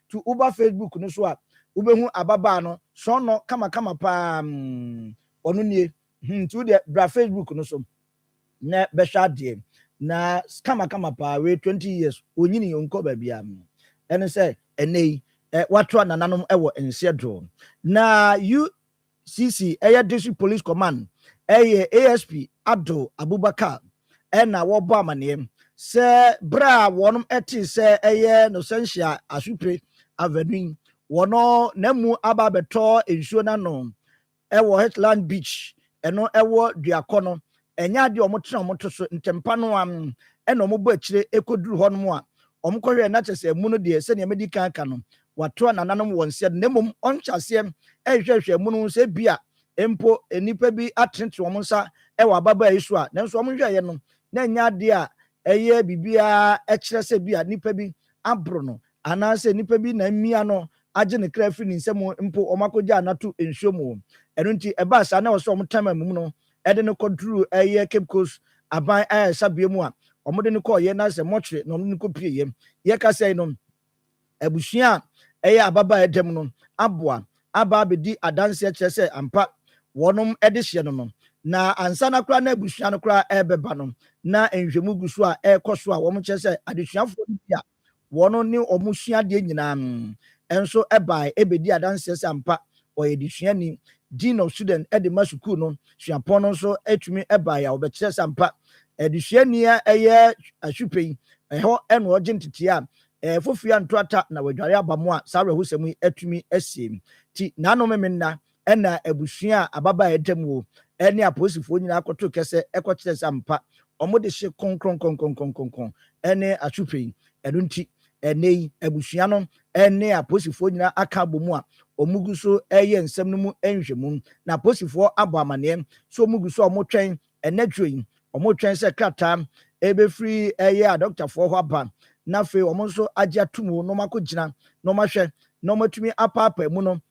to uber Facebook no so a ubehu ababa no so no kama pa onu nie to the bra Facebook no so na besha de na kama pa we 20 years onyini yonko ba bia ene say enei watro nananom ewo ensedro na UCC district police command ASP Abdul Abubakar ena wo bo amane se bra wonum eti se no sensia asupre avenue wono namu aba beto ensuo na no ewo Heartland Beach eno ewo duakono enya de omotena omoto so ntempa no am ena ombo akire ekoduru ho no a omkohwe na chese mu no de se ne medical aka no wato nananom wonse nemom onchase ehwehwe mu no se bia empo enipa bi atente omonsa ewo ababa isu a nanso omonhwe ye no na nya de a eye bibia ekire se bia nipa bi abro no anase nipa bi na mia no agye ne kra firi nsem mpo omakoja anato ensuo mu eno nti eba sa na wo mutama mu no ede ne koduru eye Cape Coast aban sabie mu a omode ne ko ye na se mochre no ne ko pie ye ye ka sei no abusua eye ababa edem no aboa aba bedi adanse kire se ampa wonom ede hye no na ansa na kra na abusua no kra ebeba no na enhwemu guso a ekoso a wom kire se adesuafo bia wono ne omusua de nyina enso ebai ebedi adanse se ampa oyedisuani dean of student ede masuku no suapon no so etumi ebai a obekire se ampa edisuani eye asupei eho eno oje ntetia fofia ntoata na wadware abamu a sawe husemu etumi asiem ti nano memenna ena abusua ababa edemu ene aposifo nyina akoto kese ekokire se ampa omode hye konkron ene asupei edunti enei abusua no ene aposifo nyina aka bomu a omuguso eye nsem no mu enhwemu na aposifo abo amane so omuguso omotwen enadwoyin omotwen se krata ebefri eye a doctor for ho aba na fe omonso agya tumu no makogina no mahwe no matumi apapa mu no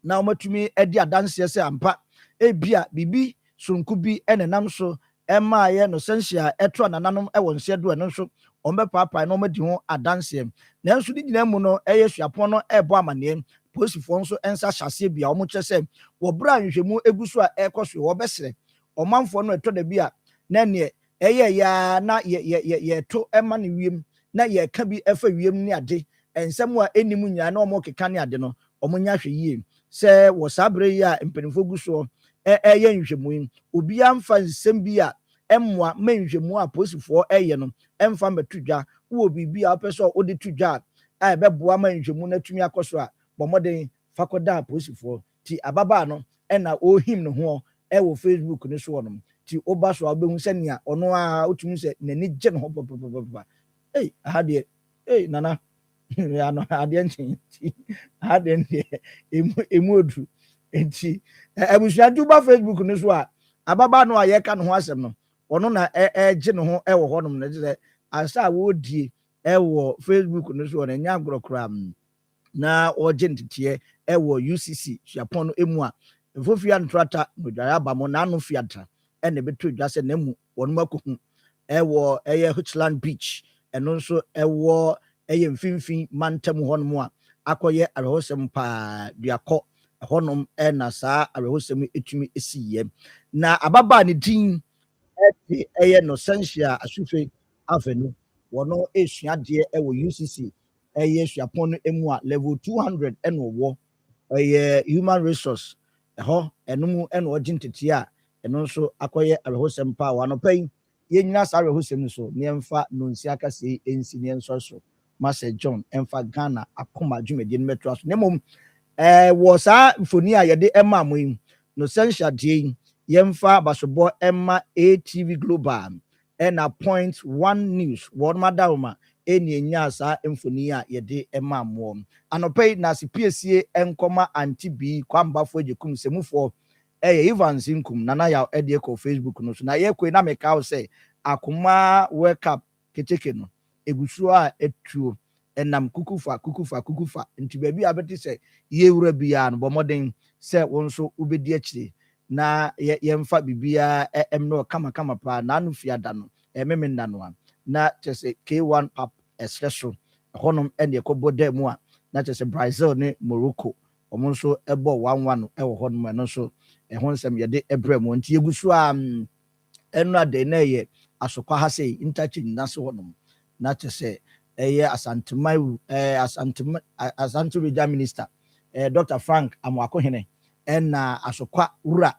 na omatumi edi adanse se ampa ebia bibi sunku bi enenam so ema ye no sensia etro nananom ewonse do eno so ombe papa no madi ho adanse nanso di nyina mu no eye suapon no ebo amane posifo nso ensa hyase bia omo kyese wo bra nhwemu eguso a ekoso wo besere omanfo no eto da bia na ne eye ya na ye to ema ne wiem na ye ka bi efa wiem ne ade ensem a enimu nyina na omo keka ne ade no omo nya hwe yie se wo sabre ya mpenifo guso eye nhwemu obi amfa nsem bi a emwa menhwemu a posifo eye no emfa metudwa wo bibi a opeso odi tudwa a ebeboa menhwemu na tumi akoso a bomoden fakoda posifo ti ababa no ena ohim no ho ewo Facebook ni so wonom ti oba so abehu senia ono a otumi se nani gye no ho ahade nana ya no ade nchen ti ade ne emodu enti abusua duba Facebook ni so a ababa no a ye ka no ho asem no ono na gye no ho ewo honom na dire asa wo die ewo Facebook ni so na nya agorokra na oje ntetie ewo UCC suapon no emu a fofia ntrata no dware abamo na no fiatra ene beto dwa se na mu wonum akohu ewo eye Heartland Beach eno nso ewo eye mfimfin mantam honum a akoye arehosem pa duakọ honum na saa arehosem etumi esiye na ababa ne din eye no sensia asufe avenue wono esuade ewo UCC eye suapon no emu a level 200 eno wo eye human resource ho enum eno ogintetie a eno nso akoye arehosem pa wano pai ye nyina sa arehosem so ne mfa no nsi aka sei ensi ne nso so Master John emfa Ghana Akoma dwumedi no metro so nemom wo sa mfoni a yede ema amoyim no sensia die yemfa basobo ema ATV Global na point 1 news won madawma eni enya sa mfoni a yede ema amo anopai na CPSA enkoma anti-B kwambafo ejekum semufo Evans inkum nana ya ede ko Facebook no so na ye koi na meka wo say Akoma World Cup keteke no egusu a etuo enam kukufa nti baabi abeti se ye wura bia no bomoden se wonso ubedi akire na yemfa bibia emno kama pa na anu fiada no memenda no na chese K1 pap esreso honum and the Kobo de Mua, not as a Brazil ne Morocco, or Monso Ebo 1-1 ever honum and also a honsome yade ebrem until you go enra de na ye asokwa ha say interchange na so honum na to say asantuma asantu regional minister Dr. Frank Amwakohene na asokwa wura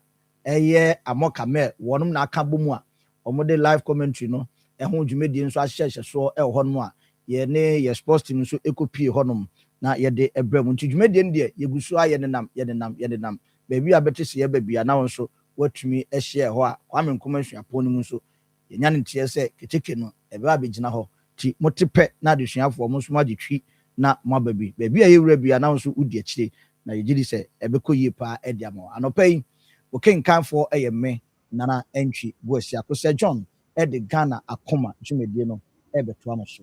amoka me wonum na aka bomu a omode live commentary no ho dwumedi nso ahyehye so honum a ye ne ye sports team nso ekopie honum na ye de ebrem nti dwumedi ne yegusu aye ne nam baby abetese ye babia na wonso watumi ehye ho a kwame nkomansu aponu mu nso yenya ne tie se keteke no ebe abegina ho ti motepe na adesuafo mo nso magitwi na mo baby a yewura bia na wonso udi akire na yegidi se ebekoyie pa ediamo anopai okenkanfo me nana entry boasi akose John the Ghana Akoma dwumedie no ebeto amaso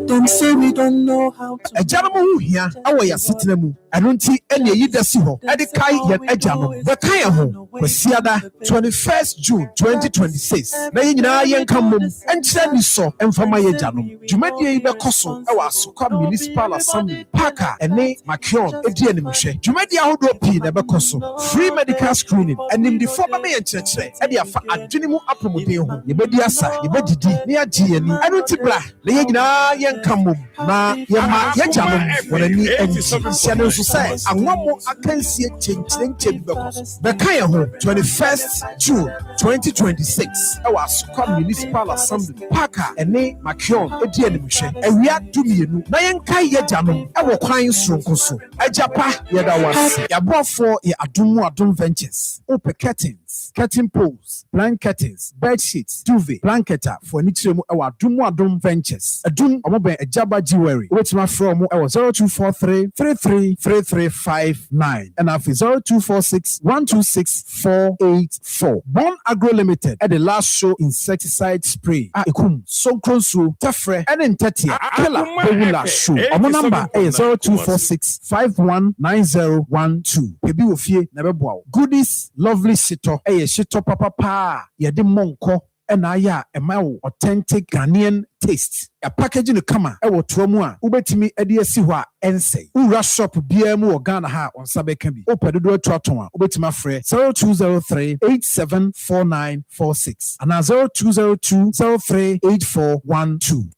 Them say we don't know how to. Ejanamu here, our yasitremu, anunti any yidasi ho, edikai yen ejano, the kaya ho, Wesiada, 21st June 2026. Na yina yen kamum, and send so, and for my ejano. Jumedi Bekoso, our Suka Municipal Assembly, Parker, and Ne Makion, Edianimushe. Jumedi Audo P. Nebekoso, free medical screening, and in the former mayor church, and the afa Adjunimu Apomodeo, Yebediasa, Yebedi, Nia Giani, Anutibla, Leyina yen kamum, na Yama Yajanum, when a knee and Shannon Society, and one more I can see a change Bekos. The Kaya 21st June 2026, our Suka Municipal Assembly, Parker, and Ne Makion, Edianimushe, and we are to me, Nayan Kai Yajanum, our crying Sonkoso, Ajapa, Yadawas, Yabra for Adum Ventures, Open curtains, curtain poles, blanket curtains, bed sheets, duvet, blanketer for Nitrium, our Adum Ventures, Adum, a Jabba Jewelry, which my from our 0243 333359 and after 0246 126 484. Bon Agro Limited at the last show insecticide spray. Ekum, Sonkronsu, Tafre, and in Tatia, Pella, Bewula show. Our number is 0246 519012. Pebi Ofie, Nebebo. Goodies, lovely shito, shito papa, Yadi Monko. And aya emao authentic Ghanaian taste. A package in the kama ewo tromua ubetimi ediasi ho a ense. Ura shop BM or Ghana ha on sabe can be. Opedo tratonwa ubetima free 0203 874946 and 0202 038412.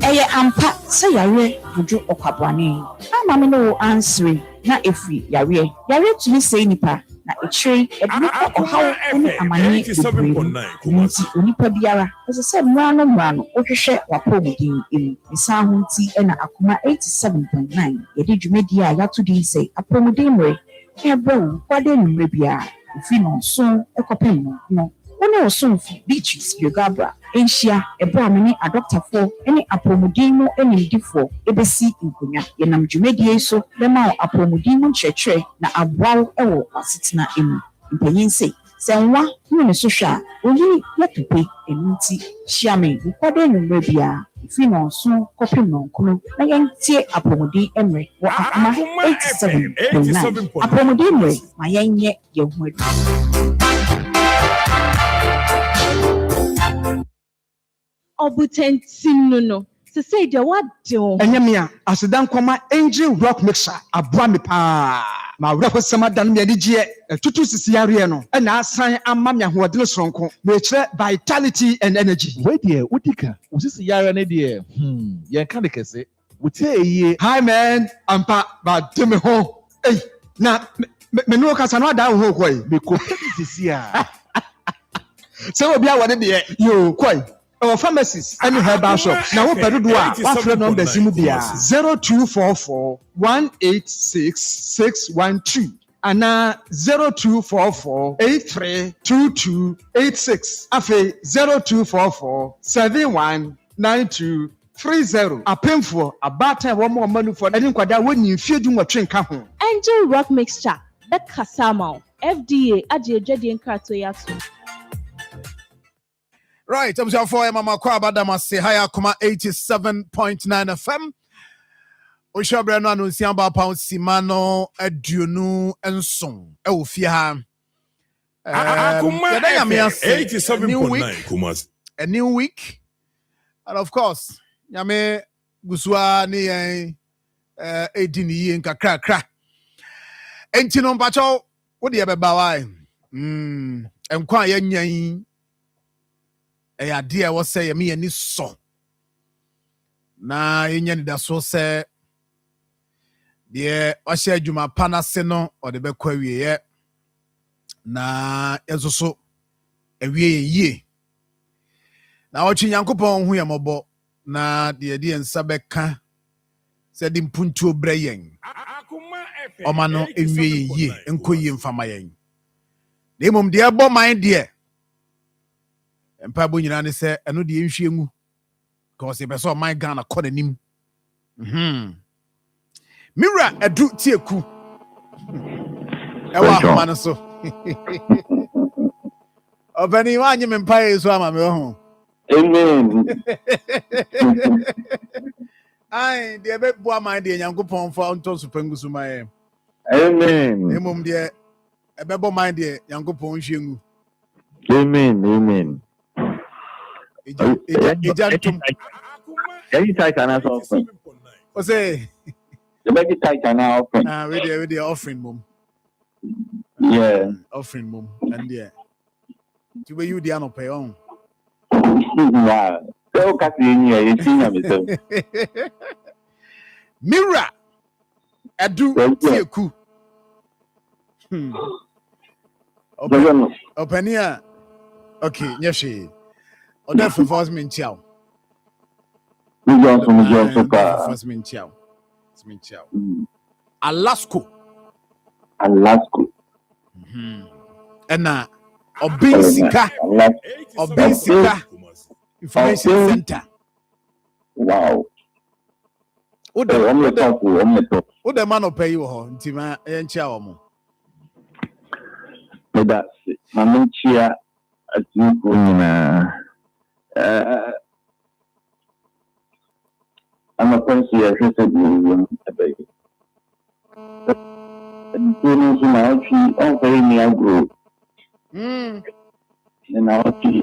Eye ampa say yare buju okwabwane. Mama no answering na efri yare to me say nipa na echiri eduko ohaw ene amane 87.9 onipa biara ese se mrano ohwehwe wapomudin emu isa ho nti ena Akoma 87.9 yedi dwumedi a yato din say apomudin mre ebo kwade numre bia ifi no so ekopem no one osonfu beaches yogabra enhia ebo amene adoctafo ene apomudin mu enimdifo ebesi nkonya yenam dwumedie so bema apomudin mu nkyerɛkyerɛ na aboaw ewo asetena emu mpanyin se senwa ne so hwa oyi yatope enunti hyiame kwade numre bia ifi no so kopem no nkono na yentie apomudin emre wo Akoma 87.9 apomudin mre ma yenye yehu Obutentin to say the what do Enyamia asidan kwama angel rock mixer aboa me pa ma wura kwasama dan me adigye tutu sisi yare no na asan amma me ahoɔden soronko me kyerɛ vitality and energy we dear udika usisi yare ne dear yen kan de kese wutie hi man ampa ba de me ho na me no kasa no ada ho koi me ko sisi a so obi a wode de yo koi our pharmacies and herbal shop. Now, what better do I? What's the number? 0244 186 612 ana 0244-832286 afe 0244-719230 apemfo abata wo mo manufo ene nkwada woni mfie du nwotwe nka ho Angel Rock Mixture. The Kasama. FDA. Aji Ejedi Nkrato Yasu. Right, I'm just for Mama Kwabadama say hi Akoma 87.9 FM. Oshabra no anunsia ba pound simano aduonu enson e wo fie ha. Akoma 87.9 Kumas. A new week. And of course, nyame gusua ne yen edini yi nkakra kra. Enti no mpacho wo de be ba wai. Enkwa ye nyan eya de wo say ye me ani so. Na yenya ni da so say de wahye adwuma pana se no o de be kwa wiye na ezoso ewie yie. Na ochi Nyankopɔn hu yɛmɔbɔ na de nsa bɛka sɛ de mpuntu obrɛ yɛn ɔma no enwie yie enko yie mfama yɛn na emom de ɛbɔ man de mpaabo nyina ne sɛ ɛno de nhwie ngu because e beso man Ghana kɔ nanim mira edu tieku ɛwa ahoma no so ɔbɛni wa anyi me mpae so ama me ho. Amen. Ai, de be boa man de Nyankopɔn fa onto supangu so man. Amen. Emom de ebe bo man de Nyankopɔn hwengu. Amen. Amen. Eja tum. Any tight and as offering. O say, The baby tight and offering. we the offering mum. Yeah. Offering mum and there. To be you the ano pay on. Wow. So Catherine, you see myself. Mira Adu Tieku. Openia. Okay, Nyeshi. Oda for first min chow. First min chow. Alasko. And Obinsika. Obinsika Information Center. Wow. Who the man will pay you home? Tima and Chawamo. That's it. Mamuchia at you. I'm a person I should a baby. And you know, she offering me a group. And I'll see.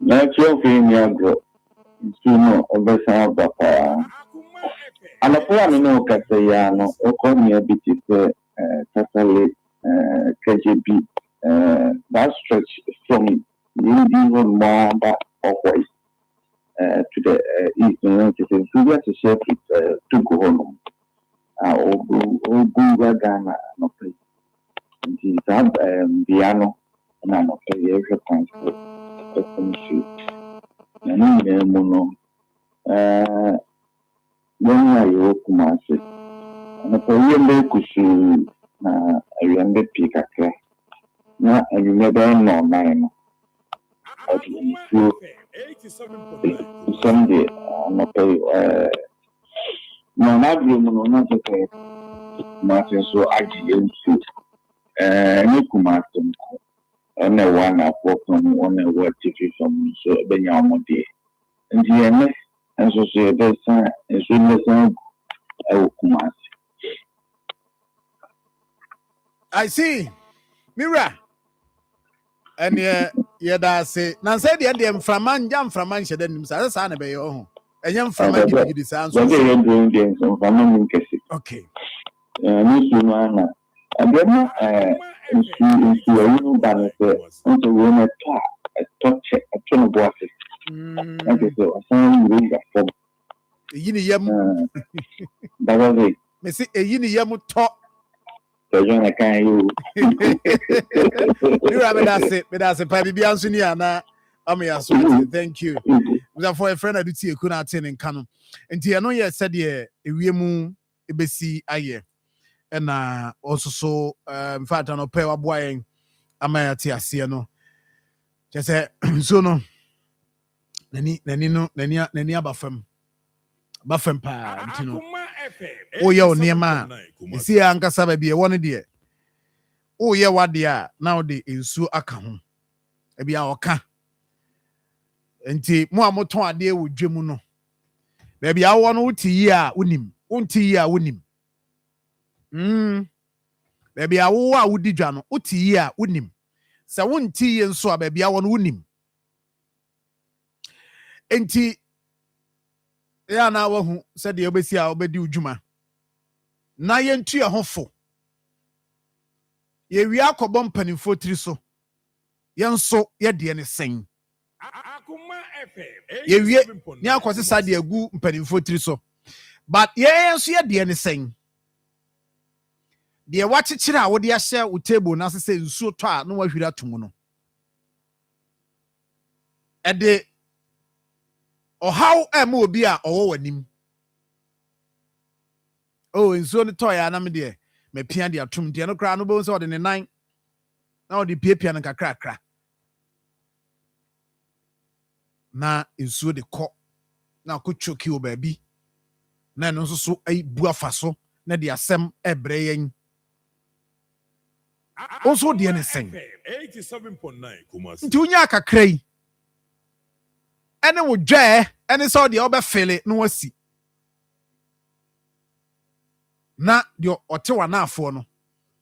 Let's go in your group. You know, over some of the and a poem no Casayano, or call me a bit Catholic KGB. That stretch from even more of voice to the east United States. We have to share it to go home. Go Ghana, no place. And he's up piano, and I'm not pay every transport. And in Mono, when I work Kumasi, and a Korean Kusu, I remember Picaka. Now I remember no nine. Sunday, I'm not pay. No, not you, no, not okay. Martin, so I didn't see. Nikumatum, and the one I worked on one word TV from so Benyamodi. And the and so say this is listen. I see. Mira. And that say, now said the end from man, jam from man, she didn't say, that's an obey your and young from man, give you this answer. Okay. And then, into a little banner, into women a touch a ton of water. And so, I found you that from Yam. That was it. Missy, a yam talk. So, I can't you. You have it, but that's a Pabi Biansunia. Thank you. For a friend, I did see a good attending canon. And I know you said, yeah, we move ebesi aye na also so in fact no pay waboa yen amayate ase no say so no nani abafam pa ntino o ye onema isi ankasa ba bie woni de o ye wade a now de ensu aka ho ebia oka nti mo amoton ade wo dwemu no ba bia wo no wuti yi a unim unti yi a unim ba bia wo a wudi dwa no uti yi a unim sa wonti yi nso a ba bia wo no unim enti ya na wahu said the obesi a obedi udwuma na yentu ye hofo ye wi akobọ mpanimfo tiri so yenso ye de ne sen ye wi ni akwose sade agu mpanimfo tiri so but ye yenso ye de ne sen de wachichira a wode ahye wo table na sese nsuo to a no wahwira tomu no ede how am obi a owo wanim nsuo ne toy ya na me de me pia de atum de no kra no bo so de ne nan na o de pia no kakra na nsuo de kɔ na ko choki o baabi na no so ai bu afa so na de asɛm ebre yen also de ne sen 87.9 Kumasi. nti unya kakra yi ene wo dwa ene so de obefele no wasi na de otewa na afo no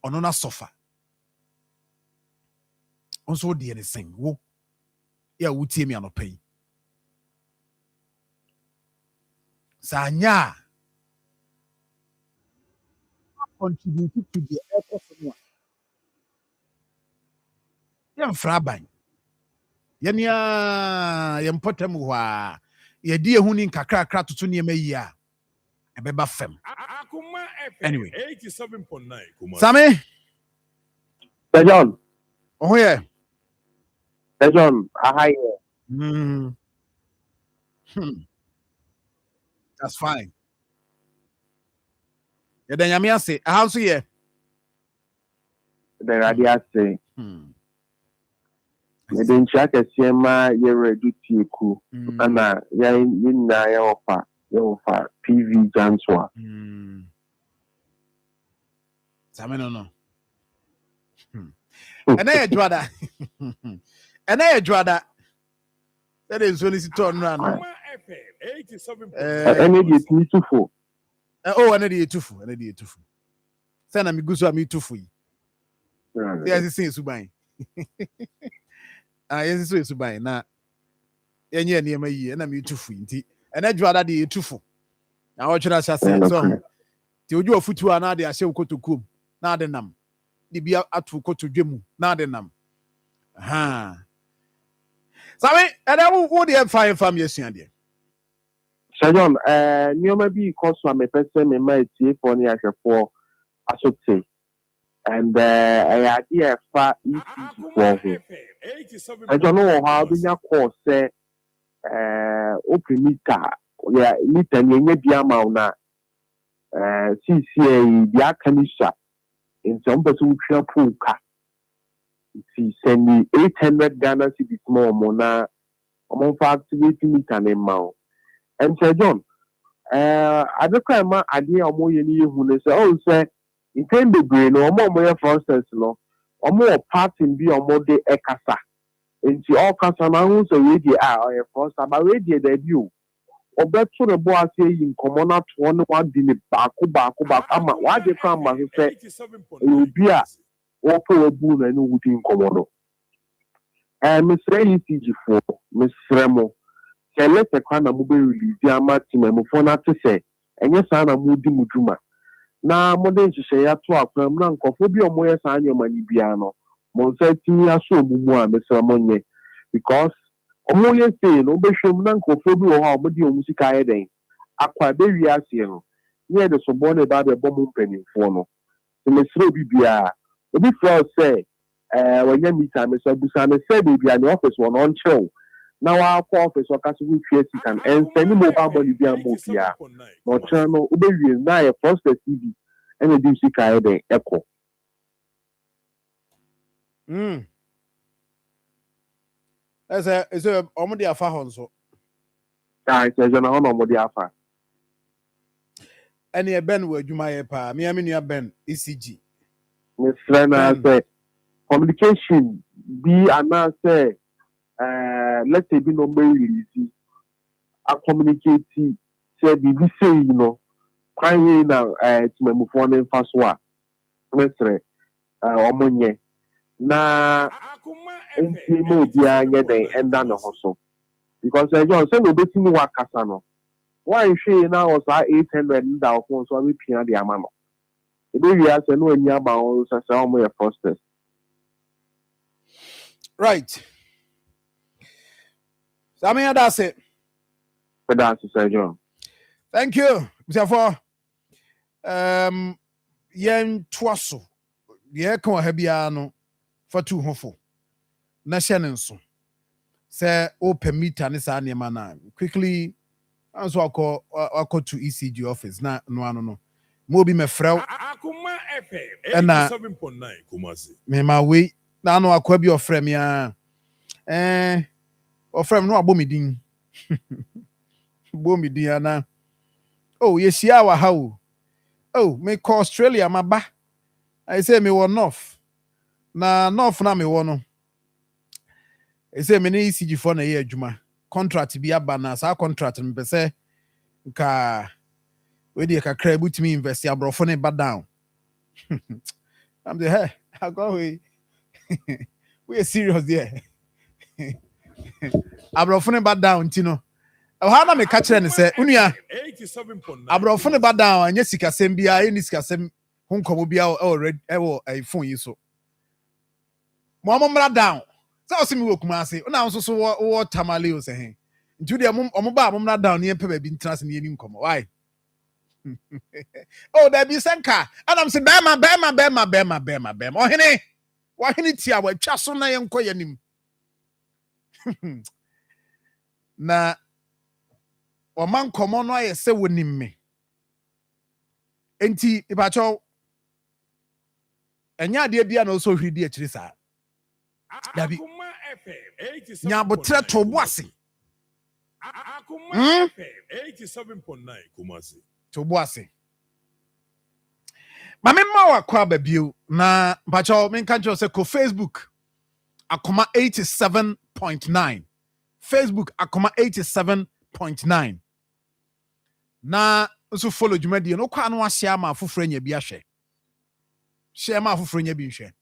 ono na sofa onso de ne sen wo ya wutie mi anopai sanya contribute to the economy ya fraban yenia yempotem ho a yedi ehu ni kakra tutu ne mayi a ebeba fam Akoma FM Anyway. 87.9 Kumasi. Sami John, oh yeah John, hi. That's fine. Yeah, then yami ase how so yeah. The radio say, me den chaka sema ye ready tiku. Ana ya yinna ya ofa PV Janswa. Sami no. And I drada. And I drada. That is when it's turn run. Akoma FM 87.9 Energy is me too full. Oh, and I tufu. Send me go so me tufu. Yes, it's subai. Yes, it's subai. Na enye niema yi na me tufu nti. And I drada de tufu. Na wo twera sha say so. Ti oju ofutu ana de ahye kotokum. Na de nam. Di bia atu kotodwemu. Na de nam. Aha. Sabe, and wo de fine fam yesuan de. John, nioma bi cause me person me ma tie for ni ahwefo asote. And I idea fa Akoma for FM I don't know how do you call say open meter yeah meter nye bia ma na CCA bia kanisha in some person twa puka see send me 800 Ghana cedis more mona among fa activate meter ne ma and say John adekwa ma ade omo ye ni hu ne say oh say in time the brain no omo for instance no omo party bi omo de ekasa nti all kasa na hu say we dey or first about we dey there o obeto ne bo ase yi nkomo na to ne wa di ne baako ama wa de kwa ma so say obi a wo ko obu na ni wuti nkomo no Mr. ECG for Mr. Mo kele se kwa na mo be release ama timemu fo na te se enye sa na mo di muduma na mo de nhihye ya to akwam na nkofo bi omo ye sa anyoma ni bia no mo nsa timi aso omumu a Mr. Mo nye because omo ye say no be hwem na nkofo bi wo ha omo di omu sika ye den akwa be wi ase no ye de so bo ne ba be bo mo mpanimfo no se Mr. Obi bia obi fro say when you meet Mr. Busane say be bia the office one on show Now our office or cash we create can and send mobile money be a mobile. No channel obey now a first TV and a DC car then echo. As a already a fahonso. I says an honor modi afa. Any a ben word you my pa, me, I mean, your ben, ECG. Miss Lena say communication be and say let's say be no very easy. I communicate say be say you know crying now to my phone and fast one. Mr. Omonye na enti mo bia nye den enda no hoso because John say no betimi wa kasa no why she now was 800 nda phone so we pia the ama no e be wi ase no anya ba on so say omo ye process right Samia that's it but that's Sir John. Thank you Mr. For yen twaso ye kan ha bia no fatu hofo na hyene nso say open meter ne sa ne na quickly anso akọ to ECG office na no mo bi me frɛw Akoma FM 87.9 Kumasi. me ma we na no akọ bi ofrɛ me a ofrɛ me no abɔ me din bɔ me din ana oh yesia wa ha oh me call Australia ma ba I say me wɔ north na me wɔ no I say me ne ECG for na ye adwuma contract bi aba na sa contract me pese nka we dey kakra butimi invest abrofo ne ba down I'm the hey I go we are serious there abrofo ne ba down tino how na me catch ne say unua 87.9 abrofo ne ba down anya sikasem bia any sikasem ho nkomo bia already e phone yi so mo mra down so o se mi wo Kumasi una nso so wo tamale o se he nti de omo ba mra down ne pe ba bi ntrase ne ni nkomo why oh there be senka and I'm say bema oh hene wa hene ti a wa twa so na ye nko yanim na o man komo no aye se wonim me enti ibacho enya de bia na so hwidi a kiri sa dabi nya botre to boase Akoma FM 87.9 Kumasi. to boase ma me ma wa kwa babio na bacho me kan jo se ko Facebook Akoma 87.9 Facebook Akoma 87.9 na so follow dwumadi no kwa no ahia ma afoforo nya bi ahwe share ma afoforo nya bi nhwe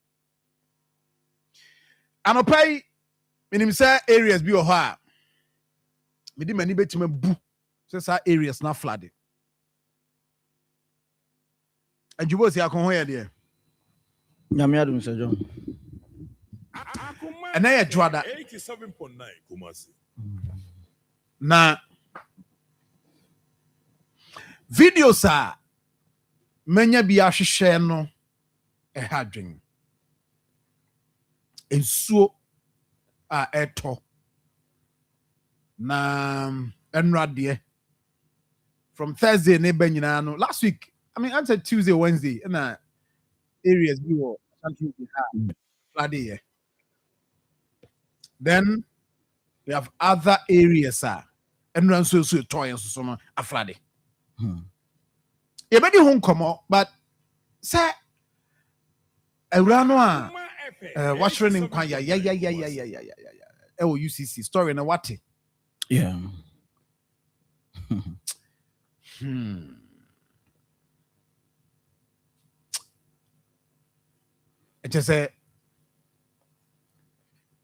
anopai minim say areas bi o ho a me di mani betima bu say sa areas na flooded adjubo si akon ho ye de nyame adum Sir John and na ye dwada 87.9 Kumasi. na videos a manya bi ahwehwe no ha dwen ensuo a eto na enrade from Thursday ne banyina no last week I mean until Tuesday Wednesday na areas we were something we have flooded here. Then we have other areas and run so toy and so no a flooded ebedi hon komo but say Eurano what's running kwa ya UCC story na what yeah it is a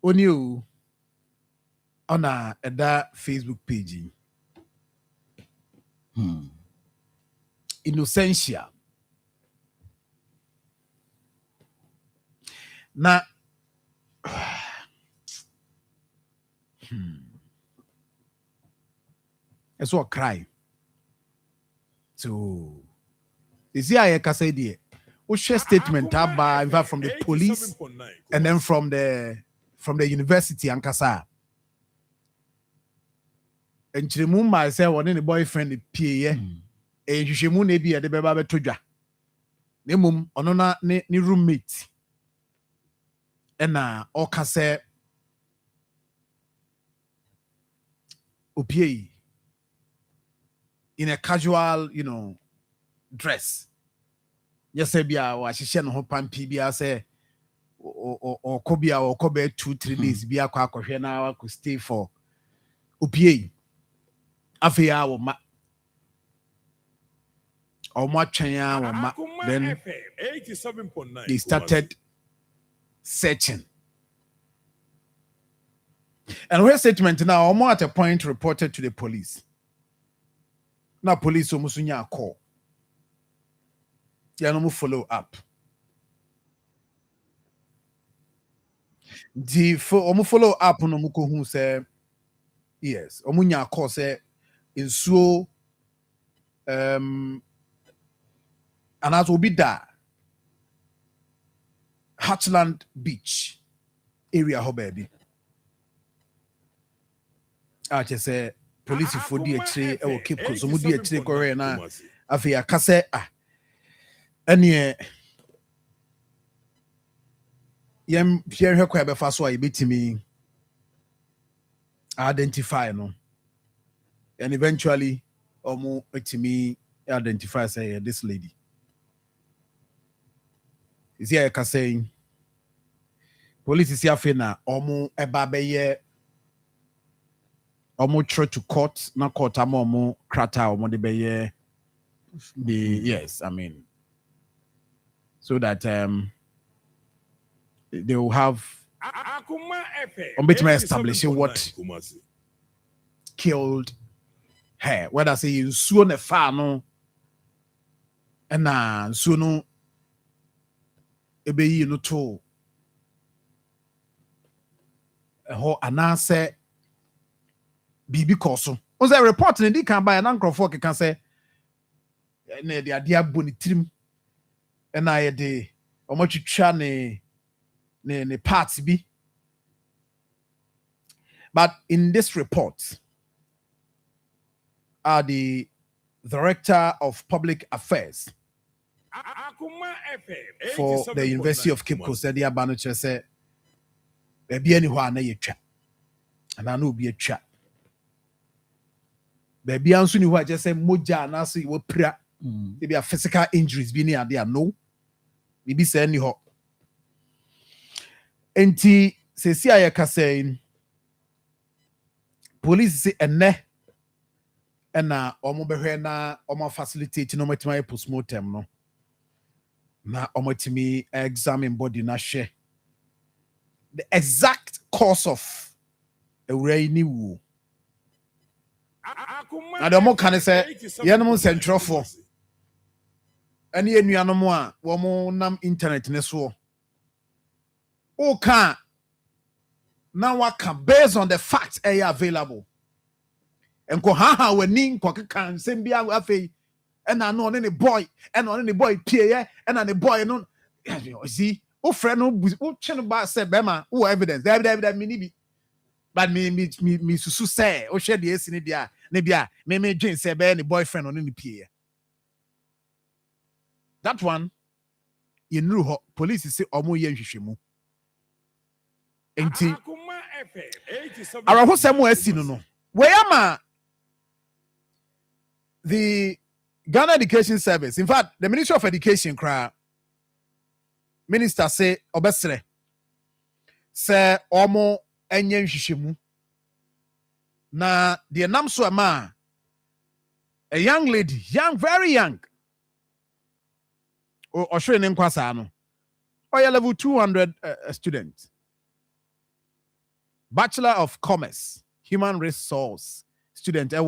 on you on that Facebook page Innocentia na it's what cry so is here I can say there share statement about in fact from the police and then from the university Ankasa enchiremu ma say one ne boyfriend pie ye ehwehwemu na bi ye de beba beto dwa na mum ono na ne roommate ena oka say opie in a casual, dress. Yes, bia wa hihye no ho pampi bia say or kobia or kobe 2-3 days bia kwa akohwe na wa could stay for opie afia wo ma or ma twenya wo ma then 87.9 they started searching. And her statement now, almost at a point reported to the police. Now, police almost nya call. They no follow up. The follow up no muko who say yes. Omunya call say in so and as will be that Hatchland Beach area ho baby. I just say police for the tree or keep close. So mudi tree correct na. Afi akase any yem here her kwa be fa so ayebetimi identify no. And eventually omo etimi identify say this lady. Is here ka say police is here na omo eba beye omo try to court na court omo krata omo de beye the yes, I mean so that they will have establishing what killed her. Whether say in suo ne fa no na suo no ebe yi no to ho anase bibi koso. Was a report in the can buy an uncle for can say ne the idea boni trim and I de or much try ne parts be. But in this report, the Director of Public Affairs for the University of Cape Coast, Eddie Abanuche said, "Baby, anyone na ye chat, and I know be a chat. Baby, I'm soon you just say moja na so you prayer. Maybe a physical injuries be near there. No, maybe say anyhow. Enti se si ayeka saying police say ene na omo behwe na omo facilitate no matima postmortem no na omo timi examine body na share the exact cause of a rainy wu. Na the mo kan say yenom centrofo ene enuanom a wo mo nam internet ne so o can now waka based on the facts available. And ko ha wani ko kan sembia afei and I know any boy and on any boy pie and on the boy no see o friend no o chen ba say bema o evidence that me be but me susu say o share the esi ne dia ne bia me dream say be any boyfriend on any pie. That one you know police say omo ye nhwehwemu enti arahosem esi no weyama the Ghana Education Service, in fact, the Ministry of Education, Minister say obesre say omo enye nhwehwemu na the nam so ama a young lady, very young. Or showing in kwasa no. Or level 200 student. Bachelor of Commerce, Human Resource student at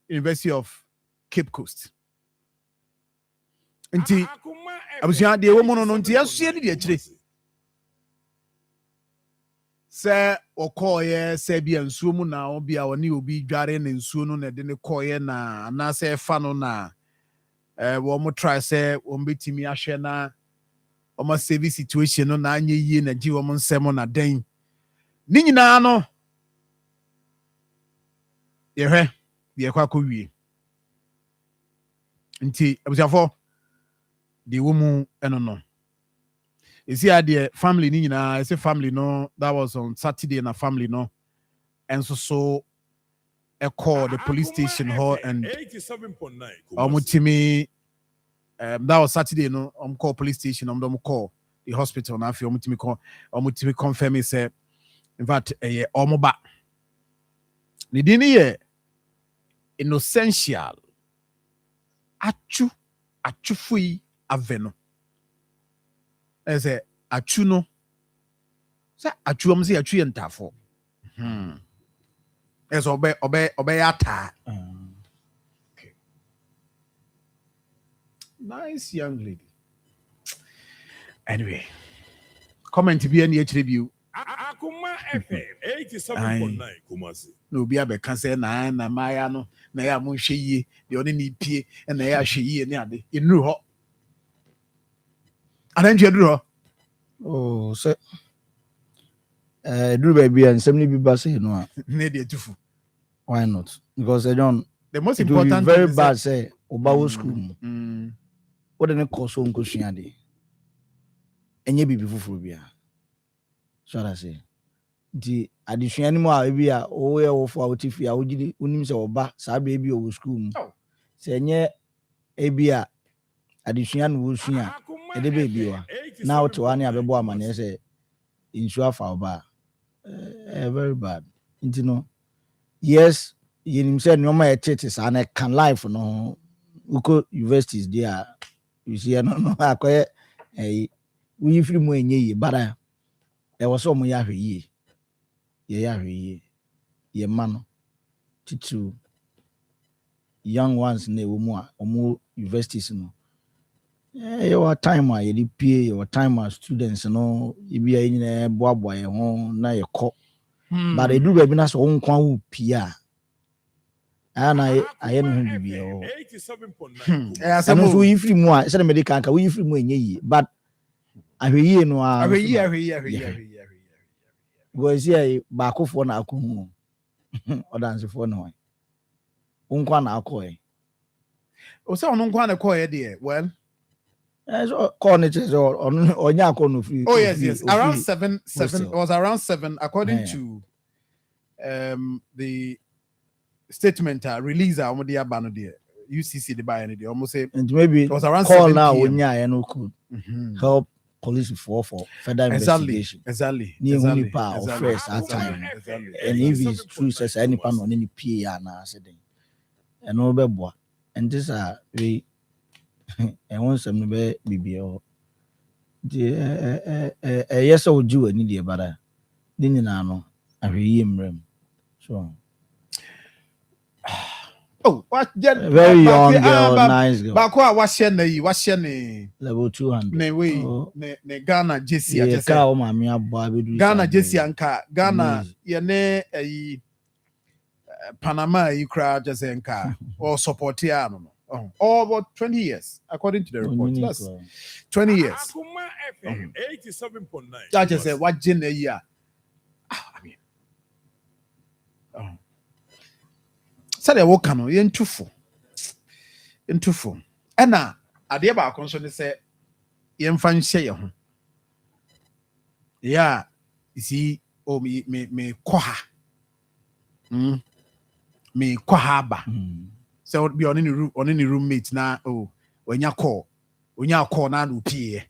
University of Cape Coast. Nti abusia de wo mono no nti aso de akire. Se okoye se bia nsuo mu na obia woni obi dware na nsuo no na de ne koye na na se fa no na wo mo try se wo betimi ahwe na o ma save situation no na anye yie na gi wo mo nsem na den. Ni nyina no yɛhwɛ deɛ ɛkɔ akɔwie nti abusuafo deɛ wɔ mu ɛno no ɛsi adeɛ family ni nyinaa ɛsɛ family no that was on Saturday na family no ɛnso so ɛkɔ the police station hɔ and 87.9 ɔmotimi that was Saturday no call police station call the hospital na afei ɔmotimi confirm sɛ in fact ɛyɛ ɔmoba ne din yɛ Innocential atwufui aveno ɛsɛ atwu no sɛ atwu ɔmo sɛ atwu yɛ ntafo ɛsɛ ɔbɛyɛ ataa. Okay. Nice young lady. Anyway, comment bi any akyire bi o. Akoma FM 87.9 Kumasi. No bi abɛka sɛ na maya no na ya mo hwɛ yie de ɔne ne pie na ya hwɛ yie ne ade enuru hɔ anantwe duru hɔ. Oh sɛ duru baabi a nsɛm ne bi ba sɛ no a ne de atufu. Why not? Because John, the most it will important be very thing bad is say obawo school what the course on nkosua de enye bibi fufuru bia so that say di adesua ni mo a ebi a o ye wo fo a wotifi a wogidi unim se oba saa be bi o school mu se enye ebi a adesua no wo sua e de be bi wa na wote wa ne abebo amane se insure fa oba very bad you know. Yes, you said no my churches and I can life no uko universities there. You see, no, I we free more ye, but there was so much ye, ye man, to young ones ne more universities no. Your time you pay your time as students no, you be in a boy home na your cop. But they do baby na so nkwa pia ana aye no hu bibia o 87.9 asem so we free mu a se na medical anka we free mu enye yi but ahweyi no a ahweyi go see ba akofo na akohu odansefo no nkwa na akoe o se ono nkwa na koe de well so call it onya akọ no free. Oh yes around 7 it was around 7 according to the statement release on the abano there UCC the buy any almost say and maybe it was around call 7 now onya no could help police for further investigation exactly of first at time and if it's true says any pan on any PA na said and no be boa and this are we and once some be bibio yes o ju ani de bara ni nyina no ahweyi mrem so oh what very young girl nice girl ba ko a wahye ne level 200 ne we ne Ghana Jesse just ka o ma me abo abedu Ghana Jesse anka Ghana ye ne ayi Panama yi kra just anka or support ya no all about 20 years according to the report. That's 20 years. Akoma FM 87.9 that just say what gen a year. I mean so they work no into na ade ba akon so ne say ye mfa nhye ye ho yeah you see oh me koha me koha ba so be on any roommate na when you call na no pie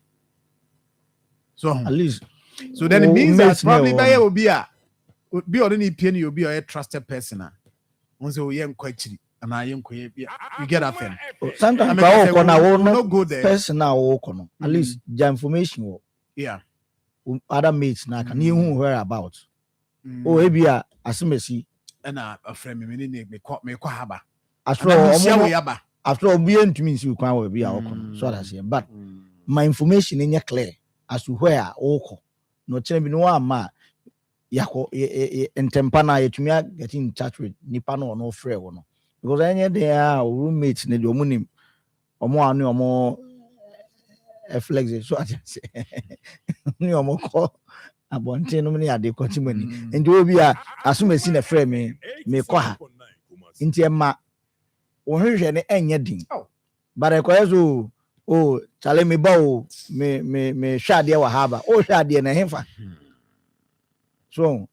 so at least so then it means that probably by will be on any pie you be a trusted person once you yen kwachiri and I yen kwe you get that thing sometimes no go there person na work no at least the information yeah other mates na can you where about ebia asemesi na a friend me kwa haba after all we ain't mean you can be our so that's it but my information in your clear as to where oko no tell me no ma yako entempa na yetumi get in touch with nipa no frɛ wo no because any day roommates ne de omunim omo anu omo flex so I just ni omo call abonte no me ade kwatimani and obi a asumesi na frɛ me kɔ ha Inti emma wohwehwe ne enye din. Oh. But ekoyezo chale me ba me hwade wa haba. O hwade na hemfa. So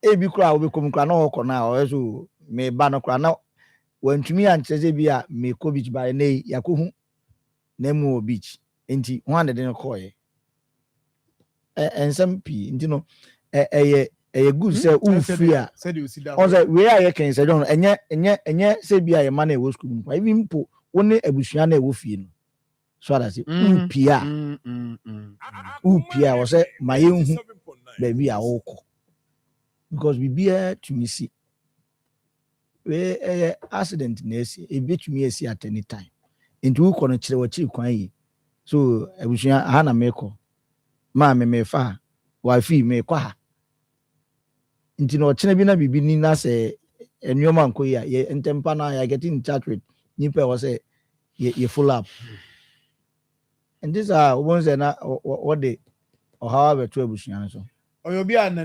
ebi kura obekom kura na okọ na oyezo me ba no kura na wantumi ankyeze bi a me ko beach ba na yakohu na mu beach. Inti 100 no koye. Ensem pi inti no eye good say free a on say we are can say don enye say bia ye man e wo school mu even po woni abusua na e wo fie no so that say pia pia wo say ma ye hu baby a wo ko because we bia to me see we accident na esi e betumi esi at any time into ko no kire wo chi kwan yi so abusua ha na me ko ma me fa wa fi me kwa ha nti no chine bi na bibi ni na se enyoma nko ya ye ntempa na ya get in chat with nipa was say ye full up and this are ones na what they or however to abusuan so oyobia na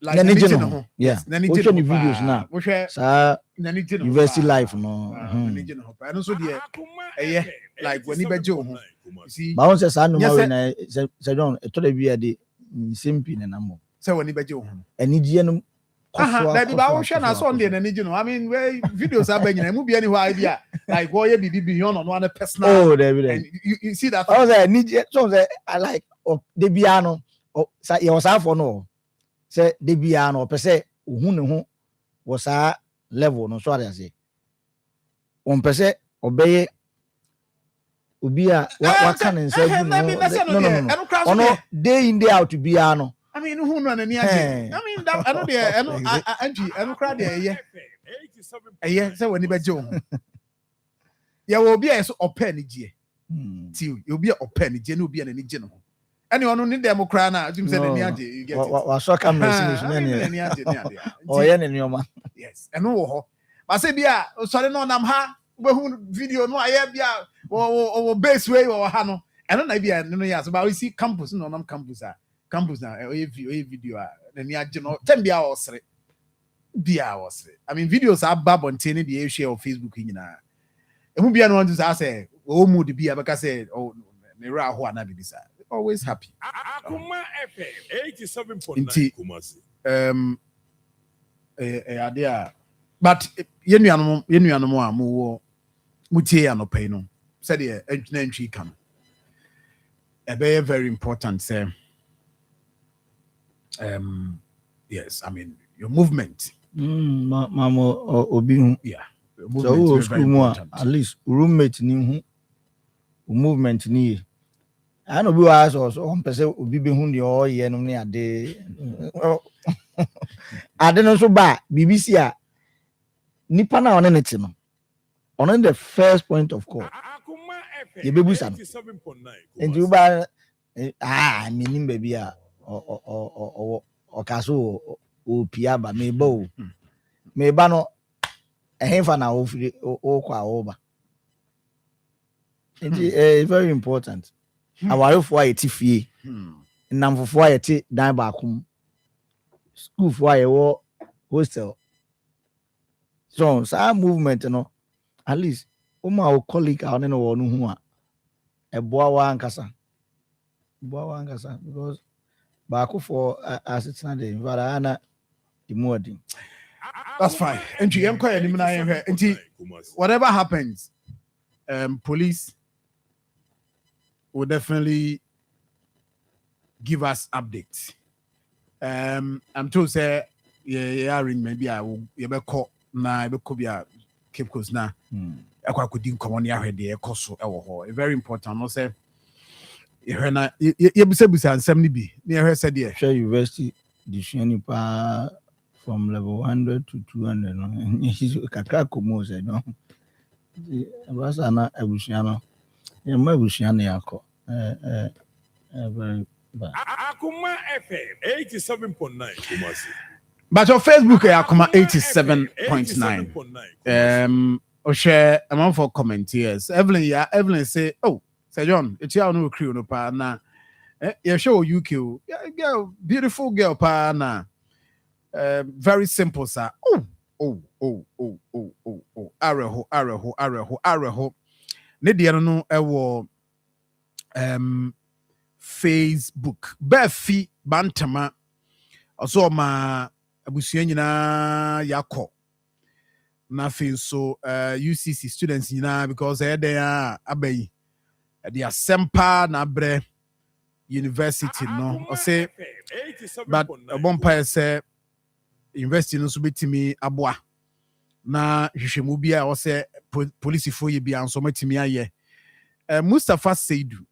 like na ni no yeah na ni videos na sa na ni no university life no na ni no pa no so de like when ibeje ho see ba won say sa no ma na say don to da bi ade simple na namo say when ibeje ho anigye no that be ba won hwe na so na anigye no I mean we videos abanyina mu bia ni ho idea like what you be beyond on one personal and you see that I was anigye so say I like de bia no sa ye was afo no say de bia no pese ohun ne ho was a level no so I say on pese obeye obi a wa kan nsa bi no ono day in day out bia no I mean who no na ni age I mean that I know there I know crowd there say when ibeje ho ya wo obi a so open ni gie ti you obi a open ni gie na obi a na ni gie no any one ni dem kra na you say na ni age you get wa so camera sin na ni age o ye ne nyoma yes eno wo ho ba say bia sori no nam ha we video no aye bia wo base way wo ha no eno na bia no ya so ba we see campus no nam campus na oye video na ni age no tem bia wo sere I mean videos are babonte ni dey share on Facebook nyina ehu bia no want to say o mood bia because say oh me ra ho ana bi sa always happy Akoma FM 87.9 Kumasi idea but yenuanom a mo mutie anopai no said the entry can very important say yes I mean your movement mamo obi yeah so school more at least roommate ni hu movement ni I know be was also on person obi be hu de o ye no ne ade ade no so ba BBC a nipa na one ne ti no on the first point of call ye bebu sa and you ba meaning baby a o kaso o pia ba me ba no ehemfa na o firi o kwa o ba it's very important awarefo ayeti fie namfofo ayeti dan ba akum school fo ayewo hostel so sa movement no at least o colleague a no wo no hu a eboa wa ankasa because ba akufo asitena dey vara ana imodin. That's fine. And whatever happens, police will definitely give us updates. I'm told say maybe I will call na be keep close na. I could do come on here the cost very important. No say you be say and 70 be near said there. Share university the pa from level 100 to 200 no kakra komo say no abasa na abusia no e ma abusia na yakọ very bad. Akoma FM 87.9 Kumasi. But on Facebook Akoma 87.9 o share amount for comment yes Evelyn say oh say John it's ya no crew no pa na you show UK girl beautiful girl pa na very simple sir. Oh, Areho. Ne deɛ no ɛwɔ Facebook. Befi Bantama. Also ma abusua nyinaa yakɔ. Na afei so UCC students nyinaa because ɛyɛ a abayi ɛde asɛmpa na abrɛ university no ɔsɛ but ɔbɔmpa say university no so betimi aboa na hwehwɛmu bi a ɔsɛ polisifoɔ yɛ bi anso matimi ayɛ Mustafa Seidu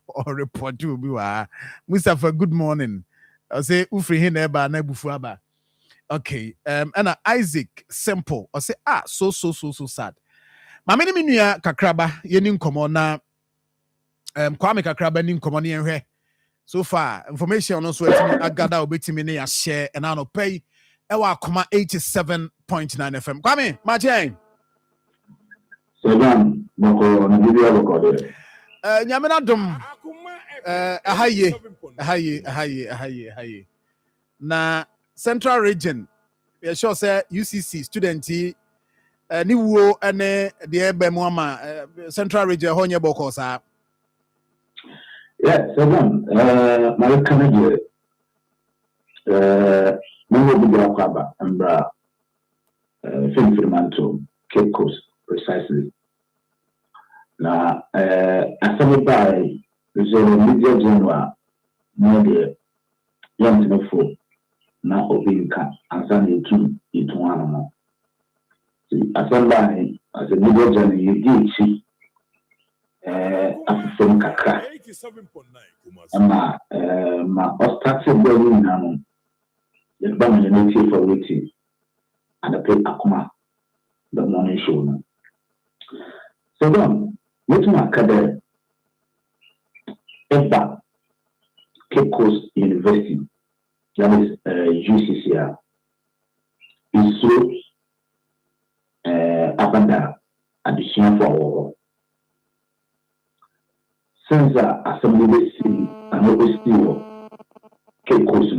or report to be Mustafa, good morning. I say ufri hin eba na bufu aba. Okay. And Isaac Simple. I say so sad. Ma me ni nua kakraba ye ni nkomo na Kwame kakraba ni nkomo ne hwe. So far information also agada obetimi ne ya share and ano pay ewa Akoma 87.9 FM. Kwame, ma chen. Sedan boko na video recorded. Nyamena dum ahaye. Na Central Region, we sure say UCC student ni wo ene de ebe mu ama Central Region ho nye boko sa. Yeah, Sedan my Canada mo bi bra kwaba mbra Finfrimanto Cape Coast precisely. Na asabbai reserve media general no de yantinofo na obinka ansana etu anamo asabbai as a media general yedi afufom kakra ama ma ostarte body na no the bank unity for waiting and the pay Akoma the morning show no. So then what my career Eba Cape Coast University, that is UCCR, is so abanda addition for since assembly and obviously Cape Coast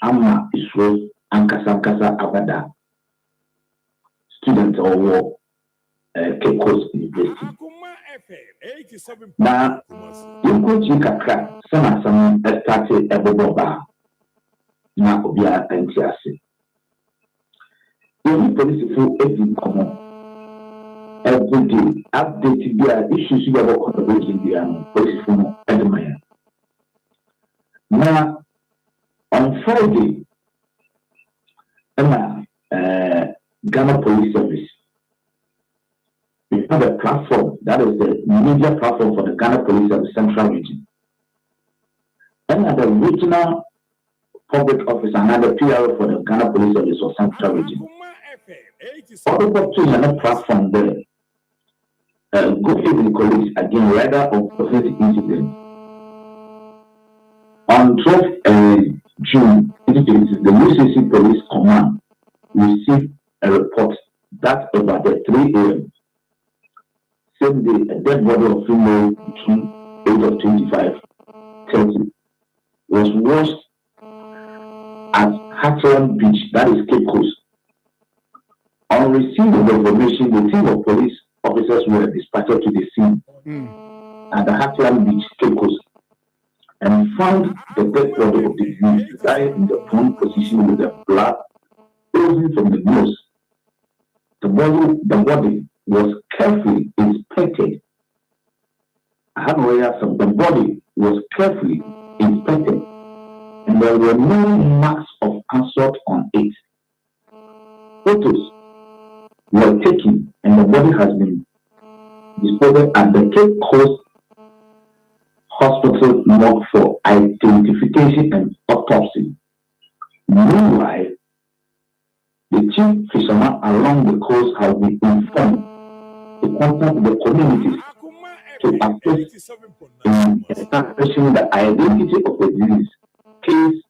ama is so ankasa abanda student or Cape Coast University. Na yɛnkɔgye kakra sɛ asɛm ɛstate ɛbobɔ ba na obiara ɛnte ase. Yɛne polisifo adi nkɔmmɔ everyday update bi a issues bi a wɔkɔ na wɔgye biara no polisifo no ɛde ma yɛn. Na on Friday ɛna Ghana Police Service we have a platform that is the media platform for the Ghana Police of the Central Region. And the regional public office, another PR for the Ghana Police Service of Central Region. All the two another platform there. Good evening, colleagues. Again, radar of prophetic incident. On 12 June 2020, the UCC Police Command received a report that about the 3 a.m. same day, a dead body of female between age of 25-30 was washed at Hatland Beach, that is Cape Coast. On receipt of information, the team of police officers were dispatched to the scene at the Hatland Beach, Cape Coast, and found the dead body of the youth lying in the prone position with the blood oozing from the nose. The body was carefully inspected. The body was carefully inspected, and there were no marks of assault on it. Photos were taken, and the body has been disposed at the Cape Coast Hospital morgue for identification and autopsy. Meanwhile, the chief fisherman along the coast has been informed to contact the communities to assist in establishing the identity of the disease case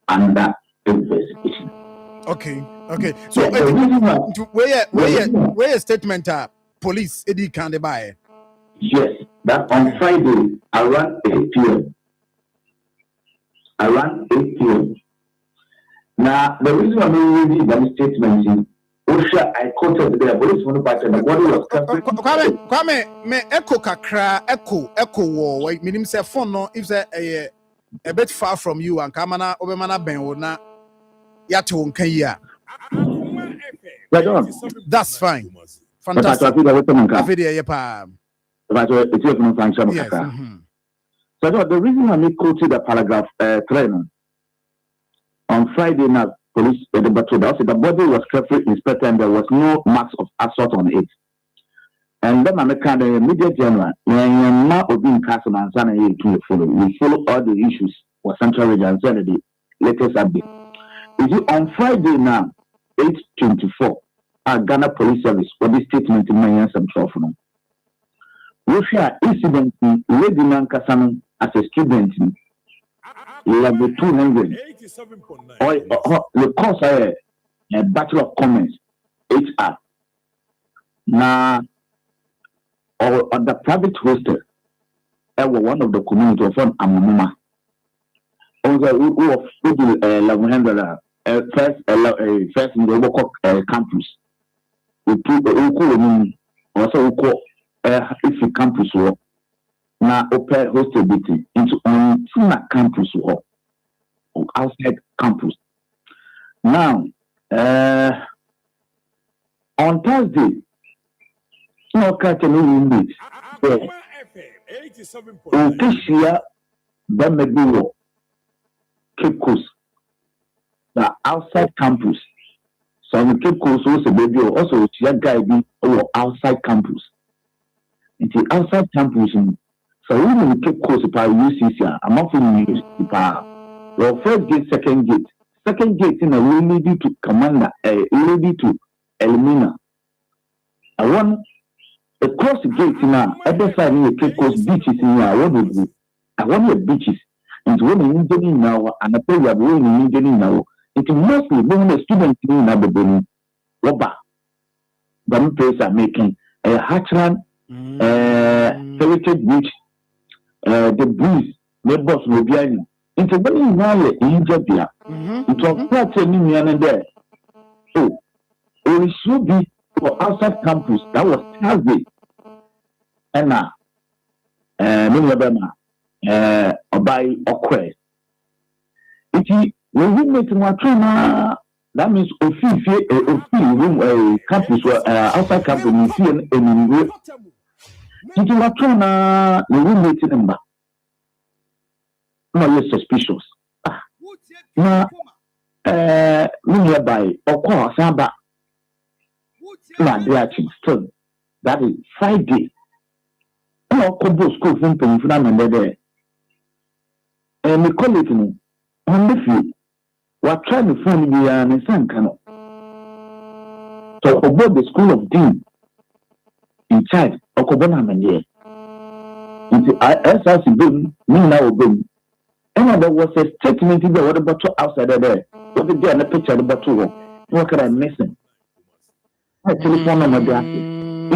under investigation. Okay. So where statement police Eddie can they buy? Yes, that on Friday around 8 p.m. Now, the reason I'm reading that statement is, I quoted the police from the body was Kwame, me echo kakra, echo war. Wait, meaning say phone no, if a bit far from you and Kamana Obemana Benona Yato Kaya. That's fine. Fantastic. Yes. So the reason I quoted the paragraph 3 on Friday night, police the body was carefully inspected and there was no marks of assault on it. And then I kind of media general, when not being castle and Sana to follow. We follow all the issues for Central Region and the latest update. Is it on Friday now, 8:24, Ghana Police Service for this statement in my some trouble. Russia incident Lady Nankasano as a student level 200 or the course a Bachelor of Commerce HR now or the private hostel one of the community of Amuma also who of $1100 first in the local campus also if you campus work now open hostility into on campus work or outside campus. Now on Thursday, no catch any roommates. Okeshia Bameguro Cape Coast, the outside campus. So the Cape Coast also baby also guide or outside campus. It's outside campus. So we will Cape Coast by UCC. I'm not from UCC. Well, first gate, second gate. Second gate in a we need to commander ready to Elimina. I want across the gate now. Other side in the Cape Coast beaches in here. I want the beaches. And when you need now, and I tell you, when you need now, it's mostly when the students in the building. Robber. The place are making a Hatchland, Heritage Beach, the breeze, the bus will be in. It's a very well injured there. It was quite a new and there. So, it should be for outside campus. That was Thursday. And now, by Okwe. It is when we make Matuna, that means room campus outside campus you see an room. It is Matuna, the roommate number. No, you're suspicious. Now, nearby Okwa Samba. Still, that is Friday. No, Kobo school from Penflam there. And we call it on the field. We're trying to find the Nissan Kano. So, about the school of Dean in charge, Okobana Mende. It's SRC Boom, me now Boom. And there was a statement in the water bottle outside there. What did they on the picture of the bottle? What can I miss him? My telephone number.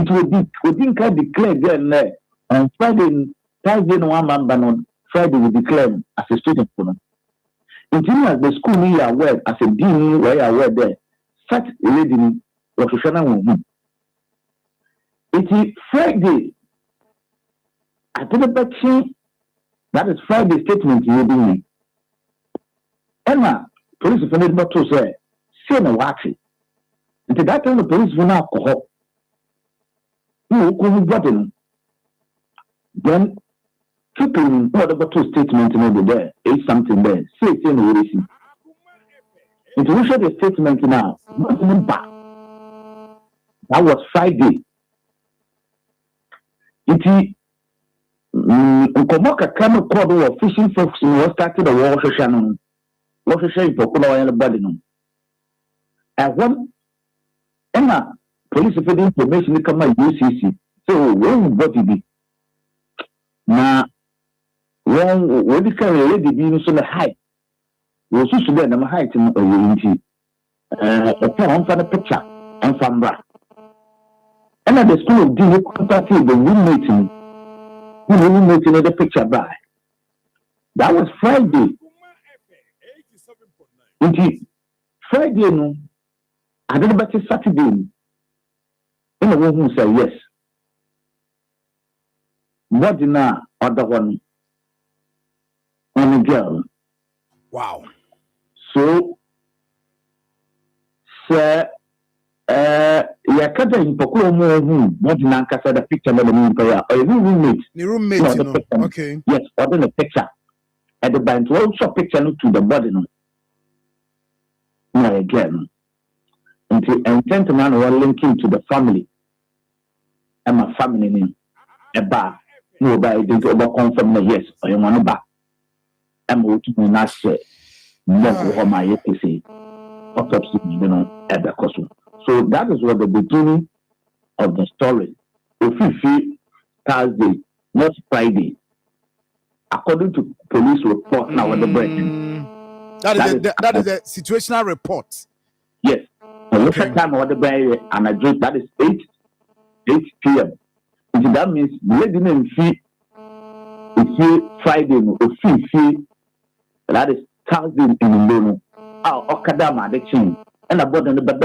It will be, we didn't declare there on Friday, Thursday, no one man, on Friday, we declare as a student for them. Until the school we are aware, as a dean, we are aware there, such a lady was a woman. It is Friday. I didn't bet that is Friday statement you will be. Emma, police offended not to say, no watching. Until that time, the police will not alcohol. You couldn't get in. Then, keeping whatever two statements over there, is something there. Say it's in the racing. It will show the statement now. Nothing back. That was Friday. It is. Nkomoka kama kwa wa fishing folks who started the war session. War session for Kula and Body. I want Emma police for the information come by UCC. So when body be now when what the carry lady being so high. We also should be at the height in unity. A plan for the picture and from that. And at the school of D, contacted the room meeting. We making the picture by. That was Friday. Indeed, Friday no, I don't know about Saturday. In the one who say yes. What na other one girl. Wow. So sir ya kada impokuro mo what na kasa the picture na me prayer or roommate. The roommate, no, you know. Okay. Yes, order the picture. At the band to show picture no to the body no. No again. Until intent man were linking to the family. And my family name. A bar. No by didn't over confirm the yes or you want to back. I'm working in that shit. No, my yet to say. Autopsy, you know, at the costume. So that is what the beginning of the story. If you see Thursday, not Friday, according to police report now on the breaking. That is a situational report. Yes. The local time on the break and I drink that is 8 p.m. So that means the lady name fee Friday no fee that is Thursday in the morning. Okadama the chain and about the bed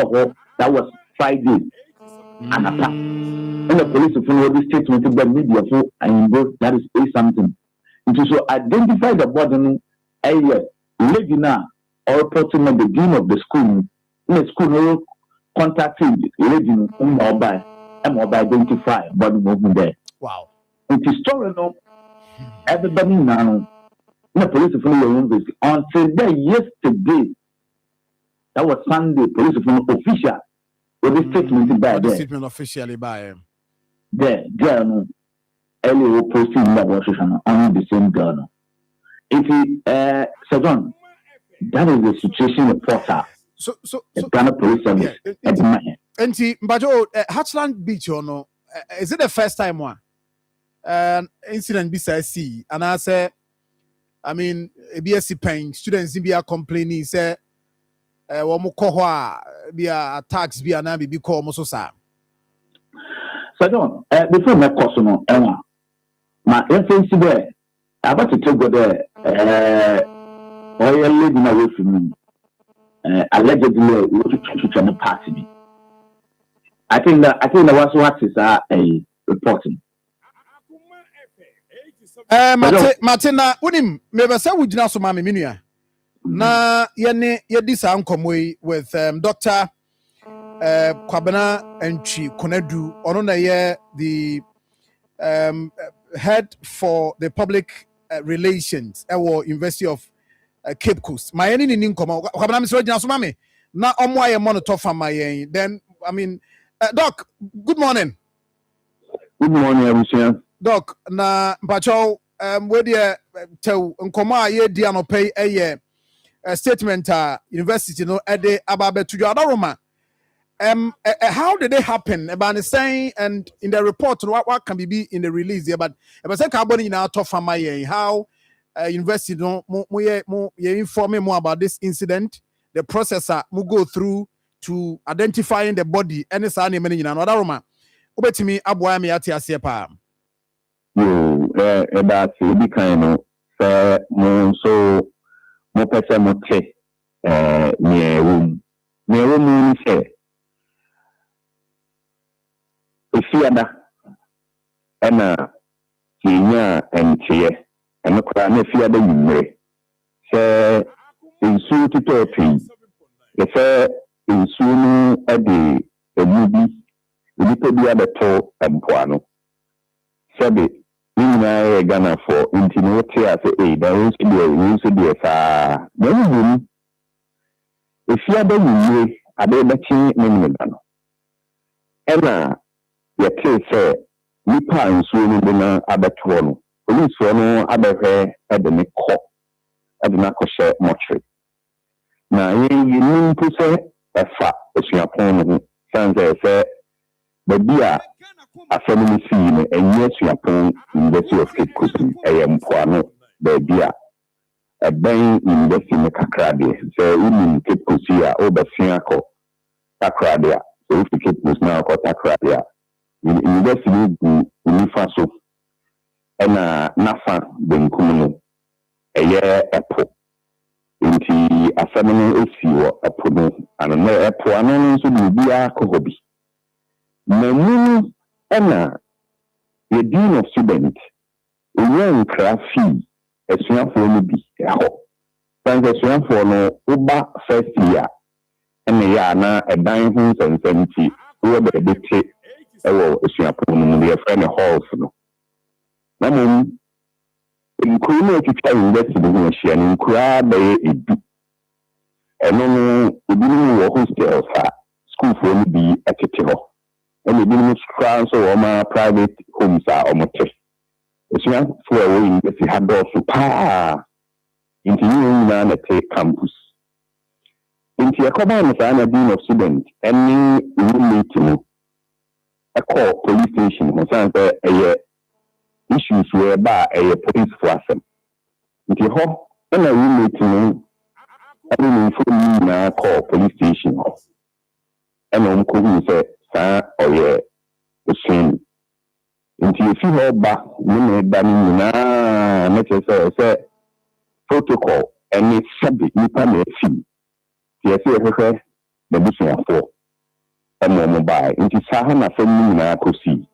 that was Friday and attack. And the police follow this statement to the media for and that is something. It is to identify the body area lady now or reporting at the beginning of the school. In the school no contacting lady mobile and mobile identify body movement there. Wow. It is story no everybody now. The police follow your own visit until yesterday. That was Sunday. Police from official with the statement by there. Statement officially by there. Girl, early posting that was on the same girl. If Sir John, that is the situation reporter. So Ghana Police Service at the moment. And see, but Hatchland Beach, you know, is it the first time one incident besides see? And I say, I mean, a BSc paying students in be complaining say. Wɔn kɔ hɔ a bi attacks bi anaa bibi kɔ wɔn so saa. So John, before my course no, ma yɛn si dɛ abatete go dɛ ɔyɛ lady na wofi mu allegedly wɔtwitwa ne party bi. I think that was what is reporting. Martina, unim mebesa wujina so ma me nua. Na yedi sa nkomo with Dr. Kwabena Entry Konedu ono na ye the head for the public relations at University of Cape Coast. My any ni nkomo Kwabena mi so gina so ma me na omo aye monitor fa ma yen. Then I mean Doc, good morning. Good morning everyone. Doc, na mpacho we dey tell nkomo aye di anope eye statement university no ede ababe to your Roma. How did it happen? About saying and in the report what can be in the release here, but if I say carbon in our top family, how university no you inform me more about this incident, the processor will go through to identifying the body and it's any meaning in another Roma. Obeti me aboa me ati ase pa. Yo that's the kind of so mo pese mo te me room ni se efiada ena kinya entie eno kra na efiada yimre se insu tito pin ye se insu no ade emubi nipa bi abeto empoano sebe na Ghana for intimate as a da so be sa na if you are the ade bachi minimum no ena ye say nipa nso no be na abeto no police no abehwe ade ne kɔ ade na kɔhye mortuary na ye nimpo sɛ ɛfa esuapon no sanze sɛ babia afɛn see no ɛnyɛ suapon University of Cape Coast mpoano baabi a ɛbɛn university no kakra de sɛ woni Cape Coast a obɛsia akɔ kakra de a so if Cape Coast na akɔ kakra de a university no gu nifa so ɛna nafa benkum no ɛyɛ ɛpo nti asɛm esi wɔ ɛpo no ano na ɛpo ano no nso de bia akɔ hɔ bi na mu ɛna the dean of student onye nkra fee asuafoɔ no bi ɛhɔ sanse asuafoɔ no woba first year ɛna yɛ ana ɛdan ho nsɛnsɛm nti wowɔ baabi te ɛwɔ asuafoɔ no mu yɛfrɛ no halls no na mmom nkuru no atwitwa university no ho ahyia no nkuraa bɛyɛ edu ɛno no ebinom wɔ hostels a schoolfoɔ no bi ɛtete hɔ ɛna ebinom koraa nso wɔ ɔma private homes a ɔmote asuafoɔ a wɔwɔ university ha dɔɔso paa nti yɛn nyinaa na te campus nti ɛkɔbaa no saa na dean of student ɛne roommate no ɛkɔɔ police station ho san sɛ ɛyɛ issues were ba police for asem nti hɔ na roommate no ɛne ne mfoni na call police station hɔ ɛna ɔmkɔhu sɛ saa ɔyɛ osuani nti efi hɔ ba ne na ɛda no nyinaa na kyerɛ sɛ protocol ɛne sɛbe nipa na afi nti ɛsɛ yɛhwehwɛ n'abusuafoɔ ɛma ɔmo bae nti saa ha na asɛm no nyinaa kɔsii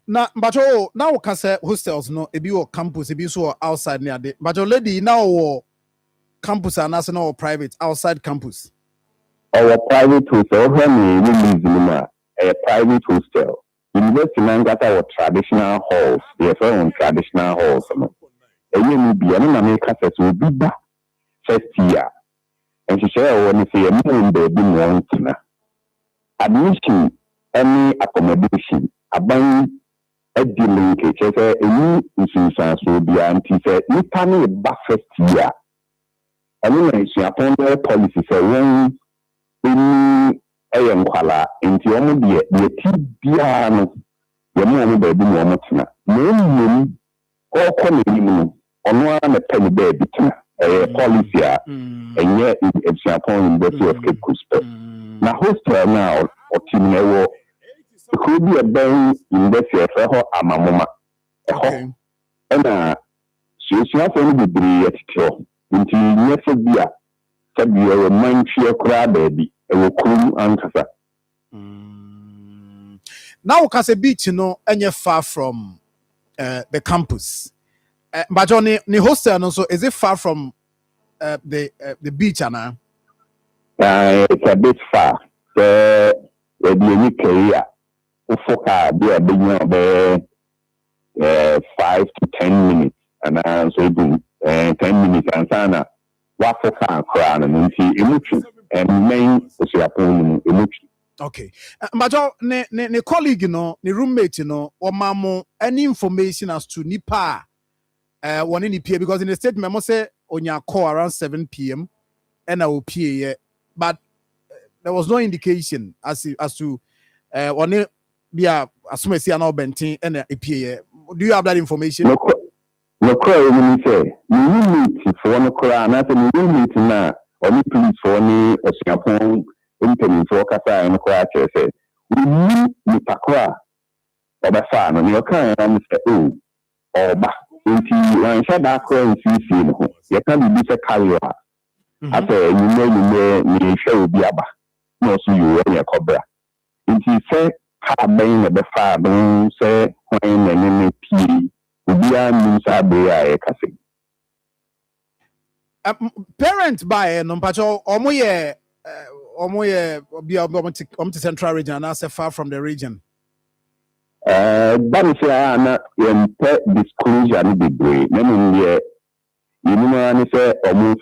na mbacho na wo kase hostels no ebi wo campus ebi so outside ne ade mbacho lady na wo campus anase na wo private outside campus our private hostel where me release no a private hostel university na ngata wo traditional halls they are traditional halls no eyi mu bia na me kase so bi ba first year and she share wo ni say e mu baby mo ntina admission any accommodation aban dealing case say any instance so be anti say nipa na ba first year and na issue upon the policy say when any nkwala nti omo de ti bia no ye mo ba bi mo tena no ko ko ni mu ono na pen ba bi tena policy a enye issue upon the of Cape Coast na hostel na o team na wo could be a bank in the future amamoma and she has only be at it into never be a February mind fear crowd baby a will come answer. Now because a beach and you're far from the campus. But on the hostel also is it far from the beach Anna? It's a bit far. The unique area. Ufoka be a big 5 to 10 minutes and so do 10 minutes and sana wafoka crown and emotion and main upon emotion. Okay. Majo ne colleague ne roommate or mamo any information as to nipa one in PA because in the statement must say on your call around 7 p.m. and I will PA but there was no indication as to one Bia assume see an bentin and a PA. Do you have that information? No cry when you say you meet for one cry and after you meet now or you please for me a Singapore internet for Kasa and cry say we need the pakwa or the fan on your car and say oh or back into one shot that cry and see you can't be a carrier. After you may show be a back no so you any a cobra into say being the father say when and P we are Musa parent by no pacho omoye be central region and far from the region. That is ana disclosure no be great. You know say omo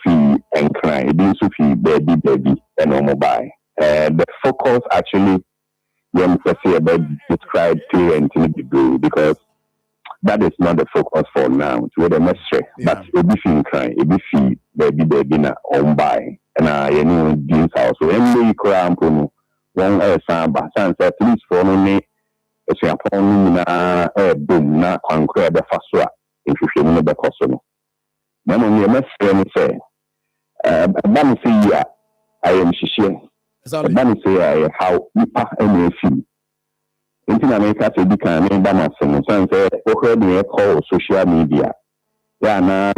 and cry be so baby and omo the focus actually when we say about describe parenting because that is not the focus for now. It's where the message, but it be fin cry, it be fee baby na on buy and you know jeans house. So any cramp no one samba chance at least for no me. It's a phone na boom na kwankwe the faswa if you know the person. Now when you message say, "Bam say ya, I am shishe." Bam say how nipa any fee. In America, to become a banner, some say, okay, they call social media. Yeah, now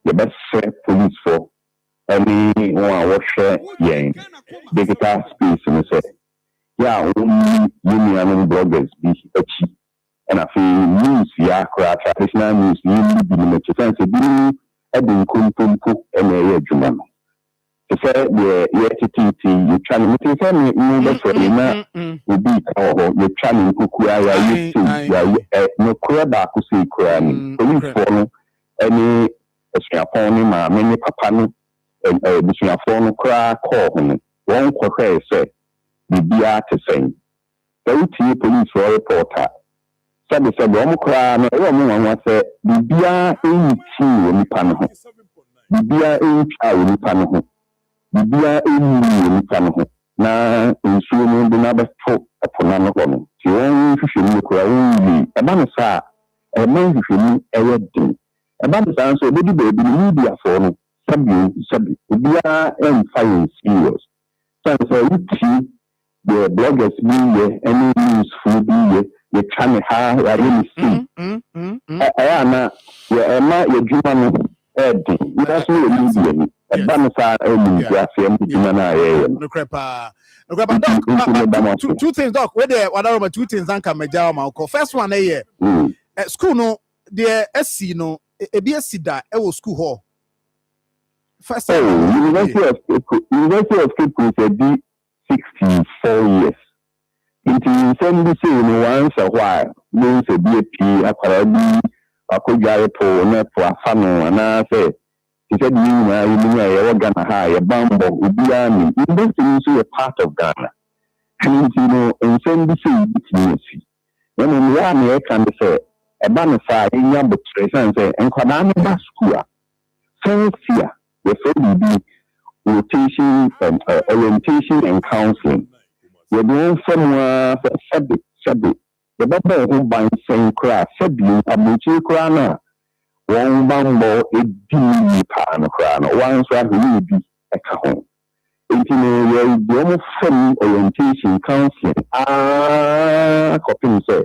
the best police for any one wash yang digital space and say, yeah, only union bloggers be a cheap. And I feel news, yeah, traditional news, you be in the sense of being a bin kumpu and a juman. To say the you challenge me, tell me, no, for you will be you challenge Kukua, no Kuraba Kusi Kuran, police for any Singapore, many papa, and the Singapore cry call him. One quarter say, the BR to say, the police for reporter. Sabi one cry, no one was a BR in tea in Panaho. BR in chow in Panaho. BR in Panaho. Na insuring the number 4 upon another. The only fishing cry, a man sa, a man fishing a wedding. A man answer, baby, media for Sabi, BR and fire serious. So, see the bloggers be any news for be the channel how I really see. I am your German heading. That's really media. A banasa No crepa. Two things, Doc. Whether two things, Uncle Major Malco. First one, at school, no, the SC, no, a BSC that I was school hall. First, University of Cape Coast said 64 years. Into send once a while, means a BAP, a Parabi, a Kojaripo, Nepo, a Fano, and I say, he said, you Ghana high, a bambo, Ubiani, investing into a part of Ghana. And and send the sea, when in the army, I can say, a banner in your books, and say, and Kwanama Baskua. Since here, the be rotation and orientation and counseling. We're doing somewhere Sabi. The Baba who binds same crash, Sabi, a Muchi Krana. One bambo, a deep pan crana, one swag will be a cajon. Intimate, the almost some orientation counseling. Copying say,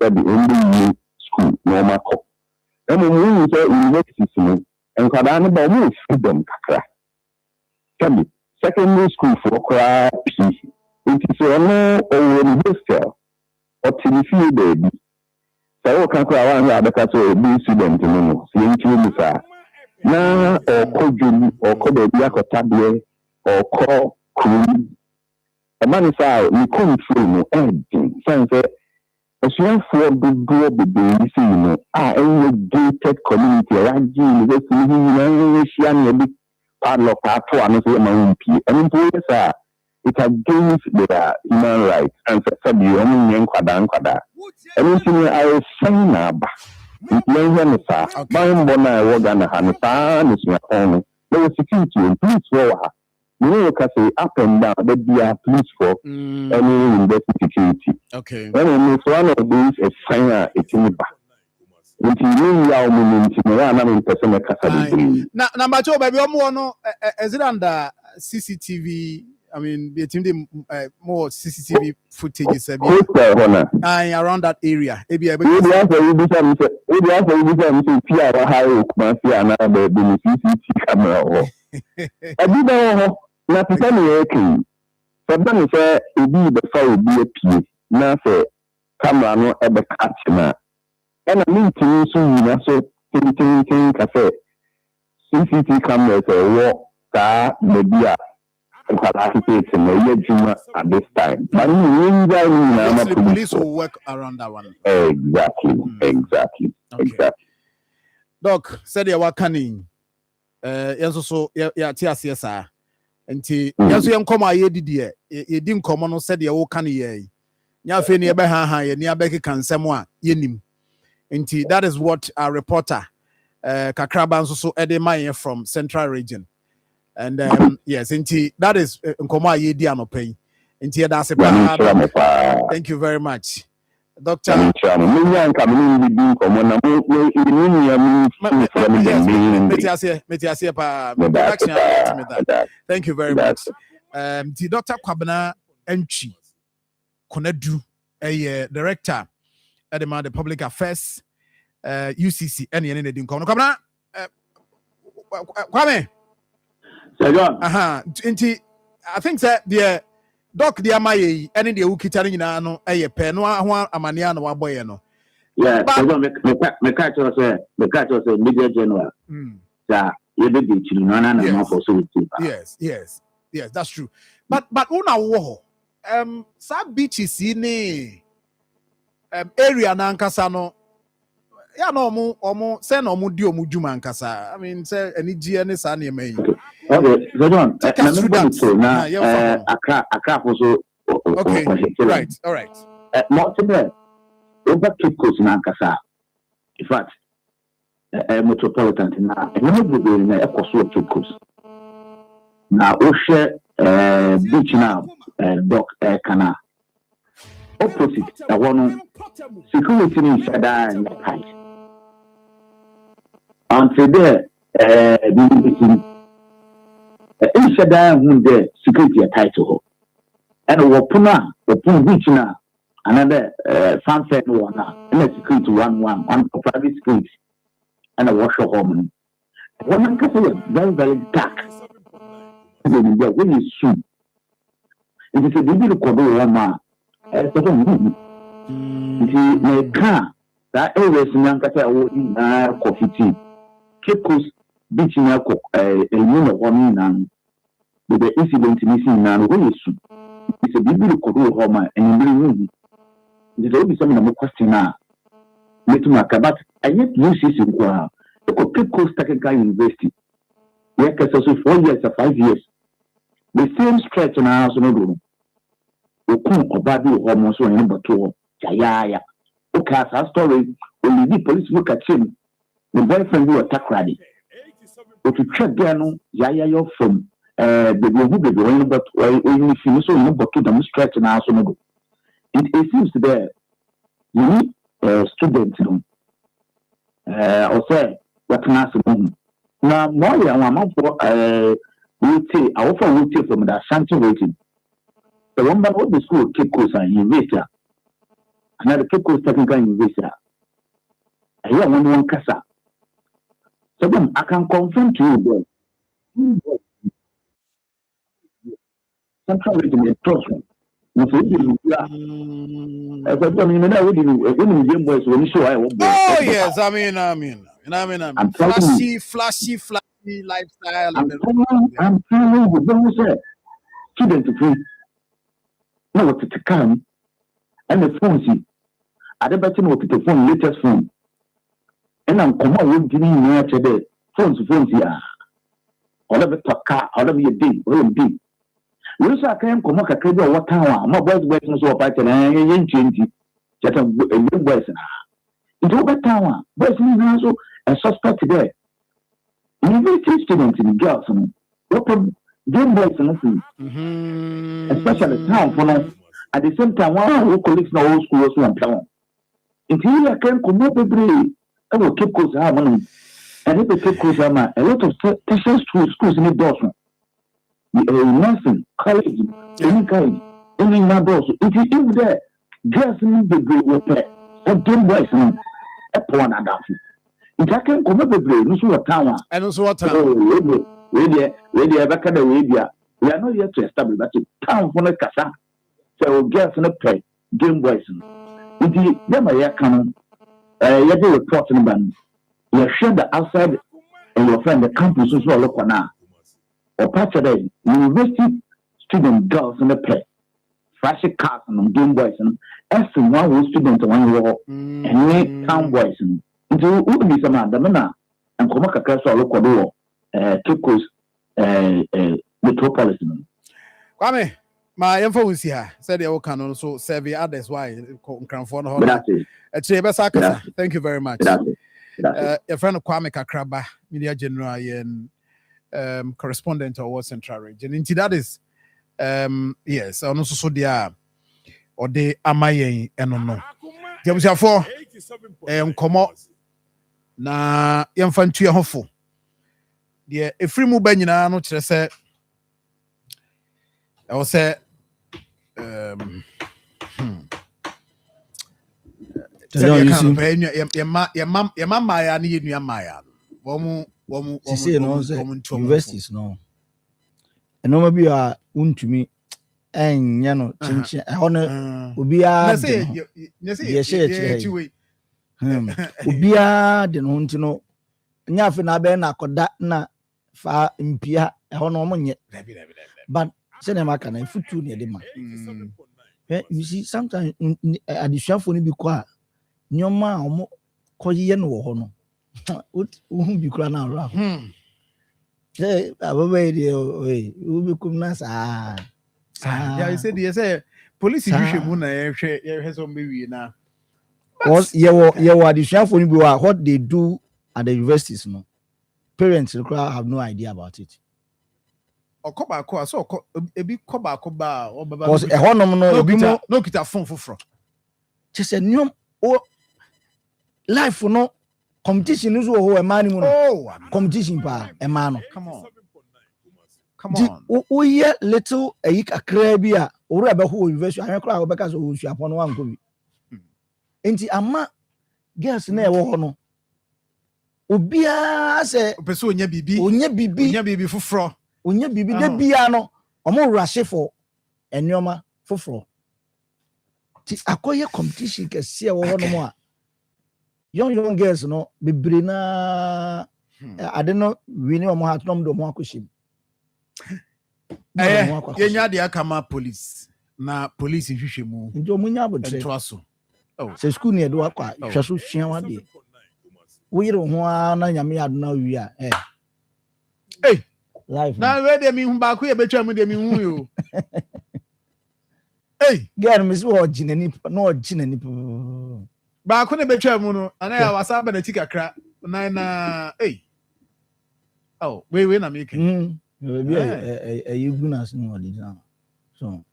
Sabi, only school, no matter. And when we say university, and Kadana Bamu freedom kakra. Sabi, secondary school for cry P. It is no over hostel or TV baby. So can cry around the castle be student no. See you na or Koju or Kobe Tablet or call crew. A man is out, you come through no anything. Since as you have for the door, the you any gated community, right? You padlock to another man. And employers are it against their human rights and said you only young Quadan. Anything I was saying now, young sir, buying Bona, Wagana, Hanatan is my own. There was security and police for her. You can say up and down, there be a police for any investment security. Okay. When it's one of these, a signer, it's in the back. Which is now, number two, baby, is it under CCTV? I mean, the team more CCTV footage around that area. And a meeting soon, so thinking cafe. CCTV cameras walk, car, media, and participate in the Juma at this time. But the police will work around that one. Exactly. Doc said you were canning. Yes, so TSSR. And yes, you come a did you didn't come on, said you were canning. Yafe near Beha, near Becky can someone, yenim. Indeed, that is what our reporter Kakraban so Edemaya from Central Region. And yes, indeed, that is Nkoma Yediano Pay. Indeed, that's a thank you very much. Doctor. Thank you very much. The Dr. Kwabena Enchi Konedu, a director at the Public Affairs UCC. Any didn't come. Kwame. Sir John. Inti, I think that the doc the amaye any the ukitani nyina no eye pe no ho amania no waboye no. Yeah, Sir John me catch us media general. Yeah, you be the children and Marfo so. Yes, that's true. But una wo sa beaches ni area na nkasa no ya no omo say no omo di omo djuma nkasa. I mean say any gie ne sa na eme. Okay, so John, Accra also. Okay, right, all right. Multiple over Cape Coast na nkasa. In fact, metropolitan na no be na ekoso Cape Coast. Na o share beach na dock canal. Opposite that one security in Shada and tight. Until there, in Shada who the security are tight to her. And Wapuna, Wapun beach now, another fanfare one, and a security one private security, and a washer home. One can say very, very dark. When you soon, it is a big one. My car that always Nankata coffee tea. Cape Coast beach in a moon of 1 man with the incident missing now. It's a big home and you there's always some more question now. But I yet use this in Cape Coast Technical University. We are 4 years or 5 years. The same stretch on our house no. Okun Obadi almost on number 2. Yaya. Okay, our story. When the police look at him, the boyfriend will attack ready. But to check there, no, Yaya, you're from the Google, but when you finish on number 2, the stretch and also no. It seems to be you need students, or say, what can I say? Now, more than 1 month for we offer we from the Ashanti waiting. The one that the school Cape Coast and University, another Cape Coast Technical University. I hear one casa. So then I can confirm to you that central region is trust. Oh yes, I mean. Flashy lifestyle. I'm telling you, don't say student free. No, what to come and the phone. I don't bet what the phone, latest phone. And I'm come on, giving you today. Phones, yeah. All of it, car, all of your day, day. We also come up a cable what town, my boys, waiting so about and change just a good boys. It's over town, boys, also a suspect today. University students in girls, open game boys and nothing. Especially town for us. At the same time, one of our colleagues in our school was one town. Until I can come up with I will keep course harmony. And if the Cape Coast a lot of tertiary schools in the Dawson. Nursing, college, any kind, any number. If there, girls in the great repair, or game boys and a poor and a if I can come up with a town, and also a town. We are back at the radio. We are not yet to establish that town for the Casa. So girls in a pay, game boys. Indeed, them are coming. You do reporting band. You share the outside and your friend the campus is all local now. Or part of the university student girls in the pay. Flashy cars and game boys and asking one student one war and make town boys and into would be some other manner and come up across all local Cape Coast metropolitan. Kwame, my info is here. Said you can also serve others. Why? Thank you very much. Your friend Kwame Kakraba, Media General and correspondent of World Central Region. And that is, yes, and also so they are or they amaye and no. James for come out na yamfantu hofo. The efri mu ba nyina no kire se I will say your mama ya ni nua maya. Womu universities no. ɛnɔma bi a wontumi ɛnyɛ no kyenkyen ɛhɔ no obiara de no yɛhyɛ obiara de no ho nti no nyɛ afe na abɛyɛ na akɔda na fa mpia ɛhɔ no ɔmo nyɛ but sɛdeɛ maka na efutu ne yɛde ma you see sometimes adesuafo no bi kɔ a nneɛma a ɔmo kɔyɛ no wɔ hɔ no wohu bi kora na ɔrɔ sɛ ababa yi deɛ wobɛkum na saa you say police hwehwɛ mu na yɛhwɛ sɛ ɔmbɛwie na yɛwɔ adesuafo no bi wɔ a what they do at the universities no parents have no idea about it. Ɔkɔ baako a so ebi kɔ baako ba a ɔbɛba because ɛhɔnom no ebi mo no kita phone foforɔ kyɛ sɛ nneɛm life no competition no so wɔ hɔ ɛmaa no mu no competition paa ɛmaa no come on woyɛ little ayi kakraa bi a owura bɛkɔ wɔ university ahwɛ koraa a wɔbɛka sɛ ɔsuapɔ no wankɔ bi nti ama girls na ɛwɔ hɔ no obiara sɛ ɔpɛ sɛ ɔnya biribi foforɔ ɔnya biribi da biara no ɔmo rush for nneɛma foforɔ nti akɔyɛ competition kɛseɛ wɔ hɔ nom a young girls no bebree na ade no wini ɔmo ha tom de ɔmo akɔhyɛ yɛnya de aka ma police na police hwehwɛ mu nti ɔmo nya abotire ɛntoa so sɛ school ne yɛde wakɔ a hwɛ so sua wadeɛ woyere ho a na nyame ado na wi a life na we de mi hu ba ko ye betwa mu de mi hu yo girl me so ɔgyinani na ɔgyinani ba ko ne betwa mu no ana ya wasa ba na ti kakra na we na make be you guna so no dey down so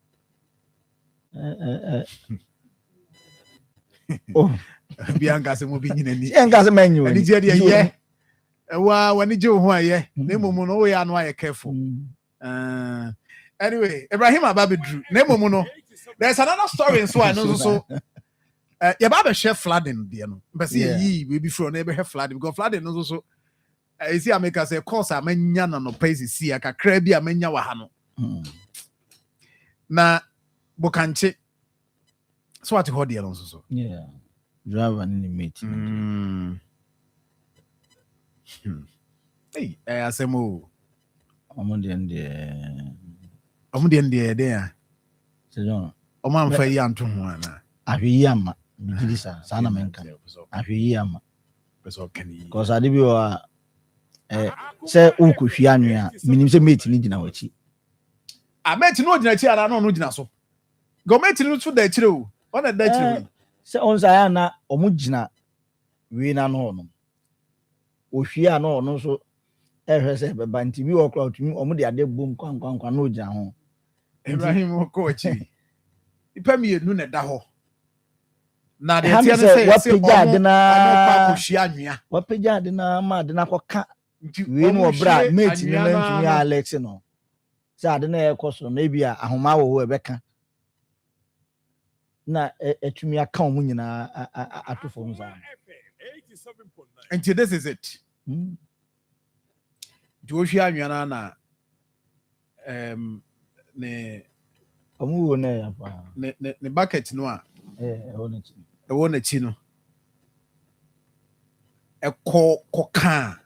bianca se mo bi nyinani bianca se manyu ani je de ye wa wani je ho aye na momu no wo ya no aye careful anyway Ibrahim Ababedru na momu no there's another story in so I know so ya ba be share flooding de no mpese yi we be from na be share flooding because flooding no so I see America say course amanya na no pace si akakra bi amanya wa ha no na bokanche so what hold there no so yeah driver ni mate asemo omo de ya se jo omo amfa yi anto ho ana ahwe ama bigidi sa na menka ahwe ama peso kani cause ade bi o se ukwohwi anwea minim se mate ni gina wachi mate no gina chi ana no gina so go mate no so da chire o ona da chire se onsa ya na omo gina we na no no ohwi a no no so ehwe se beba nti bi okra otumi omo de ade bom kwankwankwa no gina ho Ibrahim ko achi ipa mi enu na da ho na de tie no se wapagya de na pa kohwi anwea wapagya de na ma de na koka we no obra mate ni na ntumi Alex no se ade na ekoso na bia ahoma wo ebeka na etumi aka omu nyina atofo nza and this is it Joshi anwea na ne omu wo na ya pa ne bucket no a ewo na chi no koka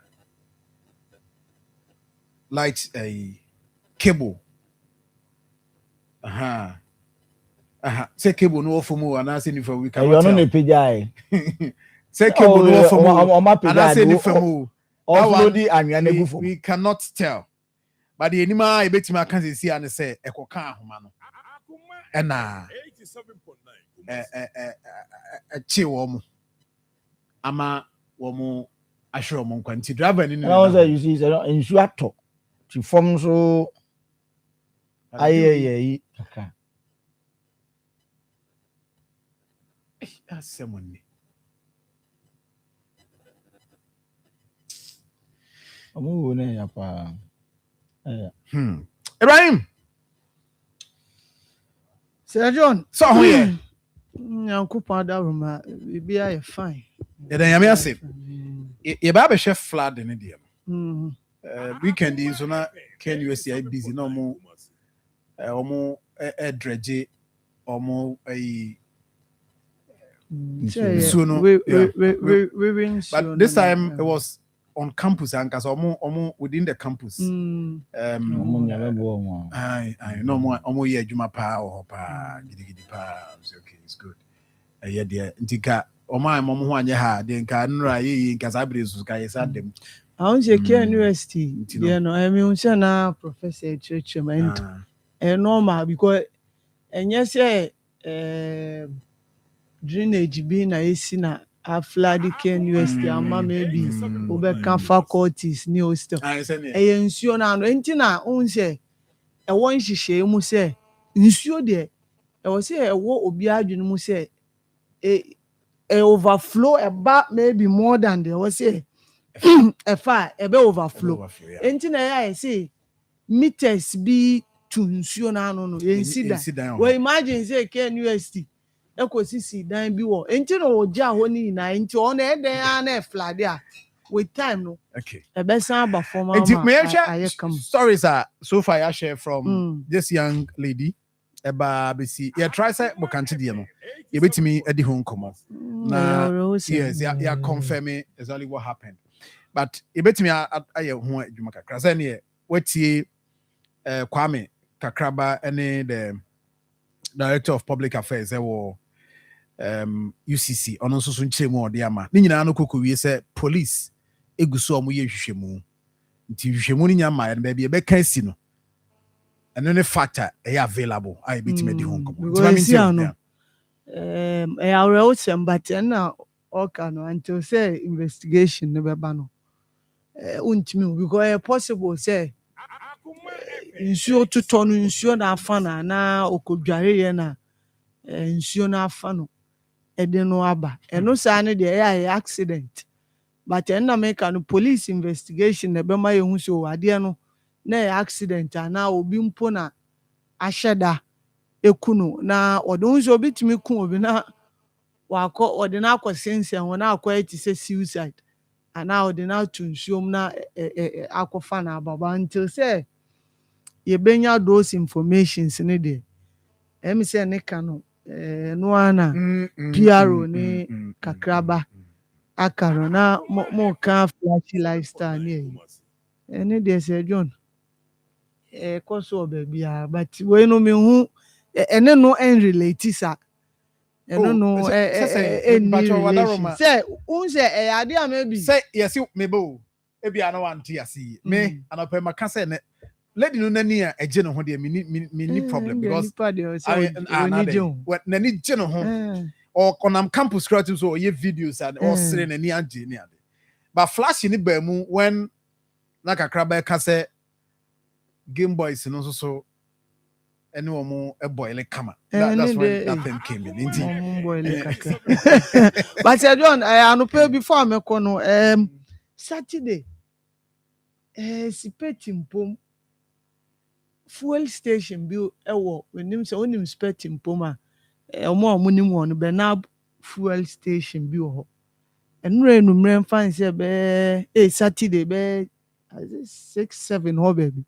light a cable say cable no for mu ana say ni for we can you no ne pejai say cable no for mu ana say ni for mu already anwea na gu for we cannot tell but the anima e betima kan say an say ekoka ahoma no na 87.9 chi wo mu ama wo mu ahwe wo nkwanti driver ni na say you see say nsu ato ti form so ayeyeyi kaka asemoni omu ne ya pa Ibrahim Sir John so ho ye nyankopon adawoma bibia ye fine ye dan yame ase ye ba be hwe flood ne de weekend is na Ken USI busy no more omo dredge omo but this time it was on campus and cause omo within the campus I no more omo ye adwuma pa o pa gidi pa okay it's good yeah there ntika omo ho anye ha de nka nra ye nka sabrezu ka yesa dem I want to say university you know I mean na professor church and normal because and yes drainage bi na esi na afladi Ken University ama maybe obeka faculties ni hostel nsuo na no enti na unse won hihye mu se nsuo de se obi adwene mu se overflow about maybe more than there was say be overflow enti na ya say meters bi to nsuo na no insida we imagine say Ken University ekosisi dan bi wo enti no oja ho ni na enti on e den na flood a with time no okay e be san ba form stories are so far I share from this young lady eba besi ya try say mo kanti de no ye betimi edi ho nkomo na yes ya confirm exactly what happened but ye betimi aye ho adwuma kakra say ne wetie Kwame Kakraba any the director of public affairs UCC ono so nchemu ode ama ni nyina no kokowie se police eguso omo ye hwehwemu nti hwehwemu ni nyama ya bia be kan si no eno ne factor available I bit me di hon komo but na okay no until say investigation ne beba no untimi because possible say nsuo tuto no nsuo na afa na okodware ye na nsuo na afa no ede no aba eno sa ne de accident but na make no police investigation na be ma ye hu so ade no na accident na obi mpo na ahyeda ekuno na ode hu so obi timi ku obi na wakọ ode na akọsense ho na akọ eti se suicide ana ode na tunsuo na akọfa na baba until say ye benya those informations ne de em say ne kanu no ana PRO ne Kakraba akaro na mo ka flashy lifestyle ne ene de say John koso baby but we no me hu ene no en relate sa ene no say unse ade am maybe say yes me bo e bia no wan ti ase me anope maka say ne lady no nani a eje no ho de me problem because nani je no ho or konam campus creative so ye videos and or sere nani age ni ade but flash ni ba mu when na Kakraba ka say Game Boys no so any one a boil kama that's when that thing came in but John I no pay before me kono Saturday sipetim pom fuel station bi ewo wenim se onim spetim pom a omo nim won be na fuel station bi ho enure enumre fan se be Saturday be 6-7 ho baby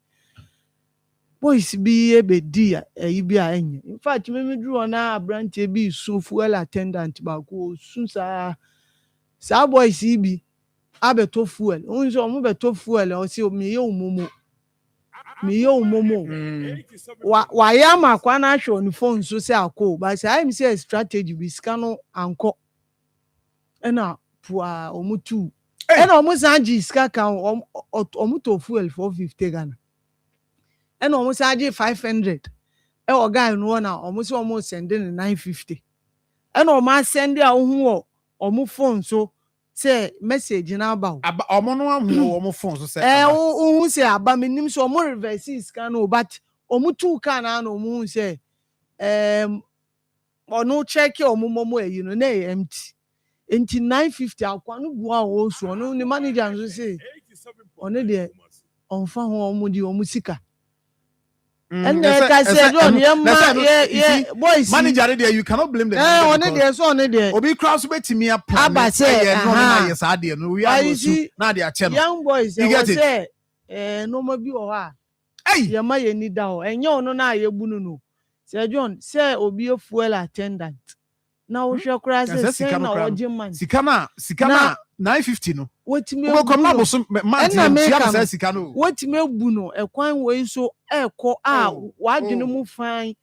boys bi ebedi bi enye in fact me dru na abrantie bi su fuel attendant ba ko su sa boys bi abeto fuel unso omo beto fuel o si me ye umomo wa ya makwa na hwe on phone so say akọ but say I'm say strategy bi scan anko ena pua omutu ena omo sanji ska kan omuto fuel 450 Ghana ena omo sanji 500 o guy no na omo say omo send 950 ena omo send a hu omo phone so say message na about omo no ahu omo phone so say hu say aba menim so omo reverse scan no but omo tu kan na omo hu say ono check omo momo eyi no na empty enti 950 akwa no bua o so no ni manager nso say ono de onfa ho omo di omo sika and ka say John ye boys manager there you cannot blame them ono de so ono de obi cross betimi apam aba say no na yes ade no we are so na de a che no young boys they say nneɛma bi wɔ hɔ a Hey! yɛma yɛ ni da hɔ ɛnyɛ ɔno na yɛbu no no sɛ John sɛ obi yɛ fuel attendant na wohwɛ koraa sɛ sɛn na wɔgye man sika na 950 no wotumi wobɛkɔ ma bosom ma ɛna tia meka sɛ no sika no wotumi ebu no ɛkwan wei so ɛɛkɔ a wadwene mu fan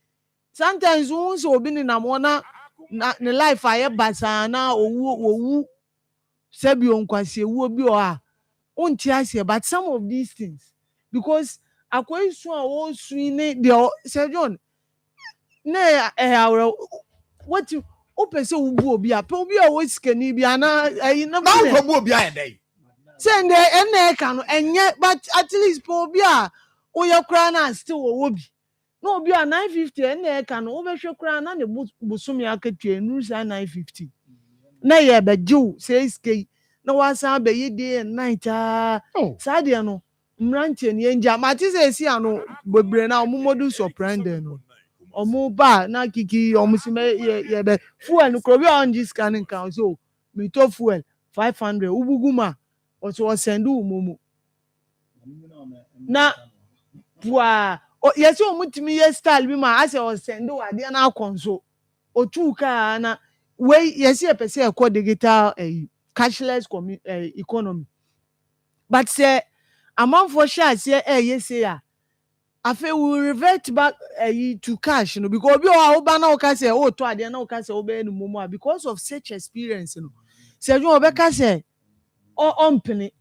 sometimes wo sɛ obi nenam hɔ na ne life ayɛ basaa na owu sɛbi onkwasi ewuo bi wɔ a wonte aseɛ but some of these things because akɔyi so a wɔsu ne deɛ sɛ John na ɛyàwó wɔti wopɛ sɛ wobu obi a pɛ obi a wɔ sikani bi ana ɛyi na wokɔ bu obi a ɛdɛn sɛ ndɛ ɛna ɛka no ɛnyɛ but at least pɛ obi a woyɛ koraa na still wɔwɔ bi na obi a 950 ɛna ɛka no wobɛhwɛ koraa na ne bosom yɛ akatua nuru saa 950 na yɛ bɛgyew sɛ sika na wasan bɛyɛ day and night saa deɛ no mmeranteɛ no yɛngya mate sɛ ɛsi ano bebree na ɔmo modus operandi no ɔmo ba na kiki ɔmo si yɛbɛ fuel no kuro bi a ɔngye sika no nka so mito fuel 500 ubugu ma ɔso ɔsɛnde wo mu na pua yɛsɛ ɔmo tumi yɛ style bi ma asɛ ɔsɛnde wo adeɛ na akɔ nso otu kaa na wei yɛsɛ yɛpɛ sɛ ɛkɔ digital cashless economy but sɛ amanfoɔ hyɛ aseɛ ɛyɛ se a afei we revert back to cash no because obi o ba na o ka say o to ade na o ka say o be no mumu because of such experience no say you obeka say ompene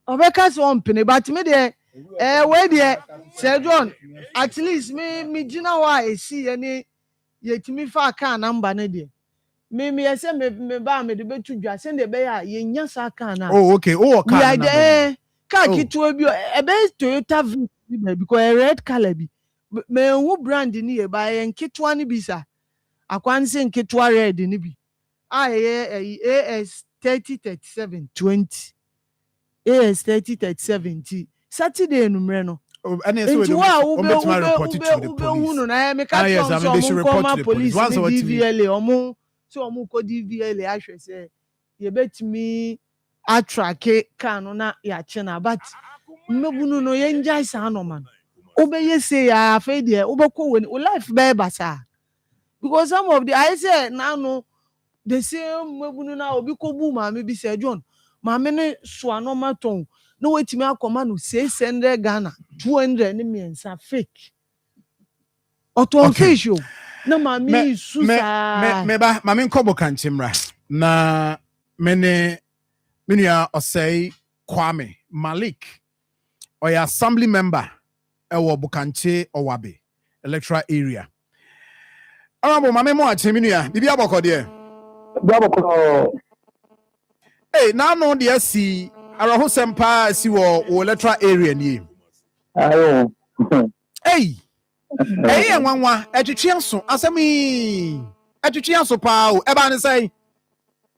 obeka say ompene but me dey we dey say John at least me gina wa esi ye ni yetimi fa aka number na dey me say me ba me de betu dwa say dey be ya ye nya sa aka na okay o car number car kitwa bi ebe Toyota because a red color bi me hu brand ni e ba ye nketwa ni bi sa akwanse nketwa red ni bi AS 303720 AS 3037 Saturday numre no and so hu no na me ka so police DVLA omo so omo ko DVLA ahwe se ye betimi atrake kan no na ya che na but mmebunu no yenja isa no man obeye say ya afa de obekọ we life be basa because some of the I say now no the same mmebunu na obi ko bu maame bi say John maame ne so anoma ton no wetimi akoma no 600 Ghana 200 ne miensa fake oton fish yo na maame su sa me ba maame nkobo kanchimra na menua osei Kwame Malik or assembly member ewo Bukanche Owabe electoral area. Honorable mame mo acheminia bibi aboko de. Hey, now no de si araho sempa si wo electoral area ni. Ayo. Hey. Hey enwanwa etwetwe so asemi etwetwe so pa o eba ne sai.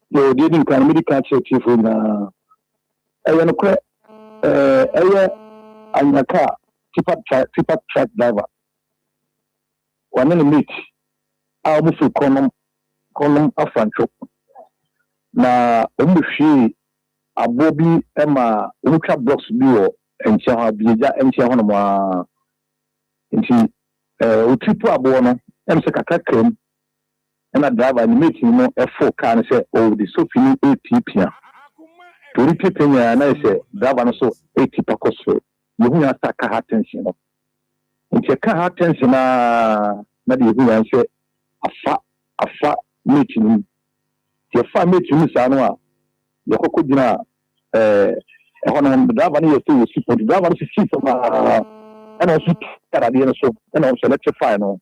Yo didn't can medical check for na ayo no kre anyaka tipa truck driver one in meet a mu fi konom afancho na omuhwe abobi ema omutwa blocks bi wo enche ha bieja enche ho no ma nti otipu abo no em se kakakrem na driver ni meet no e4 car no se o the sofini ATP tori tepenya na se driver no so 80 pakoso yehu ya taka attention no nti ka attention na de yehu ya se afa meeting ti fa meeting sa no a ye kokko dina hono driver no ye so support driver no si so ma ana so tara de no so ana so electrify no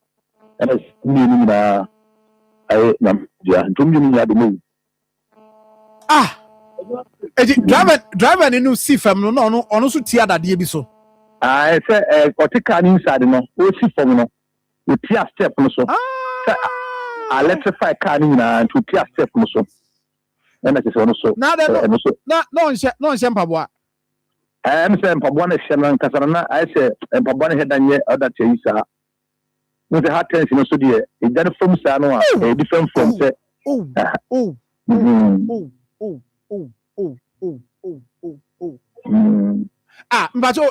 ana ni na ai na dia ntumbi ni ya de mu driver ni no si fam no no ono so tia dade bi so say otika ni inside no o si fam no o tia step no so electrify car ni na to tia step no so na se ono so na no nche mpaboa me say mpaboa na hye na nkasa na I say mpaboa na hedanye other tey sa no the hard tension no so there e dan from sa no a different from say Mbacho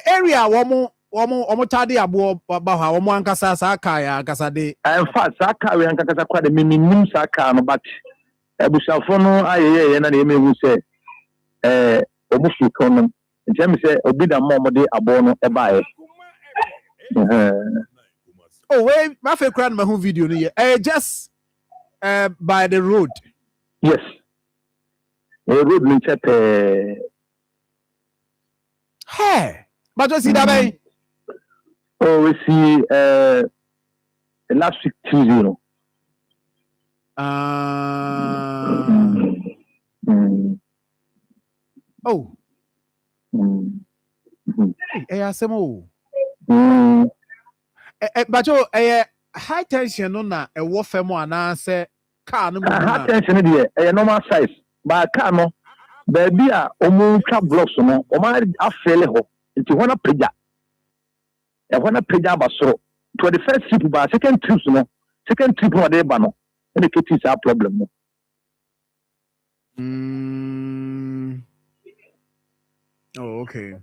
area womo tade abo ba ha womo ankasa sa car ya ankasa de in fact sa car we ankasa kwa de minimum sa car no but ebusafo no ayeye na na emehu se omo fi kono ntemi se obi da mo de abo no eba oh wait my favorite crowd my home video no just by the road. Yes. The road ni chepe. Hey, but you see that way? Oh, we see last week Tuesday, no. Oh. Asemo. But you high tension no na e wo fam ana say car no high tension dey normal size but car no baby a omo twa blocks no o ma afele ho nti hona preja basoro to the first trip ba second trip no dey ba no e ke tis a problem no. Oh, okay.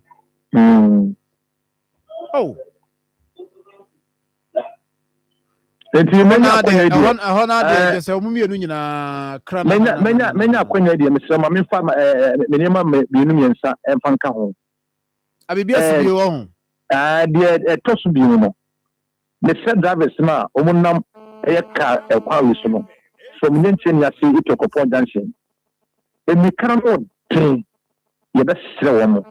Oh. Enti menya akwanya de mesra ma memfa menema bienu miensa emfa nka ho abibia sibi wo ho de tosu bi no the said drivers na omunam ka ekwa wiso no so menye ni ase itokopo junction emi kan no tin ye be sere wo no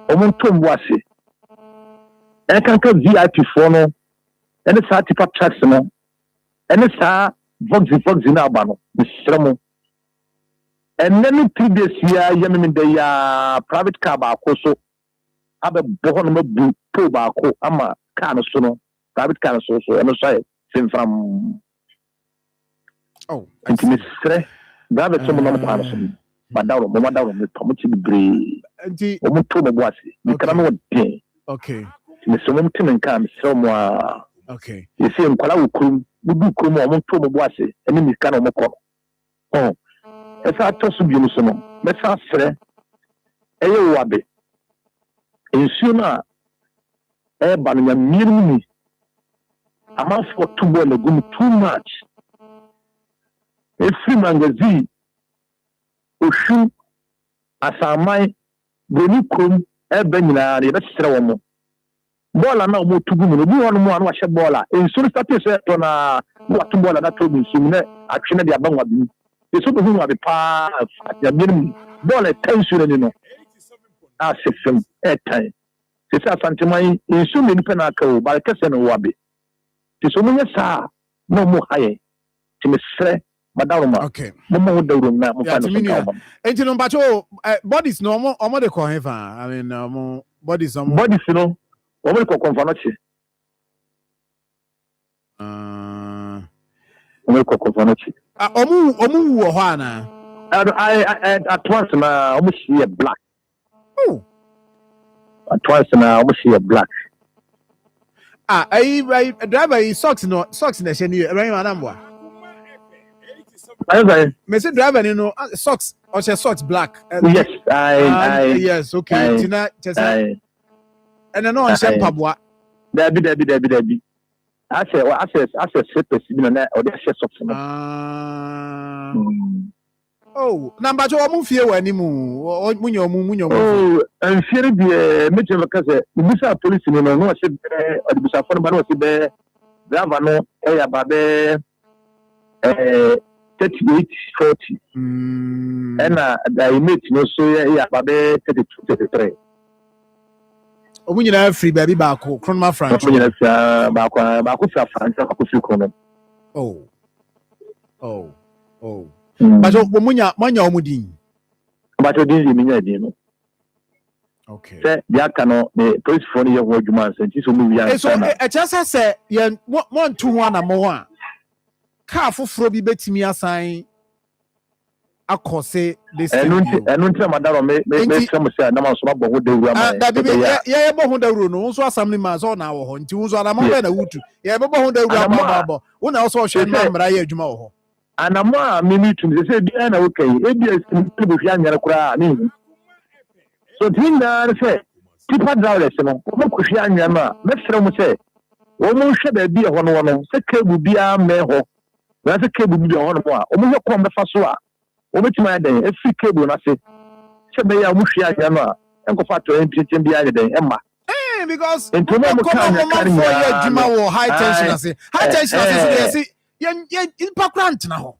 omuntom bo ase kan ka VIP fo no ene sa tipa trucks no ene sa voxy na aba no misremo ene no 3 days ya yemi de ya private car ba ko so abe boho no mabu po ba ko ama car no so no private car so ene so sim from nti misre dabe so mo no pa no so madawro me tomo ti bre nti o mo to mo boase ni kana no de okay ni so mo tin nka misre mo okay. You see, nkwala ukrum, bubu krum o monto mo boase, eni mi kana mo ko. Oh. Esa to su bi no so no. Me sa frɛ. Eye wabe. Ensuo na ba no nyamiru ni. Ama for to ball go too much. Free magazine. Oshu asamai boni krum ba nyina re be sere wo mo. Bola na mo tugu mu no bi wonu mo anu ahye bola ensu status to na mo atu bola na to bi nsu ne atwe de abanwa bi eso to hu wa be pa ya birim bola tensu ne no a sefem etan se sa santimai ensu me ni pe na aka o ba kese no wa be ti so mo nya sa no mo haye ti me sre madawma okay mo mo dawro na mo fa no so enti no bacho bodies no omo de ko hefa I mean bodies no Omo ko konfanochi. Omo ko konfanochi. Omo wo ho ana. I at once na omo see black. Oh. At once na omo see black. I driver socks na she ni ran madam boa. Ayo me say driver ni no socks or she socks black. Yes, I yes, okay. Tina chesa. And no on Shampaboa. Debbie. I said, slippers, you know, or the share socks. Oh, number 2, I'm fear anymore. Or Munyo. Oh, and fear the major because the Busa police, you know, no, said, or the Busa phone, but was there, Gravano, Babe, 38, 40. And I met no so, yeah, Babe, 32, 33. Omunyina free baby baako Kronma Franch. Omunyina baako fra Franch baako free Kronma. Oh. But omunya manya omudin. But odin minya din. Okay. Say dia kano the police for no ye ho adwuma nti so mu wi so e chance say ye mon to ho na mo a car foforo bi betimi asan akose this enunti madaro me tell me say na man so ba ho dawura ma ye bo ho dawuro no so assembly man so na wo ho nti wo so na mo be na wutu ye bo ho dawura ba wo na so hwe na mra ye adwuma wo ho anamo a mimi tu say bi na wo kai e bi esi bi hwa nyare kura ni So twin na say tipa drivers no mo ko hwe anwam a me frɛ mo say wo mo hwe ba bi ho no say cable bia me ho na say cable bi ho no a wo mo hwe kom be fa so a wo betima den e free cable na say se be ya mo hwe anwam a enko fa to entretien bia den emma because come on for your juma wo high tension ase so dey see yen pakran na ho.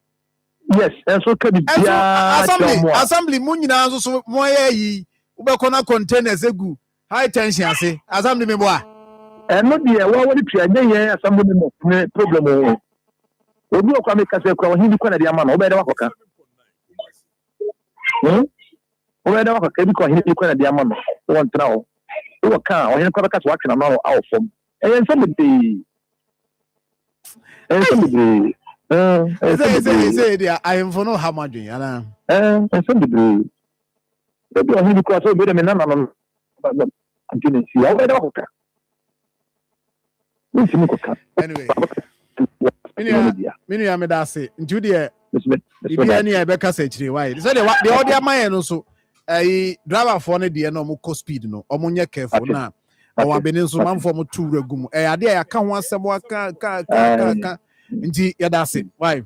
Yes, and so can be assembly mu nyina so mo yi ubekona containers egu high tension ase assembly me boa no dey wa the pia yen assembly me problem o obi okwa me kase kwa hindi kwa na dia ma no obeda wakoka obeda wakoka bi kwa hindi kwa na dia ma no won tra o ka o yen kwa ka so atena no awo fom yen somebody say I am for no how much yana somebody maybe o hindi kwa so be me na no antini si o obeda wakoka anyway mini ya me da say nti de ibia ni e be ka sa chire why so the order man no so driver for no de no mo co speed no o mo nye careful na o abeni so man for mo tu regum ade ya ka ho asebo ka nti ya da say why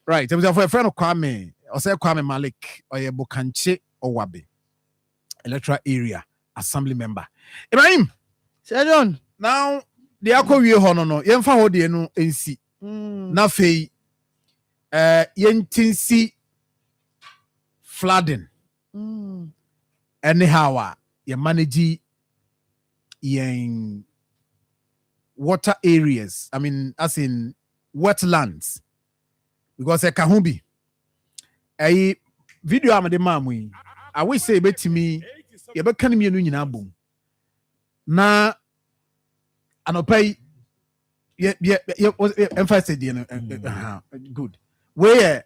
right tell me for a friend of Kwame o say Kwame Malik o ye Bukanche Owabe electoral area assembly member Ibrahim Sedon now the akọwie ho no yemfa ho de no ensi na fei yentinsi flooding anyhow you manage yen water areas, I mean as in wetlands, because e ka ho bi video amade mamu I wish say betimi ye be kan mienu nyina bom na anopai emphasize good where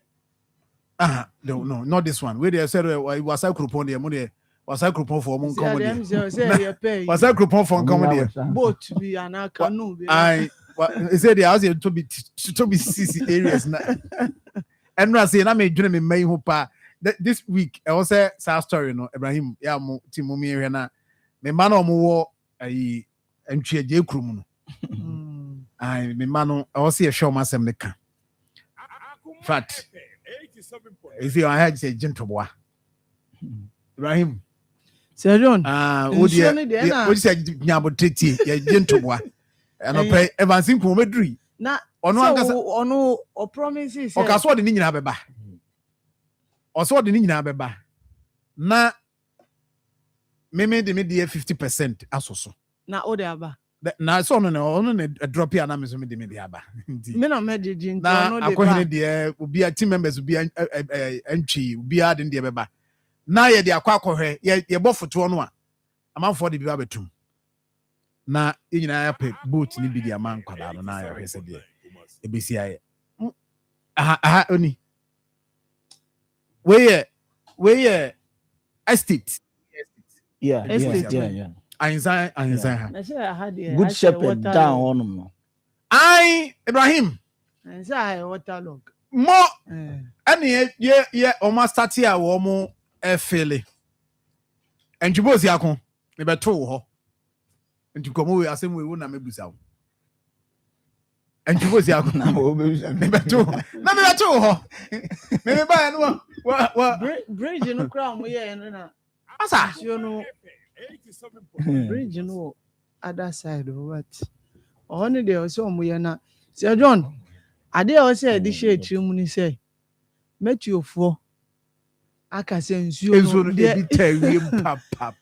no not this one where they said was I coupon there money was I coupon for mon comedy was I coupon for comedy boat be an canoe I said the house to be CC areas now and I say na me dwene me mai ho pa this week I was say sad story no Ibrahim ya mo timumi area na me man o mo wo ayi entwe je krum no ai me mano I was see a show myself the can fact if you I had say gentle Ibrahim Serion what you say nyabo tete ya gentle boy and I pay evansin ko medri na ono o promises o ka so de ni nyina beba o so de ni nyina beba na me de 50% asoso na o de aba na so no drop here na me so me de aba me no me de nti no de akohene de obi team members obi antwi obi ade de beba na ye de akohwe ye bofoto no a amanfo de bi ba betum na nyina ya pe boat ni bi de aman kwada no na ya hwese de ebesi aye oni we estate yeah Einstein good shepherd down on no Ibrahim Einstein waterlog mo ani ye o ma start here wo mo efele entwibosi akon me beto wo ho entwikomo we asem we wo na mebusa wo entwibosi akon na wo mebusa me beto wo ho me ba no wa bridge no kra mo ye no na asa you know bridge no other side but on the also mo ye na Sir John ade o say di share trim ni say metiofo aka say nsuo no de bitawiem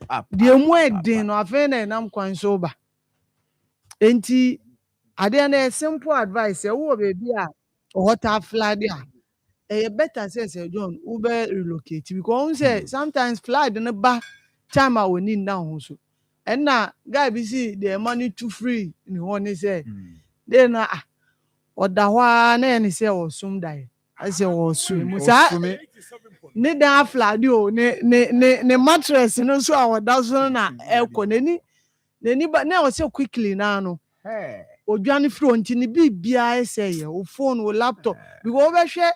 pap de mu edin no afa na enam kwan so ba enti ade na simple advice e wo baby a water flood a better say Sir John ube relocate because say sometimes flood no ba time a woni na ho so and na guy be see the money too free ni one say they na odawa na ni say osum dai I say osum musa ni da flood o ne mattress no so awoda so na eko neni ba na o say quickly na no odwane front ni bibia say o phone o laptop because we hwe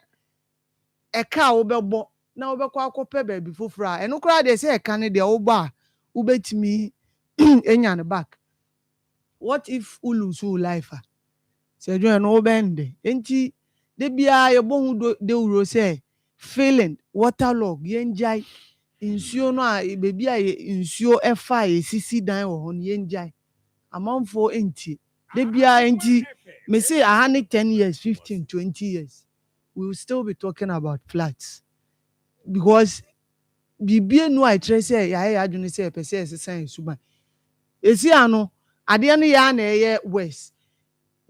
eka wo bebo na wobɛkɔ akɔpɛ baabi foforɔ a ɛno koraa deɛ sɛ ɛka ne deɛ wobɔ a wobɛtumi enya ne back. What if ulu so life a sɛ adwene no wobɛnde enti de biara yɛbɔ ho de wuro sɛ failing waterlog yɛngyae nsuo no a baabi a nsuo ɛfa a yɛsisi dan wɔ hɔ no yɛngyae amanfoɔ enti de biara enti me say 10 years 15 20 years we will still be talking about floods because bibie no a ɛkyerɛ sɛ yɛayɛ adwene sɛ ɛpɛ sɛ ɛsesa suban esi ano adeɛ no yɛ na ɛyɛ west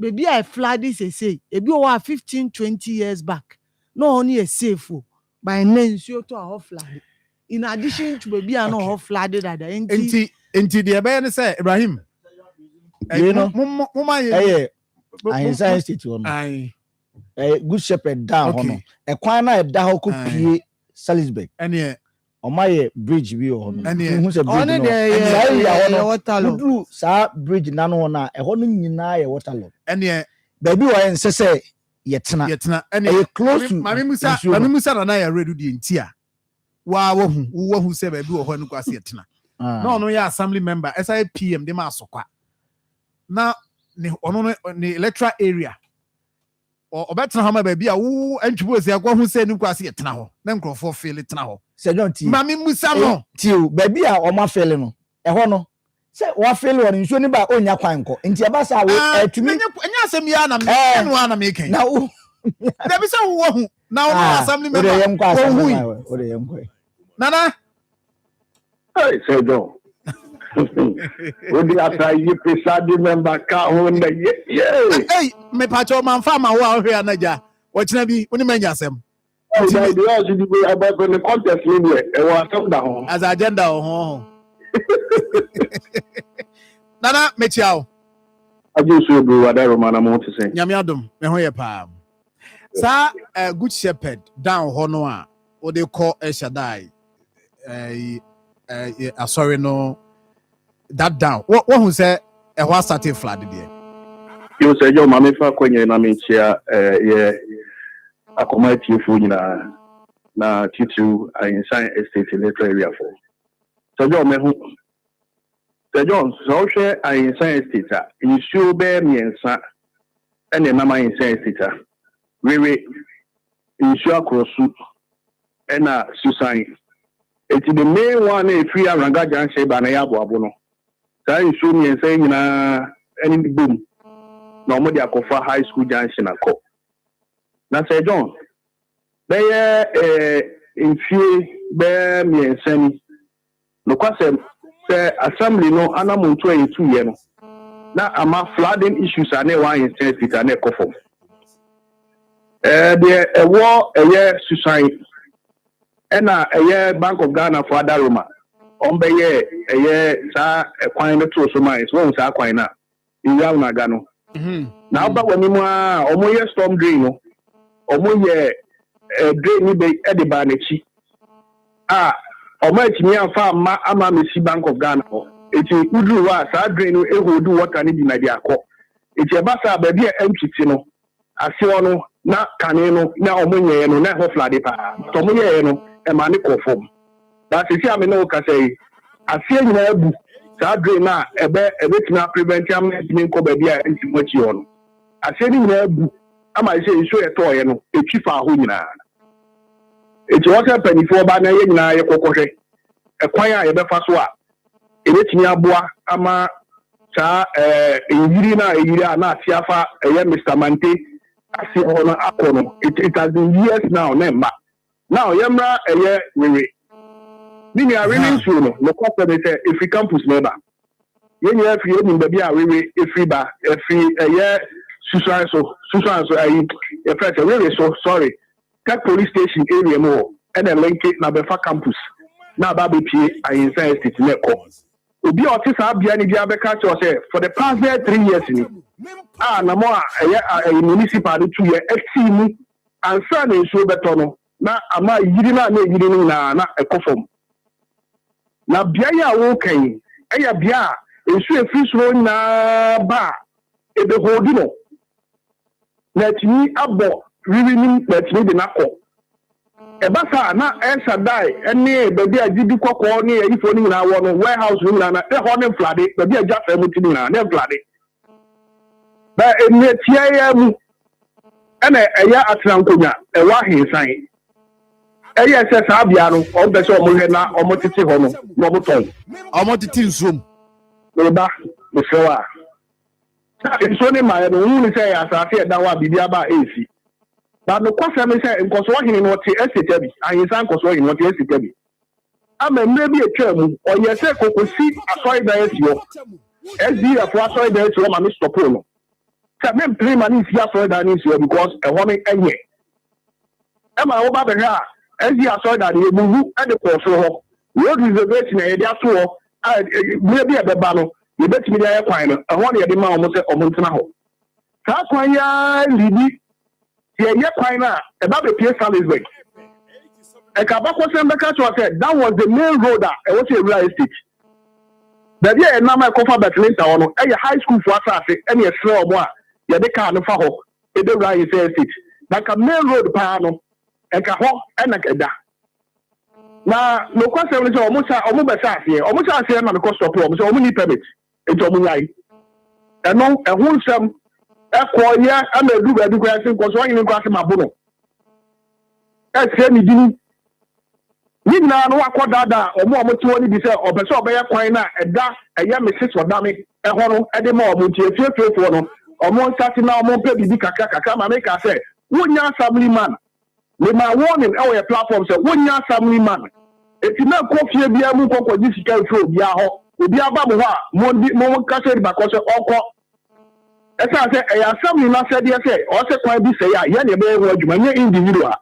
baabi a flood say ebi wɔ 15 20 years back no only a safe by nsuo to a flood in addition to baabi a no flooded that enti deɛ ɛbɛyɛ ne sɛ Ibrahim ɛyɛ ahensan state hɔ no good shepherd down hɔ no ɛkwan na ɛda hɔ kɔ pie Salisbury ɛneɛ ɔmayɛ bridge bi wɔ hɔ no ɛneɛ sɛ bridge no woduru saa bridge na no hɔ no a ɛhɔ no nyinaa yɛ waterlog ɛneɛ baabi wɔ yɛ nsɛ sɛ yɛtena ɛyɛ close to mame musa nana yɛ redu deɛ nti a wahu sɛ baabi wɔ hɔ no kɔ ase yɛtena na ɔno yɛ assembly member ɛsɛ PM de ma asokwa na ɔno ne electoral area ɔbɛtena hɔ ma baabi a wo antwibo esi akɔ ho sɛ no kɔ ase yɛtena hɔ na nkurɔfoɔ feel tena hɔ sɛ John T mame musa no tio baabi a ɔma feel no ɛhɔ no sɛ wa feel wɔ nsuo ne ba onya kwan nkɔ nti ɛba sa wo atumi ɛnya asɛm ya na me kan na wo da bi sɛ wo hu na wo assembly member wo de yɛm kɔ nana hey say John Odi ata yi preside member ka ho na hey me pacho man fa ma wo a hwe anaja wo kyena bi woni manya asɛm about the contest as agenda ho nana mechiao ajusu bu wada romana mo to say nyame adom me ho yɛ pa sa good shepherd down ho no a wo de call Eshadai sorry no that down what who say ɛhɔ started flood there you say your mama fa kwenye na menchia Akoma tiefo nyina na titu insan estate electoral area for so John me hu so John so hwe insan estate a nsuo be miensa ene na ma insan estate a wewe nsuo akrosu ena susan eti the main one e free aranga junction ba na ya aboabo no sa nsuo miensa nyina ene bom na omo de akofa high school junction akọ na say John beye infie be miensani no kwasem say assembly no anamuntu ayetu ye no na ama flooding issues ane one instance ane kofom de ewo eye susan ena eye Bank of Ghana for Adaroma ombeye eye sa ekwan no to so man so sa kwan na iwa una ga no na ba wani mu a omoye storm drain no omoye drain ni be ediba na chi omo etimi afa ama mesi Bank of Ghana eti udru wa sa drain no ehodu water ni bi na dia akọ eti eba sa ba bi entiti no ase ono na kane no na omonye no na ho flood pa to omonye no e ma ne kofom da sisi ame no ka say ase nyina abu sa drain na ebe tina prevent am ni ko ba bi a enti mochi ono ase ni nyina abu ama say iso eto ye no etwi fa ho nyina eti water panifo ba na ye nyina ye kokohwe ekwan a ye befa so a ebetimi aboa ama sa eyiri na atiafa eye Mr. Mante asi ono akono it has been years now na now yemra eye wewe nini a really so no kwapɛ me sɛ every campus member yenya afi eni baby a wewe every ba every eye susan so ayi e first wewe so sorry that police station area mo and then link na befa campus na ba be pie ayi inside state na ko obi a ɔte saa bia ni bia bɛka kyerɛ sɛ for the past 3 years ni na mo a ɛyɛ municipal de 2 years mu ansa na nsuo bɛtɔ no na ama yiri na yiri no na ɛkɔfam na bia ya wo kan ɛyɛ bia a nsuo efiri soro na ba ebe hodi no na timi abɔ riri ni na timi de nakɔ Ebasa na ensa die ene baby agidi kokko ne yifo ni na wo no warehouse ni na e ho ne flade baby agya fa mu tini na ne flade ba ene tia ya mu ene eya atrankonya e wa hinsan eya se sa bia no o be se o mo hwe na o mo tete ho no no mo ton o mo tete nsuom e ba me fewa so ne ma no hu ni se ya sa se da wa bibia ba esi but no kwase me say nkoso hini no te estate bi ahinsan nkoso hini no te estate bi ama mre bi etwa mu oye se kokosi asoy da esi yo SD afo asoy da esi yo ma me stop no say me play man is asoy da esi yo because e ho me enye ama wo ba be ha SD asoy da ni ebugu e de koso ho road reservation e de aso ho mre bi e be ba no ye betimi de kwan no e ho ne ye de ma o mo se o mo ntena ho sa kwan ya libi ye kwan na e ba be pie Salisbury e ka ba ko sem be ka to say that was the main road that e was a real estate that ye na ma ko fa Betlin ta no e high school for asase e ne sre omo a ye de ka no fa ho e de real estate na ka main road pa no e ka ho e na ka da na no kwa sem ni omo be sa ase na me ko stop omo so omo ni permit e to omo yai e no e hu sem ekoya amedu bedu kwa sin ko so yin kwa se mabuno mi dini ni na no akoda da omo ti woni bi se obese obeye kwan na eda eye mesis odame e ho no e de ma omo ti efiefefo no omo nsati na omo pe bibi kakaka ma me ka se wonya assembly man le ma warning e wo platform se wonya assembly man eti na kofie bia mu kokko ji sika fo bia ho obi aba mo ha mo ka se ba ko se okọ esa say e assembly na said yes say o se kwan bi say ya ye ne be ho adwuma nye individual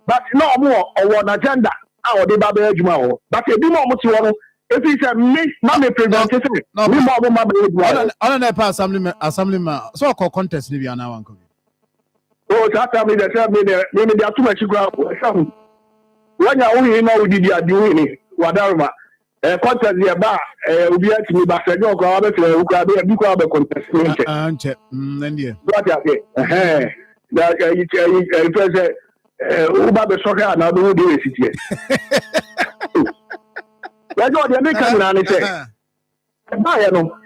but no omo o na agenda a o de ba be adwuma ho but ebi mo ti wo no efi say me na me present say me mo ma be adwuma ona na pa assembly ma so ko contest ni bi ana wan ko o ta me de say me de atuma chikura o sa hu wanya o yi na o di adi o ni wadaruma contest ye ba obi atimi ba se jo kwa be fle ukwa be bi kwa be contest nche nche ndie what ya ke da yi pese uba be so ka na do de sitie ya jo de me kan na ni se ba ye no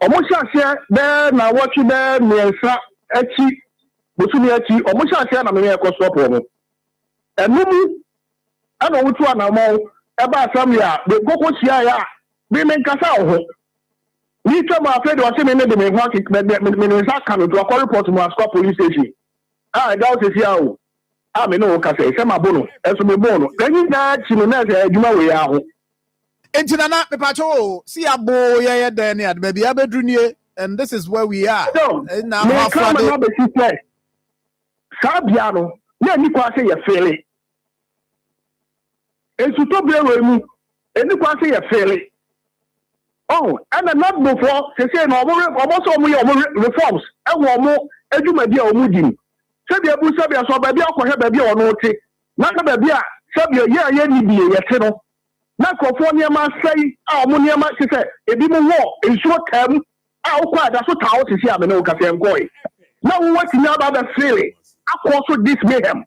omo sha be na watch be miensa achi botumi achi omo sha na me ko stop o enumu ana wutu ana mo eba assembly a de koko sia ya bi men kasa ho ni twa ma afraid o se me ne de me ho akik me no sa kan to akọ report mo asco police station da o se sia o me no kasa e se ma bono eso me bono kanyi da chi no na se adwuma we ya ho entina na me pa cho si abo ye de ne ad baby abedru nie and this is where we are na ma fa de be si sa bia no na ni kwa se ye fele ensuto brewe mu eni kwa se ye fele and not before say no omo so mu ye omo reforms e wo omo adwuma bia omo dim se bia bu se bia so ba bia akohwe ba bia ono te na ka ba bia se bia ye ni bia ye te no na kofo ne ma sai a omo ne ma se ebi mu wo ensuo kam a okwa da so tawo se sia me no ka se nkoi na wo wati na ba ba fele akọ this mayhem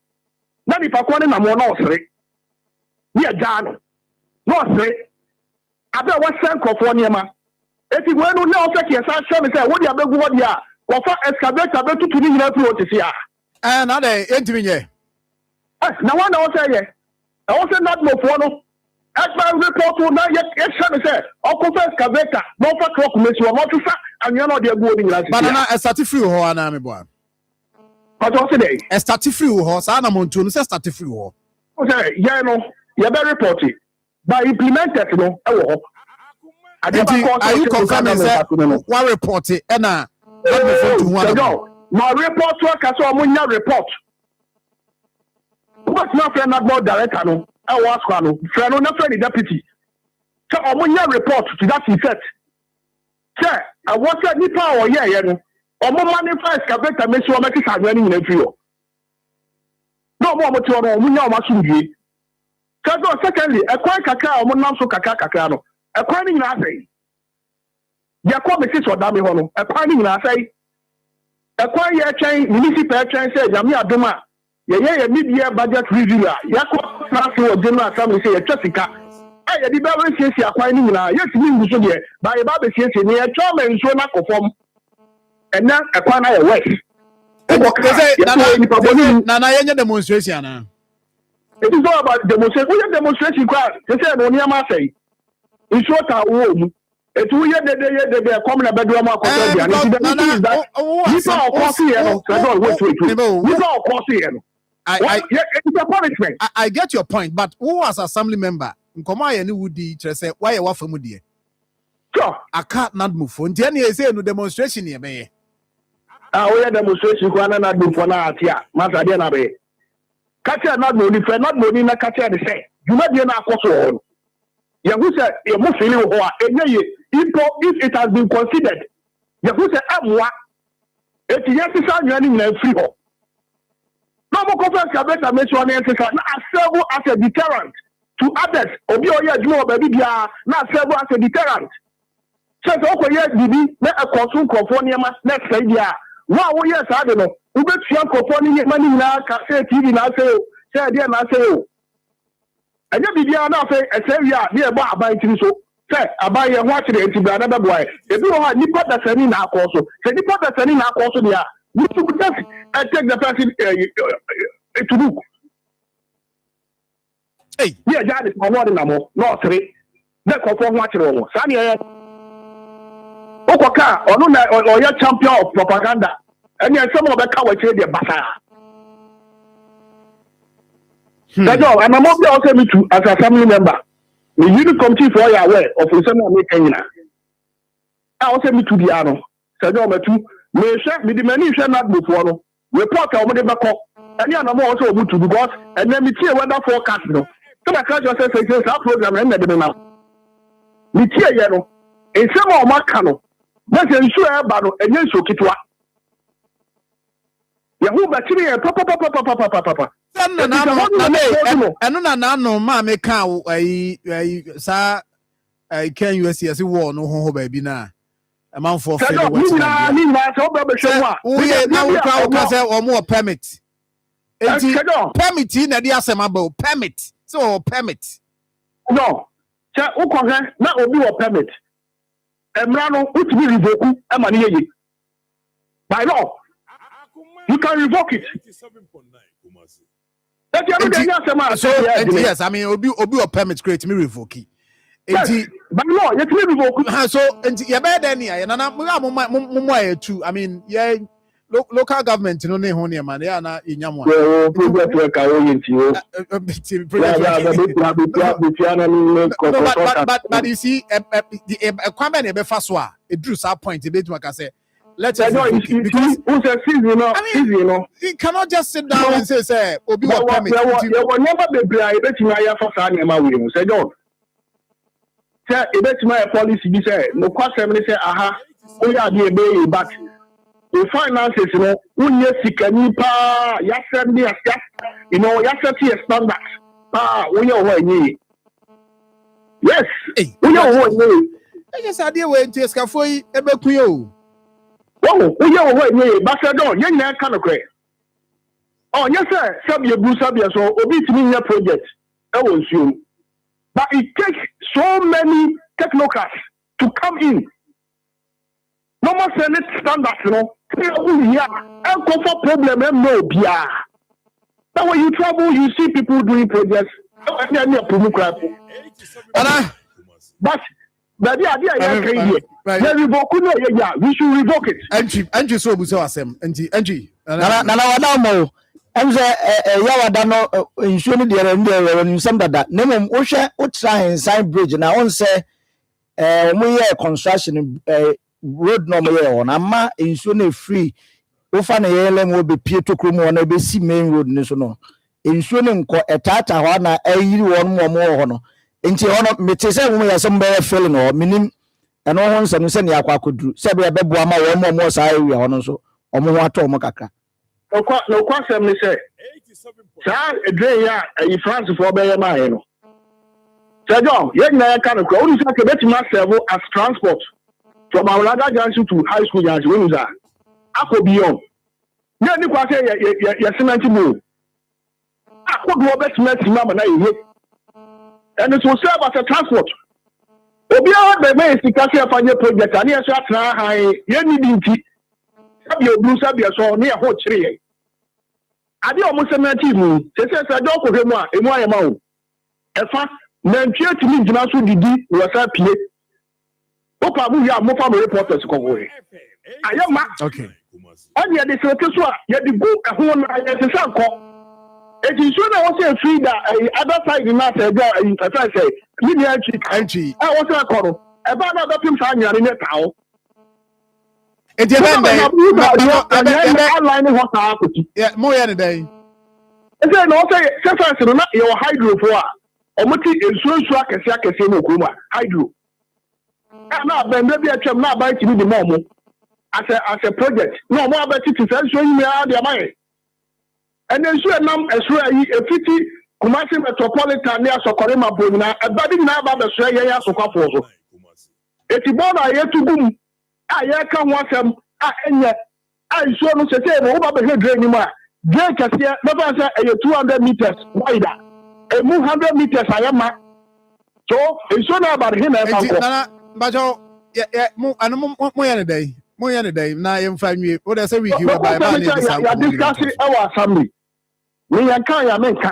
na ni pa ko ne na mo na osere ni agano no se abe wa sen krofo niema eti we no na o se ke sa hwe me se wo dia begu wo dia wo fa excavator be tutu ni nyina fi o tisi a na dey entimi nye na wa na o se ye e o se not mo fo no extra report na ye hwe me se o ko fa excavator no fa truck me si o mo tsa anyo na o dia gu o ni nyina banana e start free ho ana me bo but o se dey e start free ho sa na mo ntu no se start free ho o se ye no ye be report it by implemented no e wo ho are you confirming that one report it na not before to one my report to ka so mo nya report what na friend not board director no e wo ask no friend no na friend deputy so mo nya report to that effect say I want ni pa o ye no omo manifest excavator me so o make sadwa ni nyina fi o no mo ti o no mo nya o ma sumdie. Secondly, a quite cacao, Monam so cacacano, a quaning in assay. Yacob is or Dami Hono, a quaning in assay. A quiet chain, municipal chain says, Yamia Duma, ye media budget review yakọ na so general assembly say yetwasika aye di ba we siesie akwan ni nyina yes ni ngu so de ba ye ba be siesie ni e twa men so na kofom ena akwan na ye west na yenye demonstration na it is all about demonstration we demonstration kwa say no niam say iso ta wo mu etu ye de come na bedroom akoto dia ni that you saw course here no so wait you saw course here no it's a punishment. I get your point, but who was assembly member? Nkoma ye ni wudi trese why you wafamu die. Sure. I can't not move for. Nti any say no demonstration ye be. We demonstration ko na not move for na atia. Masa dia na be. Katia not no different not money na katia de say. Juma dia na akoso ho. Ye who say ye mo feel ho a enye ye if it has been considered. Ye who say amwa eti ye sisa nwani nyina free ho. No more conference can make sure serve as a deterrent to others. Obi oye adwuma baby bia na serve as a deterrent. So okoye bibi na akosun krofo niema na say dia. Wa wo yes ade no. Ubetua krofo ni mani na ka say TV na say dia na say o. Anya bibia na say esewia na e bo aban tiri so. Say aban ye ho akire ntibra na beboa. Ebi wo ha nipa dasani na akoso. Say nipa dasani na akoso dia. You should just take the person to book. Hey, yeah, that is my word in Namo, no three. That conform watch room. Sunny, Okoka, or your champion of propaganda, and yet some of the cowards say the Basa. That's all, and I'm also me too as a family member. The unit committee for your way of the American. I also me to the Ano. So, too. Me the many shall not before no. Report our money back up. And you are also able to because and then me see weather forecast no. So I catch yourself say that program and the now. Me see you know. In some of my cano. That's ensure about and then so kitwa. Ya who battery papa. Na no ma me kan sa can USC war no ho baby na. A man for permit. Permit in the assemble permit. So permit. No, not obi or permit. Emrano, which will revoke Amani. By law, you can revoke it. Yes, I mean, obi or permit create me revoke it. Yes, but no, you can revoke. So, and you better than I too. I mean, yeah, local government, no, near man, they are not in Yamwa. But you see, a comment a Faswa, it drew some point, a bit like I say. Let's say, because you know, you cannot just sit down and say, Obi will permit. You will never be bribed to for Williams. Say, don't. Say, it's my policy. Be say, no question. Say, aha, we are the baby, but the finances, you know, we seek a new pa, you know, standard. We are one. Yes, we are one. Yes, I did wait to escafoy a bequio. Oh, we are one. But I don't, young man can't agree. Oh, yes, sir. Sabia Busabia, so obey to me your project. I will assume. But it takes so many technocrats to come in. No more Senate standards, you know. Here, and comfort problem, and no beer. Now, when you travel, you see people doing projects. But the idea is we should revoke it. And you so Busawasem, and Yawada no insurance there some that name Usha sign bridge now on say we construction road no on ama insurance free ofan yelem will be peer to krum on be see main road no insurance ko etata ho na ayiri won mo ho no nti ho no mete say we yasem be feeling or minim eno ho nsem se ne akwakoduru se be beboa ma wo mo sa area ho no so omo ho ato mo kakra. No question, me say. Sir, a day, a France for Bayama. Sir John, young man can go. Only say bet myself as transport from our other junction to high school junction. When is that? I could be on. Yeah, you can say, yes, cement move. could do best mama na ye. And it will serve as a transport. Obia be me sikasi afanye project ani eso atna han ye ni dinti. Sabi obru sabi so ne ho kire. Ade o mo semati mu. Se do ko hwemu a emu ayema o. Efa na ntwe timi ngina so didi wo sa pie. Opa mu ya mo fa mo reporters ko wo. Ayema. Okay. Oni ya de se so a ye di gu ehun na ye se sanko. It is soon I was a free that other side in that as I say, linear entry. I was a call. About other things I knew in the town. It depends. Outlining what happened. Yeah, more than a day. And then also, sometimes your hydro for a multi is so swag as I can say no kuma hydro. And now, then maybe I can not buy to do the normal as a project. No more about it to show you the money. And then so nam esro ayi efiti Kumasi metropolitan near Sokorema Bonina abadi na ba be so ya sokafo so eti bona yetu gum a ye ka ho asem a enye a so no se no ba be hedre ni ma je kase na ba say 200 meters wide e mu 100 meters ayama so e so na ba him e fa ko na ba jo mo anu mo ya ne dai mo ya ne dai na ye mfa nwie o de say we give by man ni ya discuss our assembly we yanka ya menka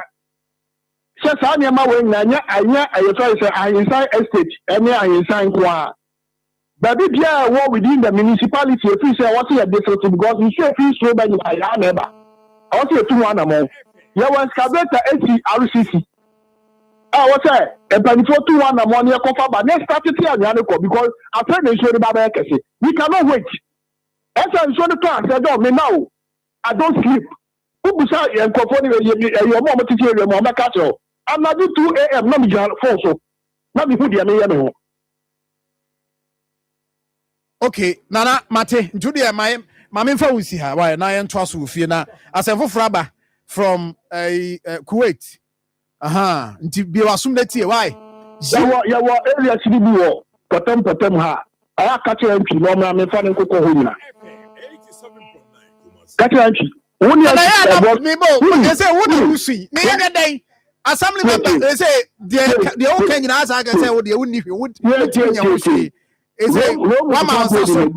se sa ne ma we nya anya ayeto say Ahinsan estate any Ahinsan kwa baby bia wo within the municipality if you say what you district because you say if so by ya neighbor I want you to one am ya was excavator RCC what say e panifo to one am one ko fa ba next start ti anya ne ko because after the show ba ba kese we cannot wait esa so the plan say do me now I don't sleep. Ubusa yankofo ni yo mo titi ere mo maka cho. Anadu 2 AM na mi jan phone so. Na mi hu dia me ye me ho. Okay, nana mate, ntudi e ma me mfa wusi ha. Why na ye ntwa so fie na asefo fraba from Kuwait. Aha, nti bi wasum na tie why? Ya wo area sidi bi wo potem ha. Aya ka che ntwi no ma me fa ne nkoko ho nyina. 87.9 Ka che ntwi Wuni ya say wuni rusi me ya dey assembly member they say the whole Kenya as I can say what they wuni wusi is a one man so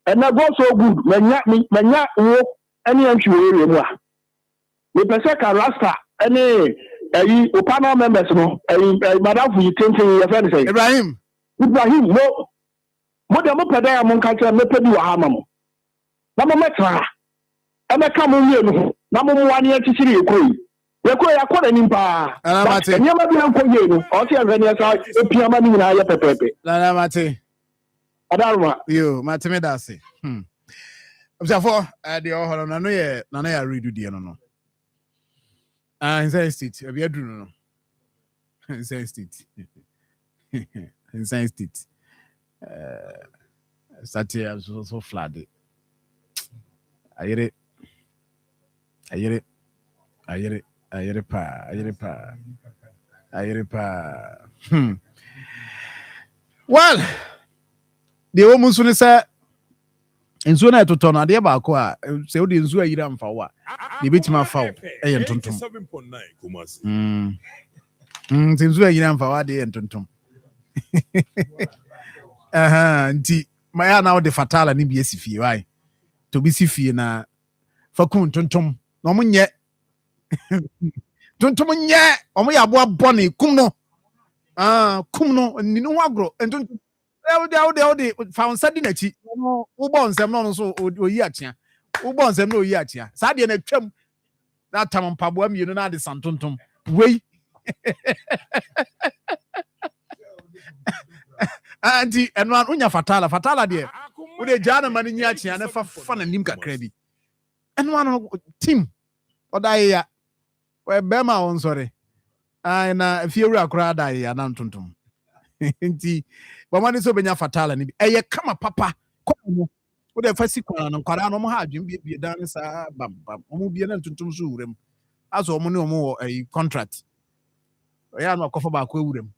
and na go so good manya wo any entry area mu a me pese ka rasta any panel members no madam fu yitintin ya friend say Ibrahim mo de mo peda ya mo nka kire me pedi wa ha ma mo na mo metra Emeka mo wie no na mo wani atishiri ekoi yakora nimpa nyama bi anko ye no o ti anani asa epiama ni na ya pepepe na mate adaruma yo mate me da se observe de o holo na no ya redo de no inside state e be aduru no inside state inside state satia so flood ayere pa. Well, the woman soon say nsuo na etoto no ade ba ko a se odi nsuo ayira mfa wa de betima fa wo e ntontom 87.9 Kumasi nsuo ayira mfa wa de ntontom nti maya na wo de fatala ni bi esifie wai to bi sifie na fakun ntontom no munye tontom nye omo ya bo abone kum no ni no agro ntontom e fa onsa di na chi wo bo nsem no so oyi atia wo bo nsem no oyi atia sa de na twam na tam mpaboa mienu na de santontom wei anti enwan unya fatala de wo de jana mani nya atia na fa na nim kakra bi enwan team odai ya we bema on sorry na fiewura akra dai ya na ntontom nti bamani so benya fatala ni eye kama papa komo wo de fasi kwana no kwara no mo ha adwem bie dan sa bam mo bie na ntontom so wurem aso mo ne mo wo contract ya no akofa ba ko wurem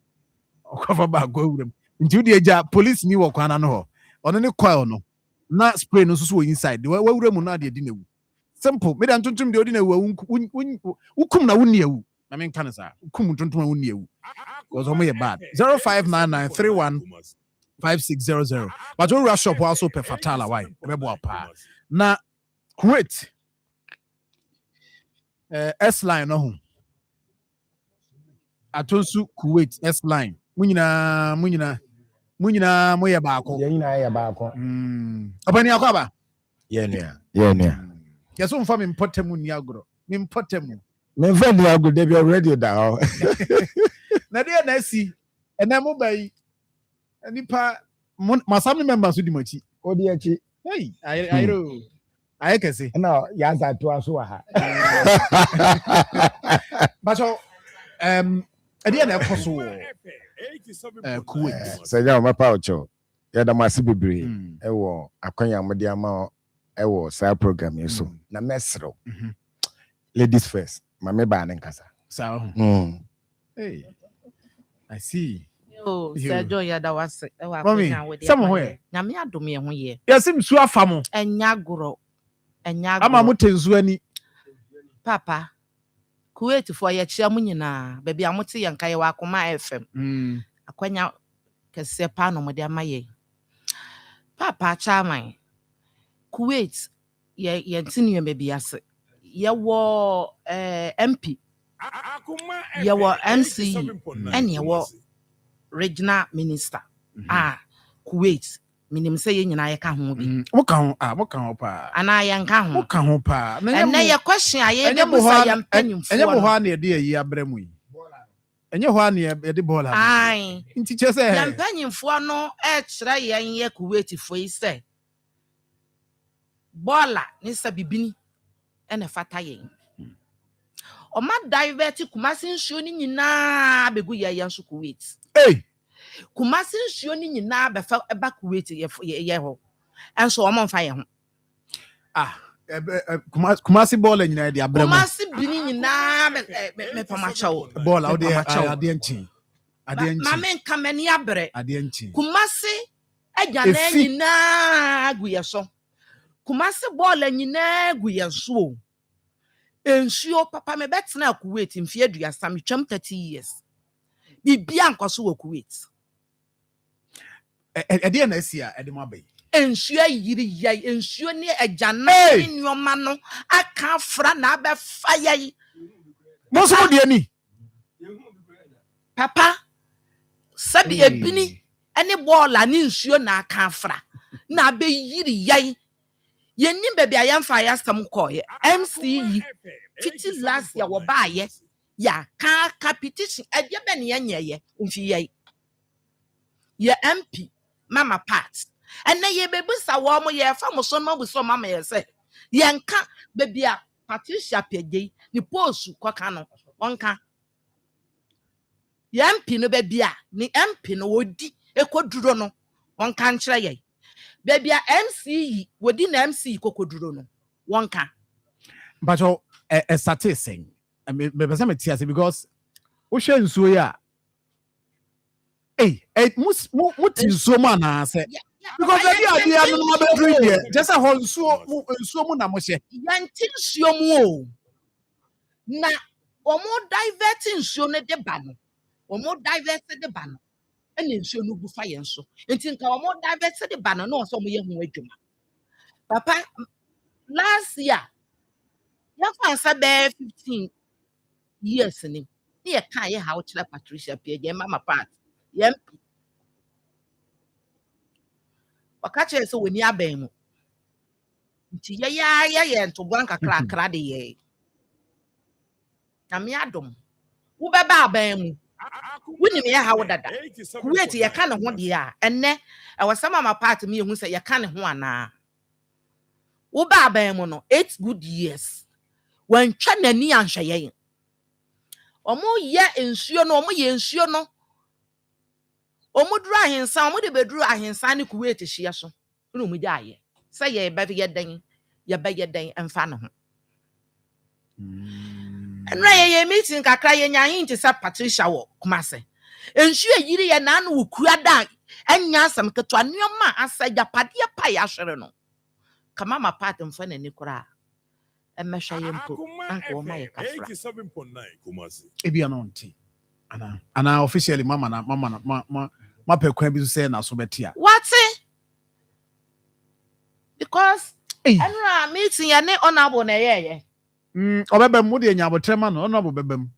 nti wo de eja police ni wo kwana no ho ono ne coil no na spray no so inside we wurem no ade di newu simple. Me dan tuntum de odi na wukum na wunni ewu. Na me nka ne sa. Wukum tuntum na wunni ewu. Because omo bad. 0599315600. But when rush shop also per fatala why? Ebebo apa. Na Kuwait. S line no ho. Atonsu Kuwait S line. Munyina moye baako. Ye nyina ye baako. Obani akwaba. Ye nua. Yeso mfa me mpotemu ni agro. Me mpotemu. Me mfa ni agro dey be already da. Na dey na si. Ena mo bai. Nipa masam members di machi. Odi achi. Hey, ayro. Ayekese. Na ya za to aso wa ha. Bacho edi na ekoso Kuwait. Senya mapa ocho. Ya da masi bebre. Ewo akwanya mode ama ewo sa program yeso. Na mesro. Ladies first. Mame ba ne nkasa. So. Hey. I see. Oh, Sergio ya wase. Mommy, some where. Na me adom ye ho ye. Yasim su afamo. Enyagoro. Ama mutenzu ani. Papa. Kuwait for ye chia mu nyina. Baby amote ye nkaye wa Akoma FM. Akwanya kese pa no mode ama ye. Papa chairman. Kuwait ye ntinu baby ase. Ye wo MP. Ye wo MC. And ye wo regional minister. Kuwait. Minim say ye nyina ye ka ho bi. Mo ka ho pa. Ana ye nka ho. Mo ka ho pa. And na ye question aye de busa ya mpanyimfo. Enye mo ha na ye de yi abramu yi. Enye ho na ye de bola. Ai. Nti che say. Ya mpanyimfo no e kire ye ye Kuwait fo yi say. Bola ni sa bibini ene fata ye. O ma divert Kumasi nsuo ni nyina begu ye nso Kuwait. Hey. Kumasi nsuo ni nyina be fa eba Kuwait ye ho. Enso o mo mfa ye ho. Kumasi bola nyina de abramo. Kumasi bini nyina me pamacho. Bola o de ade nchi. Ade nchi. Mame nkamani abre. Ade nchi. Kumasi eja na nyina agu ye so. Kumasi bola nyina agu ye so. Ensuo papa me betena Kuwait mfie aduasa me twam 30 years. Bibia nkoso wo Kuwait. Ede na asia ede mo abai. Ensuo yiri yai ensuo ni agana ni nyoma no aka afra na abefa yai. Mo so de ani. Papa sabi ebini ene bola ni nsuo na aka afra na abe yiri yai. Yenim baby ayamfa yasam koye MCE fiti last year wo baaye ya ka competition ade be ne yenye mfi ye MP mama part ene ye bebusa wo mo ye fa mo so ma buso mama ye se ye nka baby a Patricia Pegei ni post kwaka no onka ye MP no baby a ni MP no wodi ekoduro no onka nkire ye baby a MCE wodi na MCE kokoduro no wonka but a statistic me pesa me tia because wo hwe nsuo ya muti nsuo ma na se because ade anu no be drink here just a ho nsuo mu na mo hye yanti nsuo mu o na omo divert nsuo ne de ba no omo divert de ba no ene nsuo no bu fa ye nso enti nka omo divert de ba no na so mo ye ho adwuma papa last year ya fansa be 15 years ni ye kan ye how chira Patricia Pegei mama part ye wakache so woni aban mu nti ye ntobwan kakra de ye na me adom wo beba aban mu woni me ye how dada Kuwait ye kan ho de a enne e wasama mama part me hu se ye kan ho ana wo ba aban mu no 8 good years wan twa nani anhwe ye omo ye ensuo no omo ye ensuo no omo duru ahensa omo de beduru ahensa ne Kuwait hye so no mu ja ye se ye ba ye den emfa no ho enra ye meeting kakra ye nya hin ti sa Patricia wo Kumase ensuo yiri ye na no kuada anya asam ketwa nioma asa japade pa ya hwere no kama ma part mfa nani kura measure yempo anko o my kafra 87.9 Kumasi. Ebi anonti. Ana officially mama ma pekwan bi say na so betia. What? Because enra meeting ya ne honorable na ye. Obebem mu de nyabotrema no honorable bebem.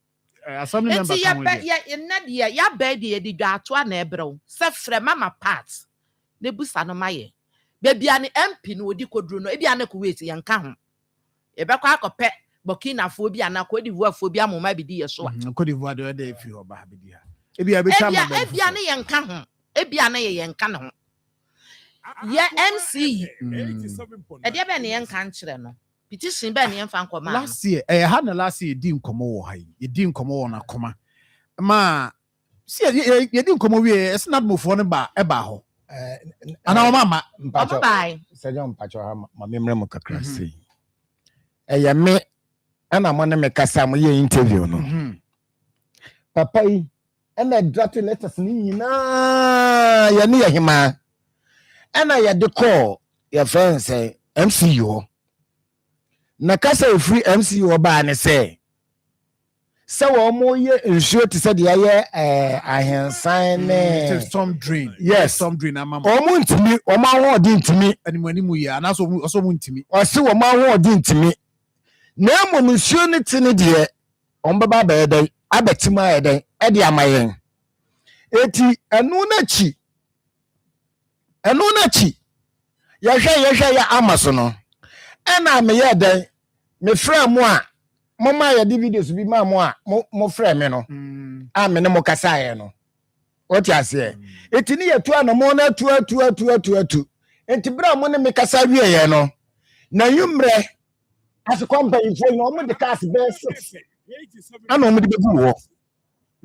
Assembly member kan we. Enti ya na de ya ba de di dwato na ebrew. Se frɛ mama part. Ne busa no maye. Bebia ne MP no odi koduro no ebia na ko wait yan ka ho. Ebekwa akɔpɛ Burkina fo bi ana Cote d'Ivoire fo bi amoma bi di yeso a. Cote d'Ivoire de dey fi oba bi dia. Ebia be chama ba. Ebia ne yan ka ho. Ebia na ye yan ka no. Ye MC. Ede be ne yan ka nkyerɛ no. Petition be ne yan fa nkɔma. Last year, ha na last year di nkomo wo ha yi. Ye di nkomo wo na Akoma. Ma see ye di nkomo wie ese na mofo ne ba e ba ho. Ana o mama mpacho. Bye. Sejo mpacho ha ma memre mo kakra sei. Eye me ana mo ne me kasa mo ye interview no. Papa yi ena draft letters ni nyina ya ne yehima. Ena ya de call your friend say MCU. Na kasa free MCU ba ne say. Se wo mo ye nsuo ti se de ye ahensan ne storm drain. Yes, storm drain amama. Omo ntimi, omo aho odi ntimi. Animu ya na so mo ntimi. O se wo mo aho odi ntimi. Na mo nsuo ne ti ne de ombaba ba edan abetima edan e de amayen. Eti enu na chi. Ya hwe ya amaso no. Ena me ye dan me frɛ mo a mama ya di videos bi ma mo a mo frɛ me no. A me ne mo kasa ye no. What you say? Eti ni yetu ana mo na atu. Enti bra mo ne me kasa wie ye no. Na yumre as company for no mo de cast best. Ana mo de bebu wo.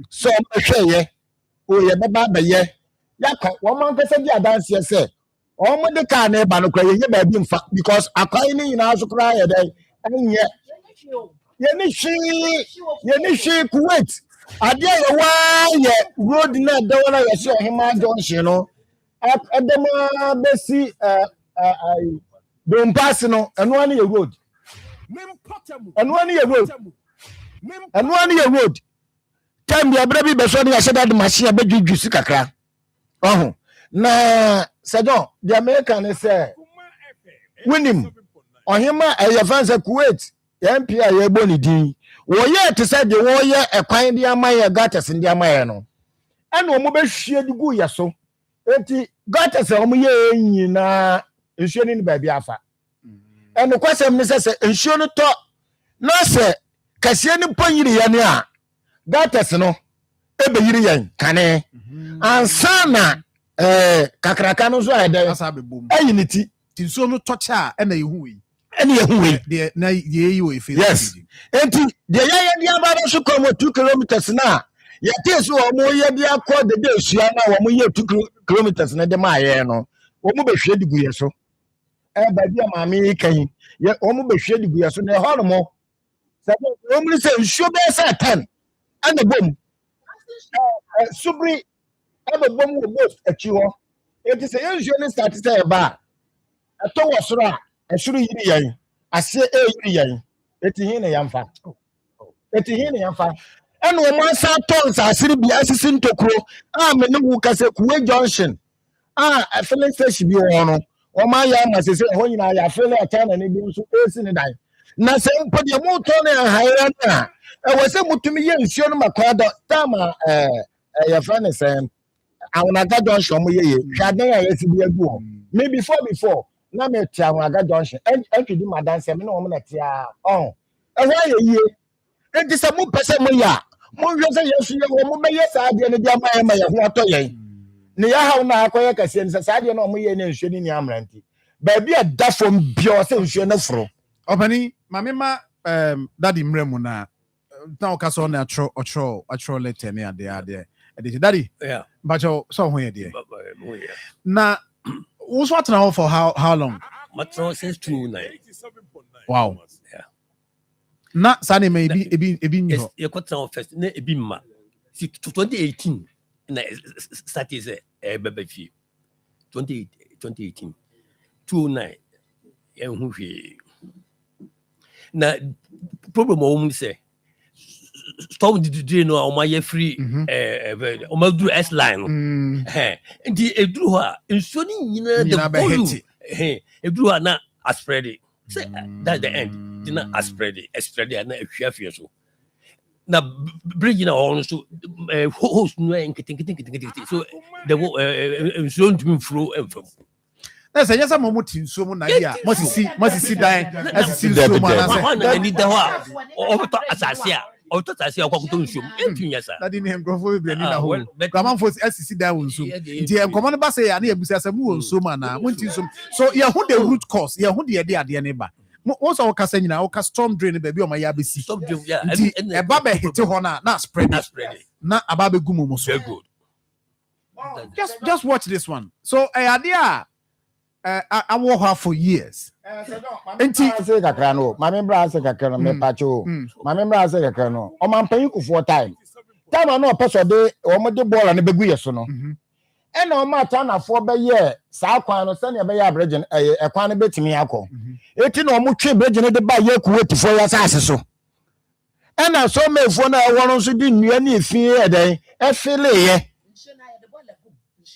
So mo hwɛ ye. O ye beba ba ye. Yakọ wo man kasa di adanse ye say. O mo de ka na ba no kra ye ba bi mfa because akwai ni nyina so kra ye dai. Enye ye ni shi Kuwait ade ye wa ye road na da wona ye se ohima junction no edema besi don pass no eno ani ye road time bi abra bi be so na ye da machine be dwudwusi kakra oho na sejon the American say winim ohima ye fanse Kuwait MPA ye boni din wo ye te say de wo ye ekwan de amaye gatas ndi amaye no ena omo be hwie de gu ye so enti gatas omo ye nyina nhwie ni ba bi afa eno kwasem ni se nhwie no to no se kase ni ponyiri ye ne a gatas no e be yiri yen kane ansana kakraka no so ayede asa be bom ayiniti tinso no tocha ena yehu yi de na ye we feel. Yes. Enti de ye dia ba so come 2 kilometers na ya tesu o mo ye dia ko de sua na wo mo ye 2 kilometers na de ma ye no wo mo be hwe digu ye so ba dia ma me kan ye wo mo be hwe digu ye so na ho no mo se wo mo se nsuo be se 10 ana bom subri aba bom wo most achi ho enti se ye nsuo ni start say ba ato wo soro a esuru yiri yan ase yiri yan eti hin ne yamfa eno mo ansa tons asiri bi asisi ntokuro a me ne wu kase Kuwe junction a filling station bi wo no o ma ya ma sese ho nyina ya filling atana ne bi nso esi ne dan na se mpo de mo to ne haira na e wo se mutumi ye nsuo no makwada tama ya fa ne se awona ga junction mo ye hwadan ya yesi bi agu ho me before na me tia Aga junction entwi di madanse me no mo na tia ehwa ye yie enti se mo pese mo ya mo hwe se yesu ye wo mo be ye sa ade ne dia ma ye ho ato ye ne ya ha na akoye kase ne sa ade no mo ye ne nhwe ni amranti ba bi da fom bio se nhwe na foro opani mame ma daddy mremu na o ka so na atro letter ne ade daddy yeah bacho so ho ye de na what's what now for how long? Since 2009. Wow. Yeah. Na sani me ebi nyo. You got now first na ebi ma. See 2018 na started say bebe fi. 2018. 2009. Yen hu hwe. na problem o say storm the no o ma free o ma do S line ndi eduru ho a nsuo ni nyina the volume eduru na spread it say that's the end dina spread it na ahwia fie so na bridge na on so host no enketenkete so the nsuo ntumi flow enfam na say yes mo muti nsuo mu na dia mo sisi dan asisi nsuo mu na na ni da ho a o to asase a o to asase a kwakuto nsuo entunya sa na di ne nkrofo bi ni na ho gramanfo asisi dan nsuo nti enkomo ne ba say ya na ebusa say mu nsuo mu na mo nti nsuo so ye who the root cause ye who the ade ne ba once our kasa nyina o ka storm drain baby o ma ya besi storm drain e ba be hit ho na spread na aba be gumu mo so good just watch this one so ade I work hard for years. Enti say kakra no, mama mbra say kakra no me pacho. Mama mbra say kakra no. O man pan you for time. Time no person dey o mo dey ball na begu yeso no. E na o ma ta na for be ye sa kwan no se na be ye abrege e kwan no betimi akọ. Eti na o mo twe abrege no de ba ye kuweti for ya sase so. E na so me fo na e wono so di nnua na efie e den e fele ye.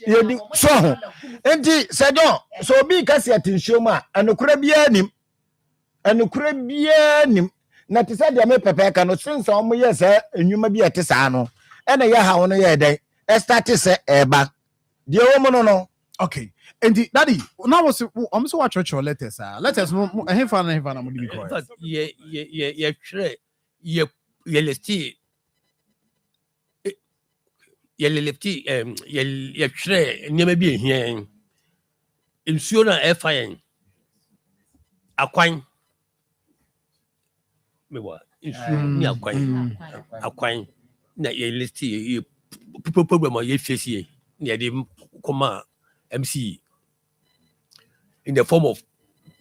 Yedi so enti sejon so bi kasi atinhwem a anokura bia nim na te se de me pepe ka no since o mo ye se enwuma bi ete saa no e na ye ha wono ye den e start se eba de wo mo no okay enti daddy now was am so watch your letters no hefa na mo di ko ye tire ye lesti lefty ye tire nyama bi ehia nsuo na efa akwan mewa nsuo ni akwan na ye lesti ye problem ye face na dey come MC in the form of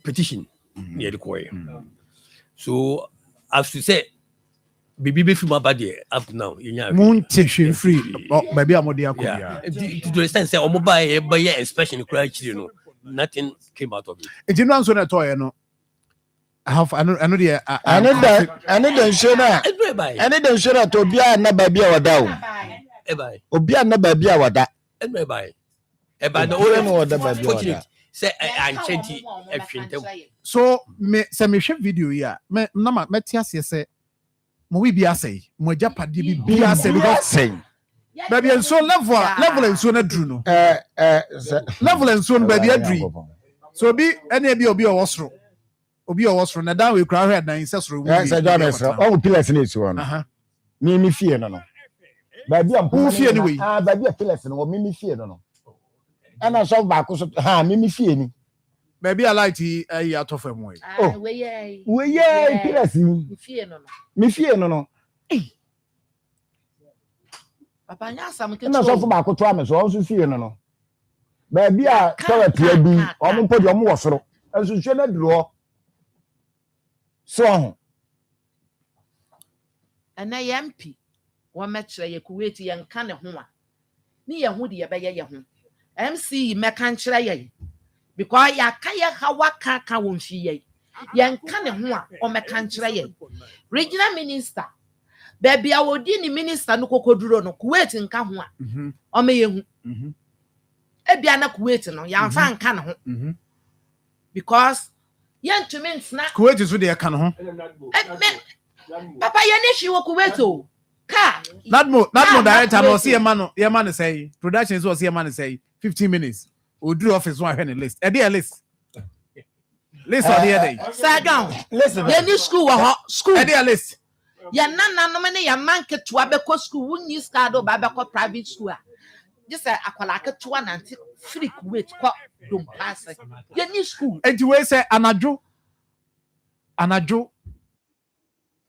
petition near the choir. So as to say baby from my body up now moon tissue free baby amodi akobia to the extent say o mobile by inspection you know nothing came out of it. It no so na toy no I know the I need the show na I need the show na to bia na baby awada o obia na baby awada everybody no order baby awada say anchanti efwintem so me say me hwe video ya me na me tia se mo wi bia say mo ajapade bi bia say because baby and so level and so na dru no level and so no baby adru so bi ene bi obi owosro na dan we kra hwe dan se soro we say Jones o pillars na esi wono mi fie no baby am pu fie ni we baby pillars no mi fie no ana so ba ko so mi fie ni baby I like to out of them way we pillars mi fie no papa nya asam ke na so ba ko to am so so fie no baby a toilet ya bi o mo podi o mo wosoro ensuhwe na duro so ana yampi wo mekyere ye kuweti ye nka ne ho a ni ye ho de ye beye ye ho MC meka nkyere ye because ya ka ye hawa ka won fi ye nka ne ho a o meka nkyere ye regional minister baby a wodi ni minister no kokoduro no kuweti nka ho a o me ye hu ebia na kuweti no ya mfa nka ne ho because yentumi nsna kuweti so de ka ne ho papa ye ne hwi wo kuweti o ka nadmo director no see ye man say production so see ye man say 15 minutes o do office one hwe list e dey list on the day sagan listen ye ni school wo school e dey list ya nananom ne ya manketo abekọ school wunni skado ba abekọ private school a just akwala keto ananti freak wait kwa dom pass ye ni school enti we say anajo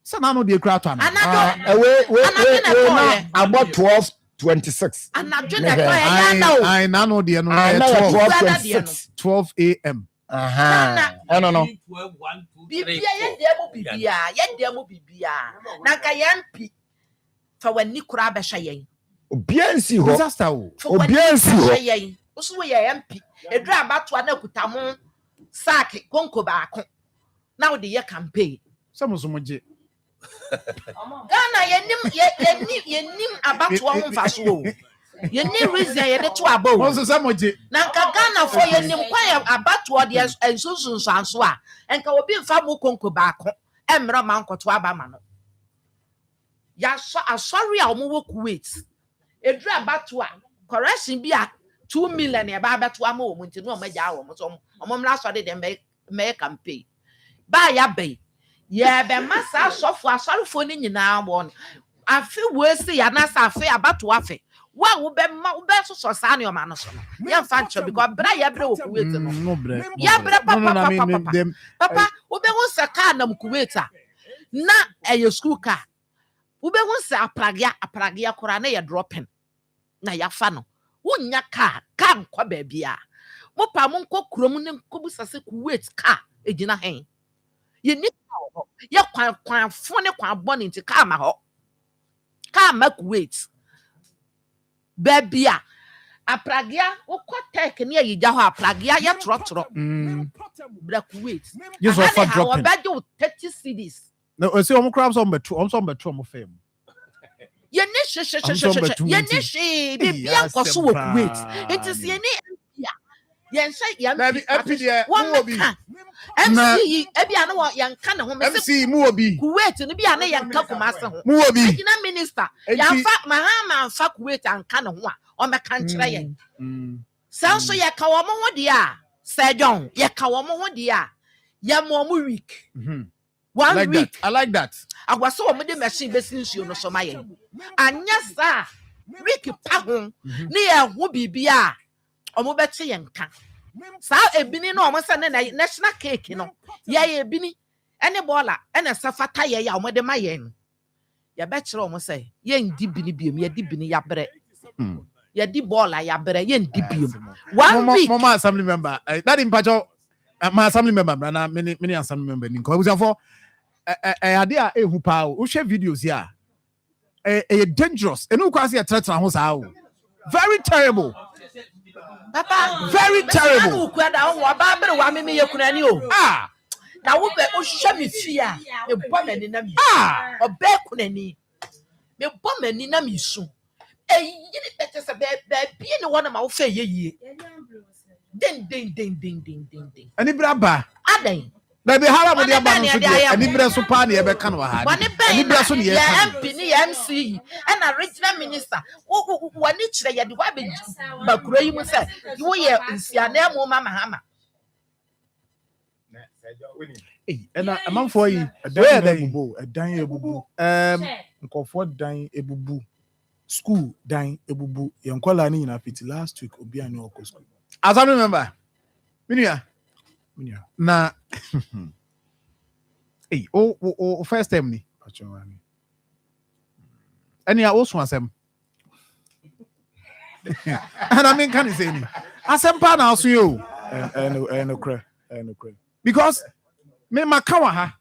sana no dey kra to anajo we about 12:26 anajo na kwa ya na o I no dey no 12 a.m. no bibia ye demo bibia na ka yampi fa wani kura be hwa yen obiansi ho disaster o obiansi ho yen oso we ye yampi edura abato na kutamo sack konko ba ko na wo de ye campaign Some muji. Ghana yenim abatoa ho mfaso o. Yenim reason ye de to abo. Also some muji. Na nka Ghana for yenim kwan abatoa de ensunsun anso a. Enka obi mfa mo konko baako. Emra man kwoto aba ma no. Ya so asori a omo wo Kuwait. Edru abatoa correction bi a 2 million e ba abeto ama o munti no magya wo mo so omo mra so de me campaign. Ba ya be ye be masa asofo asarifo ni nyina won afi we se ya na sa afi abato afi wa wo be so so sa ne o ma no so no ye fa ncho because bra ya bre wo Kuwait no ya bre papa wo be wo se ka na Kuwait a na e school car wo be wo se apragia kora na ye dropping na ya fa no wonya car nkwa ba bia mo pa mo nkọ krom ne nkọbusa se Kuwait car ejina hen ye ni ye kwan fo ne kwan bọ nti car ma ho car ma Kuwait ba bia apragia wo tek ne ye ja ho apragia ye trotro bra Kuwait you so for dropping ba jo 30 cedis no say omo crabs on betu omo fam ye ne ye ne she be bia nkoso wo Kuwait enti se ye ne yense baby epidia mu obi MC ebia na wo yanka ne ho MC mu obi Kuwait ne bia na yanka Kumase ho mu obi agina minister yanfa mahama anfa Kuwait anka ne ho a o meka nkyere yen sanso ye ka wo mo ho de a Sejon ye ka wo mo ho de a ye mo week 1 like week that. I like that agwaso wo de machine besin nsuo no so ma yen anya sa week pa ho ne ye ho bibia omo beti yenka sa ebini no omo se na national cake no ye ebini ene bola ene safata ye ya omo de ma ye no ye be kire omo se ye ndi bini biem ye di bini ya bere ye di bola ya bere ye ndi biem 1 week mama assembly member that impacho my assembly member na many assembly member ni ko busa for ade a ehu pa o hwe videos ya dangerous enu kwa se ye tretra ho sa o very terrible Papa, very terrible. Na wo be o hwe me fia e bo mani na mi obe kunani me bo mani na mi su e yiri bete se be bia ne wona ma wo fa yeye den ani braba adan na be hala mo dia ba no so de ani bre so pa na ye be kan wa ha ani bre so ne ye kan MP ni MC and regional minister woni kire ye de wa be bakuro yi mu se wo ye nsia na mo mama hama ena amanfo yi dan ebubu nkofo dan ebubu school dan ebubu ye nkola ni nyina fit last week obi ani oko school as I remember minia na first time ni any a osu asem and I mean can you say ni asem pa na aso yo no cry because me maka wa ha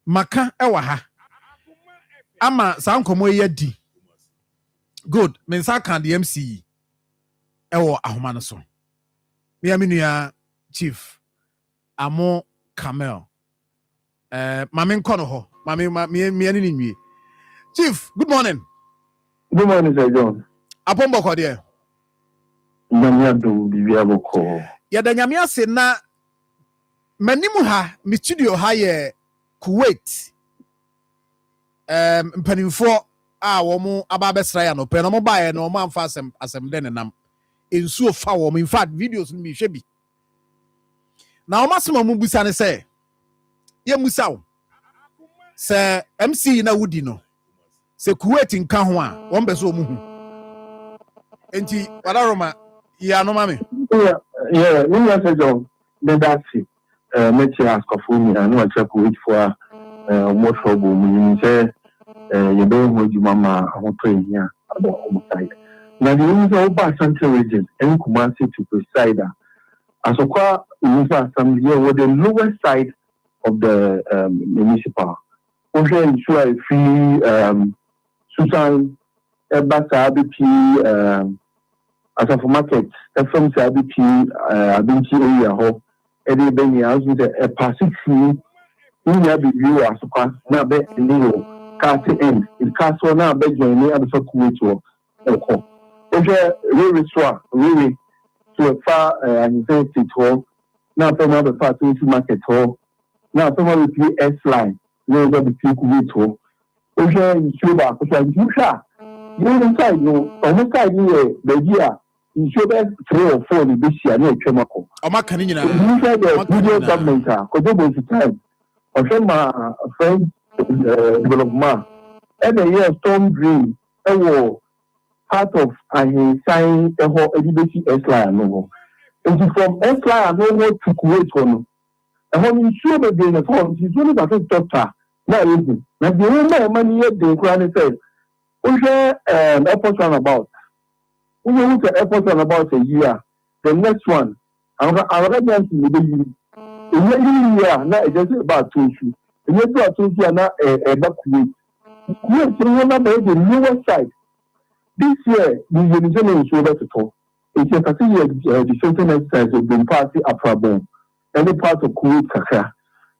maka e wa ha ama sa nkomo ye di good me nsa kan the MC e wo ahoma no so me aminua chief amo Camel mame nko no ho mame me ani nwie chief good morning Sir John apombo ko de nyamia do bibia boko ya da nyamia se na manimu ha mi studio ha ye Kuwait mpanimfo a wo mo aba besra ya no pe no mo ba ye no mo amfa asem de nenam ensuo fa wo mo in fact videos mi hwe bi na o masema mu busa ne se ye musa wo se MC na wudi no se Kuwait nka ho a wo mbe so mu hu enti wala roma ya no mame you Sir John that's it make you ask for me and no check Kuwait for more trouble me say you don't hold you mama I want to here about on side now the only over central region and Kumasi to preside as a qua assembly with the lower side of the municipal. Also ensure free Susan Ebasa ABP as a market from ABP Abinchi area ho any Benya as with a passing through India be view as a now be Nero, Castle End, in Castle now be joining other Kuwait or really swap, really to a far and safety tour. Now, some other far to market tour. Now, some of the S line, no, the Kuwait tour. Oje in Cuba, because you share. You inside you, almost like you, the year. In Cuba, 3 or 4 this year, no chemical. You said the video government, because time. My friend development. Every year, Storm Dream, part of I sign the whole education S line. No, and from S line, I know to Kuwait one. And when you show the being at home, she's only about a doctor. Now, the woman money yet the Ukraine said, airport runabout. We went to airport runabout a year. The next one, I'm already in the year, now it's just about 2 issues. And yet, 2 issues are not a back week. We have to remember the newer side. This year, the Unization is over to talk. It's a particular defensive exercise of the party Afrabon, any part of Kuwait Kaka.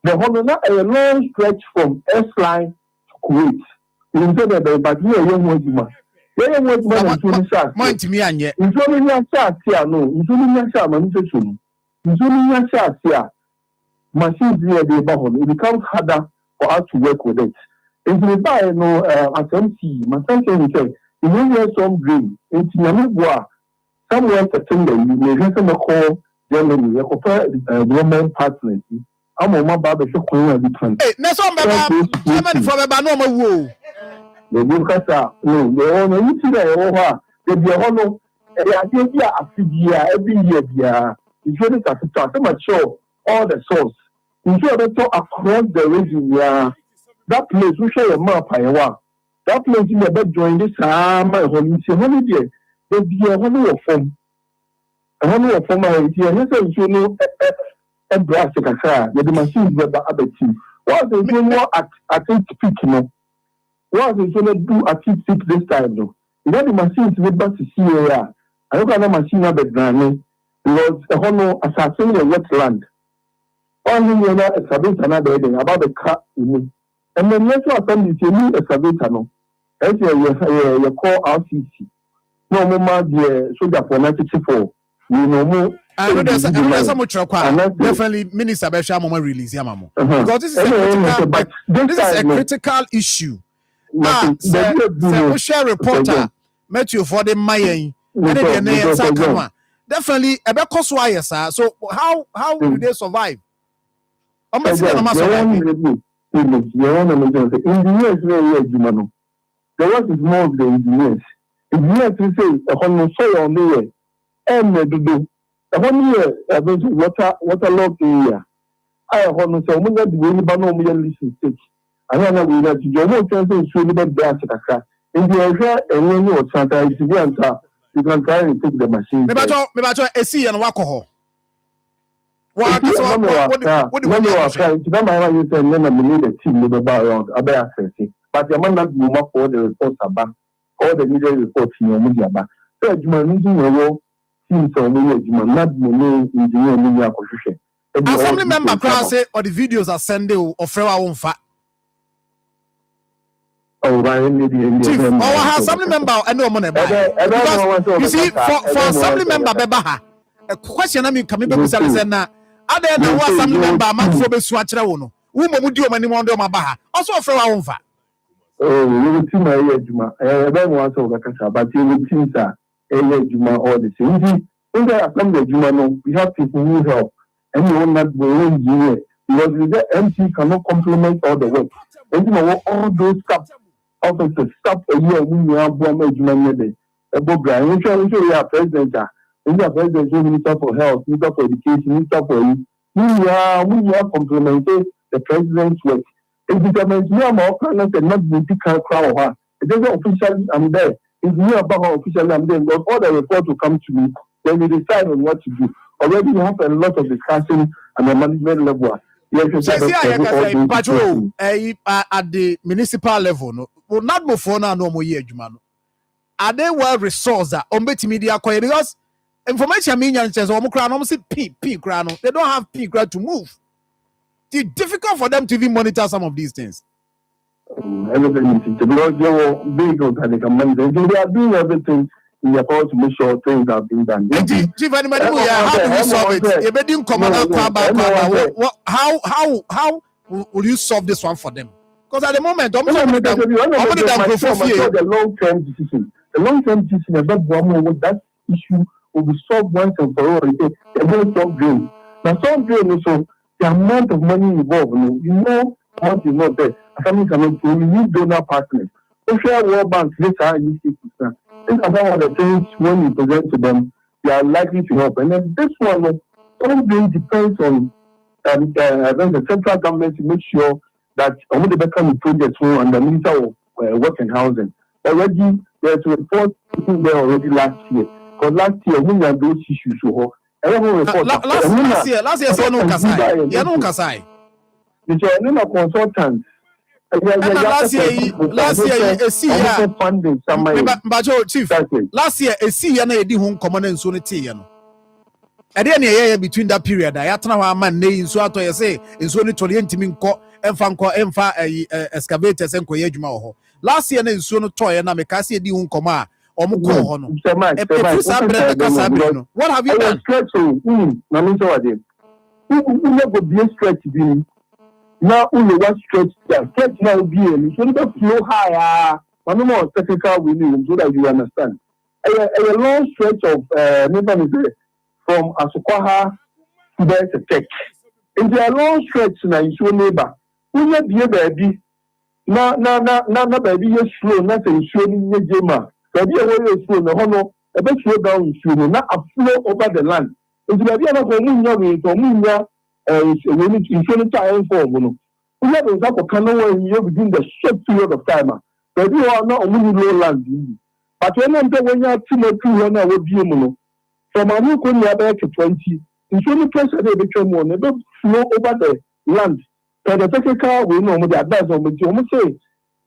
The whole a long stretch from S line to Kuwait. You said that, but you are young woman. Young woman is doing that. Mind me, and yet, it's only a shot here, no, it's only a shot manifestation. It's only a shot here. Machines here, it becomes harder for us to work with it. If we buy no at MC, my friend said, you may hear some dream. It's Yamagua. Somewhere September, you may hear some call Germany, a compare government partners. I'm on my barber shop. Hey, that's all Germany from a banana woo. The Bukasa, no, the owner, you see that, they be a honor. I think every year, it's really a mature all the source. You should across the region, that place, we share a map, that place in the bed join this summer, holiday, there be a honor of form. A honor of form, and you know, a brass, the machines were the other team. What is doing more at it speaking? What is going to do at it speak this time, though? You know, the machines were back to see here. I don't have a machine at the granny. Because a honor assassin in the wetland. All you know is another thing about the car. And then let's assembly to me a Savitano. As you call RCC. No more, dear soldier for 94. You know more. I know there's so much definitely Minister Besha Mama release Yamamo. Because this is a critical issue. Share reporter met you for the Mayan. Definitely a bit cost wire, sir. So how do they survive? In the engineers, the work is more of the engineers. Engineers will say, a whole soil on the way, and they do. A 1 year, waterlogged area. I want to say, I'm going to be able to listen to it. I don't know that you don't want to say, in the area, and when you are sometimes, you can try and take the machine. Mebacho, a sea and alcohol. What do you say? You don't mind you say, never need a team with around a bear accessing. But the man not move up all the reports about all the media reports in your media. So, you might need to know, teams or media, you might not be engineer media position. Assembly member class or the videos are sending or fair own fat. Oh, Chief, our assembly member, I know money. You see, for assembly member, Bebaha, a question I mean, coming back to now. Other than what assembly member, Marfo be swatcher, who would do many more than Mabaha, also for our own fat. Oh, you will see my Juma. I don't want to Kasa, but you will see that Juma all the same. In the assembly Juma, we have people who help, and you will not be engineer because the MC cannot complement all the work. And you know all those stuff. Officers stop a year when you have one maybe a book. I'm sure you are president. You are president, minister for health, minister for education, minister for you. We are complementing the president's work. If the government is more current and not the crowd, it doesn't officially, I'm there. If you are officially, I'm there. But all the reports will come to me. Then we decide on what to do. Already we have a lot of discussion at the management level. Yes, at the municipal level, no. Well, not before now, no more year, Jumano. Are they well resourced on Betty Media? Because information means says, Omicron, almost P crano. They don't have P crowd to move. It's difficult for them to even monitor some of these things. Everything is because they were big on that they can monitor. They are doing everything in their power to make sure things are being done. Chief, anybody, how do we solve it? How will you solve this one for them? Because at the moment, the long-term decision. The long-term decision about that issue will be solved once and for all. They will solve drain. Now, solve drain is so the amount of money involved. You know, once is not there. Families are not. We need donor partners. Social World Bank, this are these are some of the things when you present to them, they are likely to help. And then this one, all drain depends on the central government to make sure that only the become projects and the Minister of Work and Housing. Already, there's a report there already last year. Because last year, we had those issues. Last year, so no Kasai. The consultants. Last year, funding. Chief. Last year, a see yana edi home common and sonity. At any year between that period, I had a man named Suato, I say, in Sony Tolientimin co, Enfanco, Enfa, excavators and Koyajmo. Last year, in Sono Toy and Amicasi di un coma, or Muko. What have you done? Who never be a stretch now only one stretch there. Stretch now be so the flow higher. One more technical we need so that you understand. A long stretch of from Asukwaha to the tech. It's a long stretch now in your neighbor. Who not be a baby? Na baby is slow, nothing showing your jama. Baby away slow, no honor, a bit slow down shooting, not a flow over the land. It's a baby of Munya, we need to time for we have a couple of canoe within the short period of time. But you are not only low land. But when you have 2 or 3 will be from a new back to 20, in 20 places they become one, they don't flow over the land. But the technical we know the advice on the almost say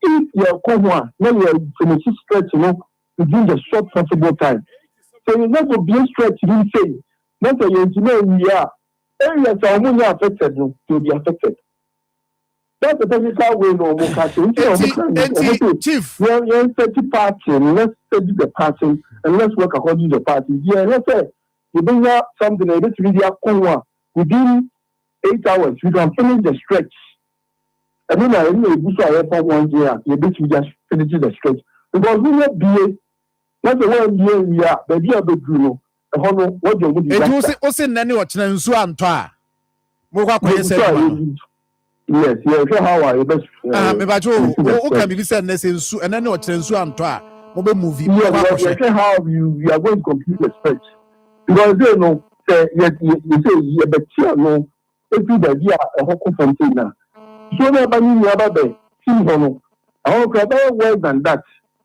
if you are Koma, now you are from a stretch, within the short possible time. So you're not going to be a stretch, you say, not a engineer we are. Areas are only affected to be affected. That's the technical way no more catching. Chief, you're 30 party, let's study the party and let's work according to the party. Yeah, let's say you bring up something a bit really within 8 hours, we can finish the stretch. I mean, I know you saw for 1 year, you bet we just finish the stretch. Because we have BA, not the 1 year we are, but you have a Bruno. What you would also nanny watch and so on. Yes, how are you best? Who can be sent and then watch and so on. Mobile movie. How you are going to complete the stretch. Because they know, you say, but no, everybody are a hockey container. So, nobody never be seen on. I hope better words than that.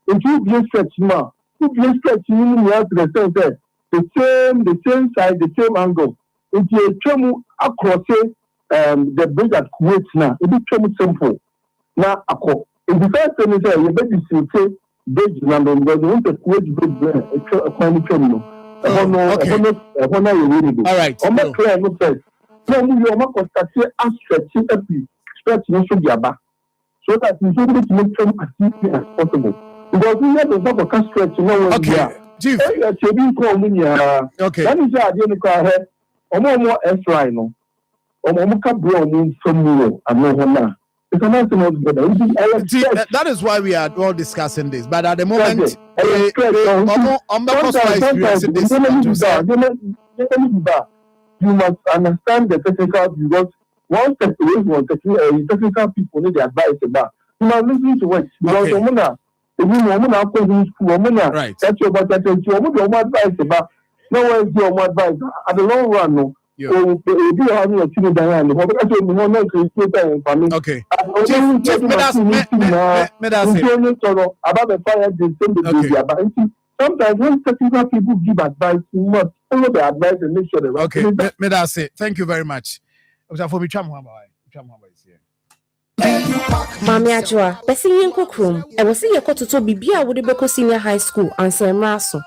If you be stretch now, you be stretch, you have to the sense. The same side, the same angle. If you come across the bridge at Kuwait now, it becomes simple. Now, if the first thing is you better say bridge number because you want the Kuwait bridge a kind of terminal. All right. I'm not clear, no first. No, you are not constantly stretch no should be about. So that you should make them as easy as possible. Because we have a lot of stretch, okay. Chief. Okay. That is the idea. More extra, no. That is why we are all discussing this. But at the moment, you must understand the technical because once technical people need the advice about. You must listen to it because right. That's your advice about. No one is your advice at the long run. No. Okay. Sometimes when technical people give advice, you must follow the advice and make sure the right. Okay, may I say thank you very much. Mami Ajua, besi yenko krom. E wasi yeko toto bibia wode beko senior high school anse mraso.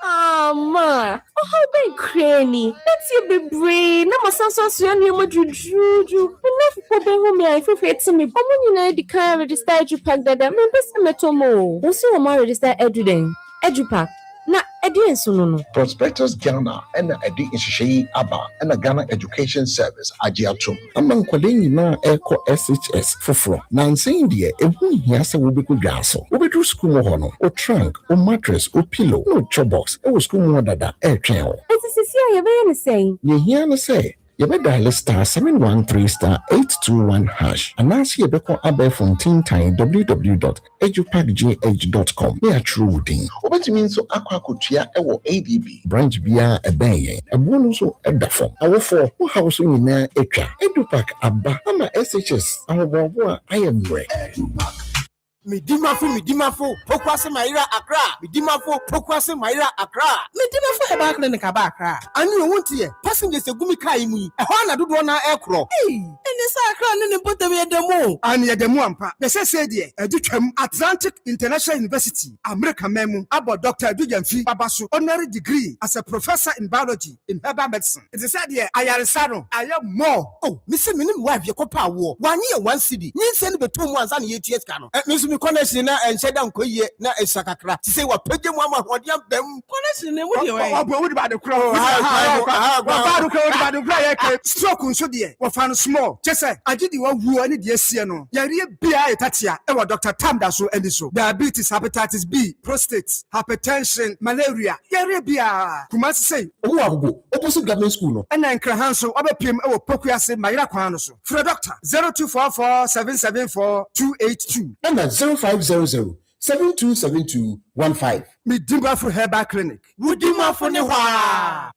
Ma. Oh how be cranny. Let's you be brain. Na masanso so yan yemo juju. Enough ko be ho me afefe eti me. Omo nyina di kan register edupak dada. Me pese metomo. Wo si wo ma register eduden. Edupak. Na edi enso no. Prospectus Ghana and edi inshishi aba and Ghana Education Service agiatum. Among kwaleni na eko SHS foforo. Na nsen die ehu hia se wo beku dwaso. Wo bedu school mo hono. O trunk, o mattress, o pillow, no chobox. E wo school mo dada e twen ho. Eti sisi a ye be ne say. Ye hia no say you better dial *713*821# and ask you beko abe from Tintin www.edupacgh.com. They are true thing. Obetimi so akwa kotua ewo ADB branch bia ebenye. Ebo so edafom. Awofo wo house nyina etwa. Edupac aba ama SHS ahobobo ayemre. Midimafo, Pokwase Maira Accra. Midimafo, Pokwase Maira Accra. Midimafo Heba Clinic Accra. And you won't hear passengers a gumi kaimi, a Hana do one aircraft. Hey, and the Sacra and put them at the mo. And yet the Muampa, the said, a Duchem Atlantic International University, America Memo, about Dr. Dujan Fee Babasu, honorary degree as a professor in biology in herbal medicine. It is said here, I am Saro, I am more. Oh, Mr. Minim wife, your copa war, 1 year, 1 city. You send me 2 months and 8 years cano. Connection na encheda nkoye na esakakra ti say wa page mu ama hodiam bam connection ne wo de we wo de ba de kro ba de kro ye ke stroke nso de wo fa no small chese agidi wa wu ani de asie no yare bia etatia e wa Dr. Tamda so eni so diabetes, hepatitis B, prostate, hypertension, malaria yare bia kuma say owo agogo opposite government school no na nkra so obepiem e wo pokuase mayira kwan no so for doctor 0244 774 282 and 0500-727215. Midimafo Herbal Clinic. Wudimafo ne hwa.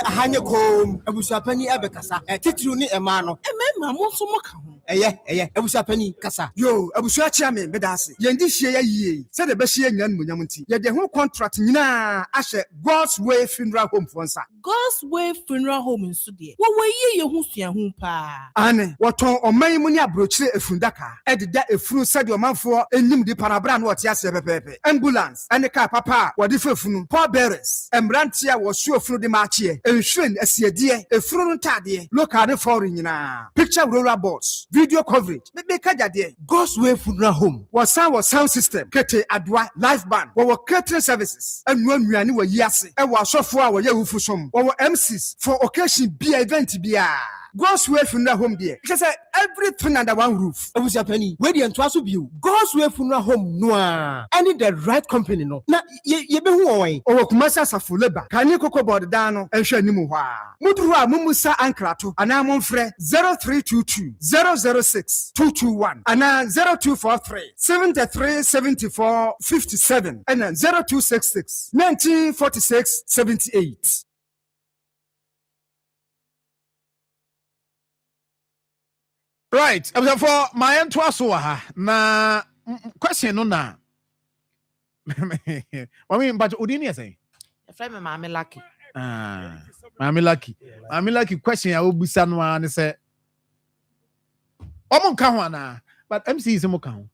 Ahanye kom abusapani abekasa. Titru ni ema no. Emema mo so mo ka ho. Eye abusapani kasa. Yo abusuachia me bedase. Yendi hie ya yie. Se de be hie nya nmunyam nti. Ye de ho contract nyina ahye God's Way Funeral Home fonsa. God's Way Funeral Home nso de. Wo ye ho sua ho pa. Ane, woton oman mu ni abrochire efundaka. Ededa efunu se de omanfo enim di parabra na wote ase pepepe. Ambulance, ane car papa, wodi fefunu. Paul bearers, embrantia wo su efunu de maachie. Enhwen asiedie, efunu ntade. Local ne foreign nyina. Picture roller boards, video coverage. Be kajade. God's Way Funeral Home. Was sound system. Kete adwa live band. Wo catering services. Enwo nnuane wo yiase. E wo asofo a wo ye wufusom. Wo MCs for occasion be event bia. God's Way Funeral Home there. Just everything under one roof. Abusapani, where the entwaso bio. God's Way Funeral Home noa. I need the right company no. Na ye be hu owen. O kumasa safu leba. Kani koko board dano ehwe nimu hwa. Muduru a mumusa ankrato. Ana momfre 0322 006 221. Ana 0243 73 74 57. And 0266 1946 78. Right. For my end to us, na question no na. I mean, but Udini say. Friend, Mami Lucky. Mami Lucky question. I will be someone say. Omo kahwana, but MC is mo kahon.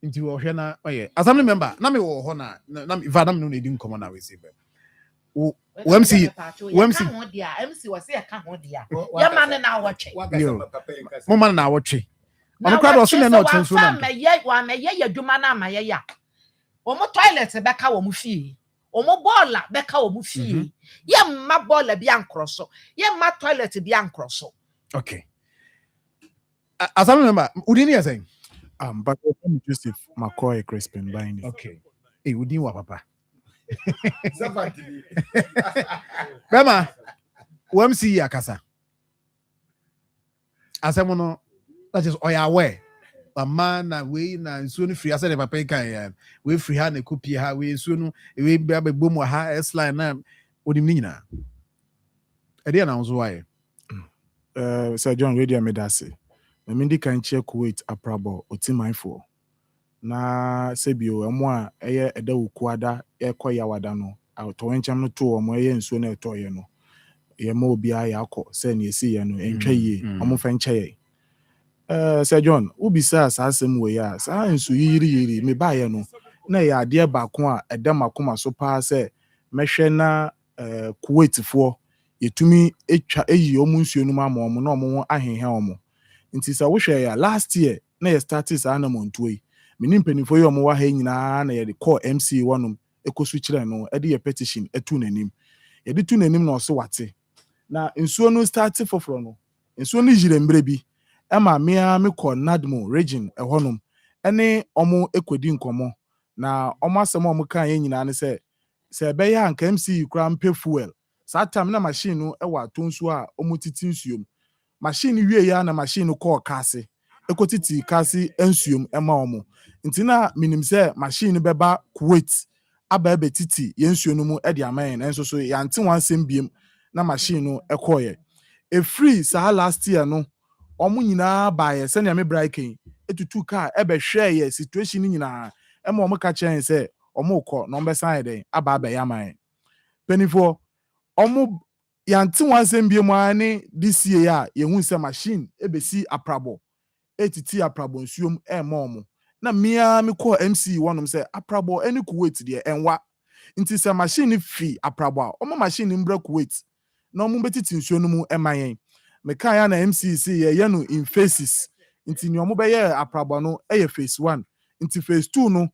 Into o na oye. As I remember, na me wo ho na me vadam no need come na we say. MC was say ka ho dia. Ya man na watch. Mo man na watch. On crowd was na not so na. Me ye adwuma na ma ye ya. Omo toilet be ka wo mu fie. Omo boiler be ka wo mu fie. Ye ma boiler bi ankroso. Ye ma toilet bi ankroso. Okay. As I remember, Udini is saying but Joseph McCoy Crispin buying. Okay. Hey, Udini wa papa. Bema, UMC akasa. Asemono, that is oya we. A man na we na soon free asa de papa kan we free ha na kopie ha we soon we be abom ha S line na odim ni nyina. E dey na nso why. Sir John Radio Medase. Me mindi kan che Kuwait aprabo oti Marfo. Na sebio emo a eye eda ukuada ekoya wada no awtowencham no to omo eye nsuo na etoye no ye ma obi aya akọ se na esi ye no entwa ye omo fa nche ye Sir John, ubisa saa asɛm wɔ yi a saa nso yiri me baeɛ no na yɛ adeɛ baako a ɛda makoma so paa sɛ mɛhwɛ na Kuwaitfoɔ yɛtumi eyi ɔmo nsuo no mu ama ɔmo na ɔmo ho ahehɛ ɔmo. Nti sɛ wohwɛ ya last year na yɛ started saa na montuo yi. Me mpanyinfoɔ yi ɔmo wɔ ha nyinaa na yɛde call MC wɔnom ekosu kyerɛ no ɛde yɛ petition etu n'anim. Yɛde tu n'anim na ɔso wate. Na nsuo no start foforɔ no. Nsuo no yire mbrɛ bi. Ɛma me kɔ Nadmo region ɛhɔnom ɛne ɔmo ekodi nkɔmɔ na ɔmo asɛm a ɔmo kan yɛ nyinaa ne sɛ ɛbɛyɛ anka MC kura mpe fuel saa time na machine no ɛwɔ atonso a ɔmo titi nsuom machine wie ya na machine no kɔɔ kaase ekotiti kaase nsuom ɛma ɔmo nti na minim sɛ machine bɛba Kuwait aba ɛbɛtiti yɛn nsuo no mu ɛde aman ɛnso so yɛante wansɛm biem na machine no ɛkɔɔyɛ efiri saa last year no ɔmo nyinaa baayɛ sɛnea me bra ken etutu car ɛbɛhwɛ yɛ situation ni nyinaa ɛma ɔmo ka kyɛn sɛ ɔmo kɔ na ɔmo bɛsan yɛ dɛn aba yɛaman penifo ɔmo yɛante wansɛm biem ani this year a yɛhu sɛ machine ebesi aprabo etiti aprabo nsuom ɛma ɔmo na me kɔ MC wɔnom sɛ aprabo ɛne Kuwait deɛ ɛnwa nti sɛ machine fi aprabo a ɔmo machine mbra Kuwait na ɔmo betiti nsuo no mu ɛma yɛn meka ya na MCC yɛ no in phases nti ni ɔmo bɛyɛ aprabo no ɛyɛ phase 1 nti phase 2 no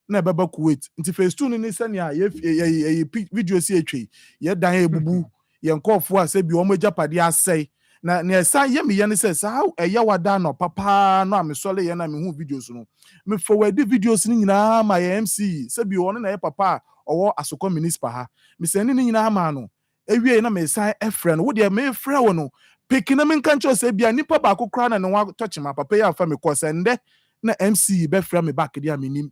na ɛbɛba Kuwait nti phase 2 no ne sɛnea yɛ video si etwe yɛ dan ebubu yɛ nkɔfo a sɛ bi ɔmo agapade asɛe na ɛsa yɛ me yɛ ne sɛ saa ɛyɛ wada no papa no a me sɔle yɛ na me hu videos no me forward videos ni nyinaa ma yɛ MC sɛ bi ɔno na yɛ papa a ɔwɔ Asokɔ municipal ha me sɛ ne nyinaa ma no ewie na me san ɛfrɛ no wo deɛ me frɛ wo no pekina me nka nkyɛw sɛ bia nipa baako kra na ne wa touch ma papa ya fa me kɔ sɛ ndɛ na MC be frɛ me back dia me nim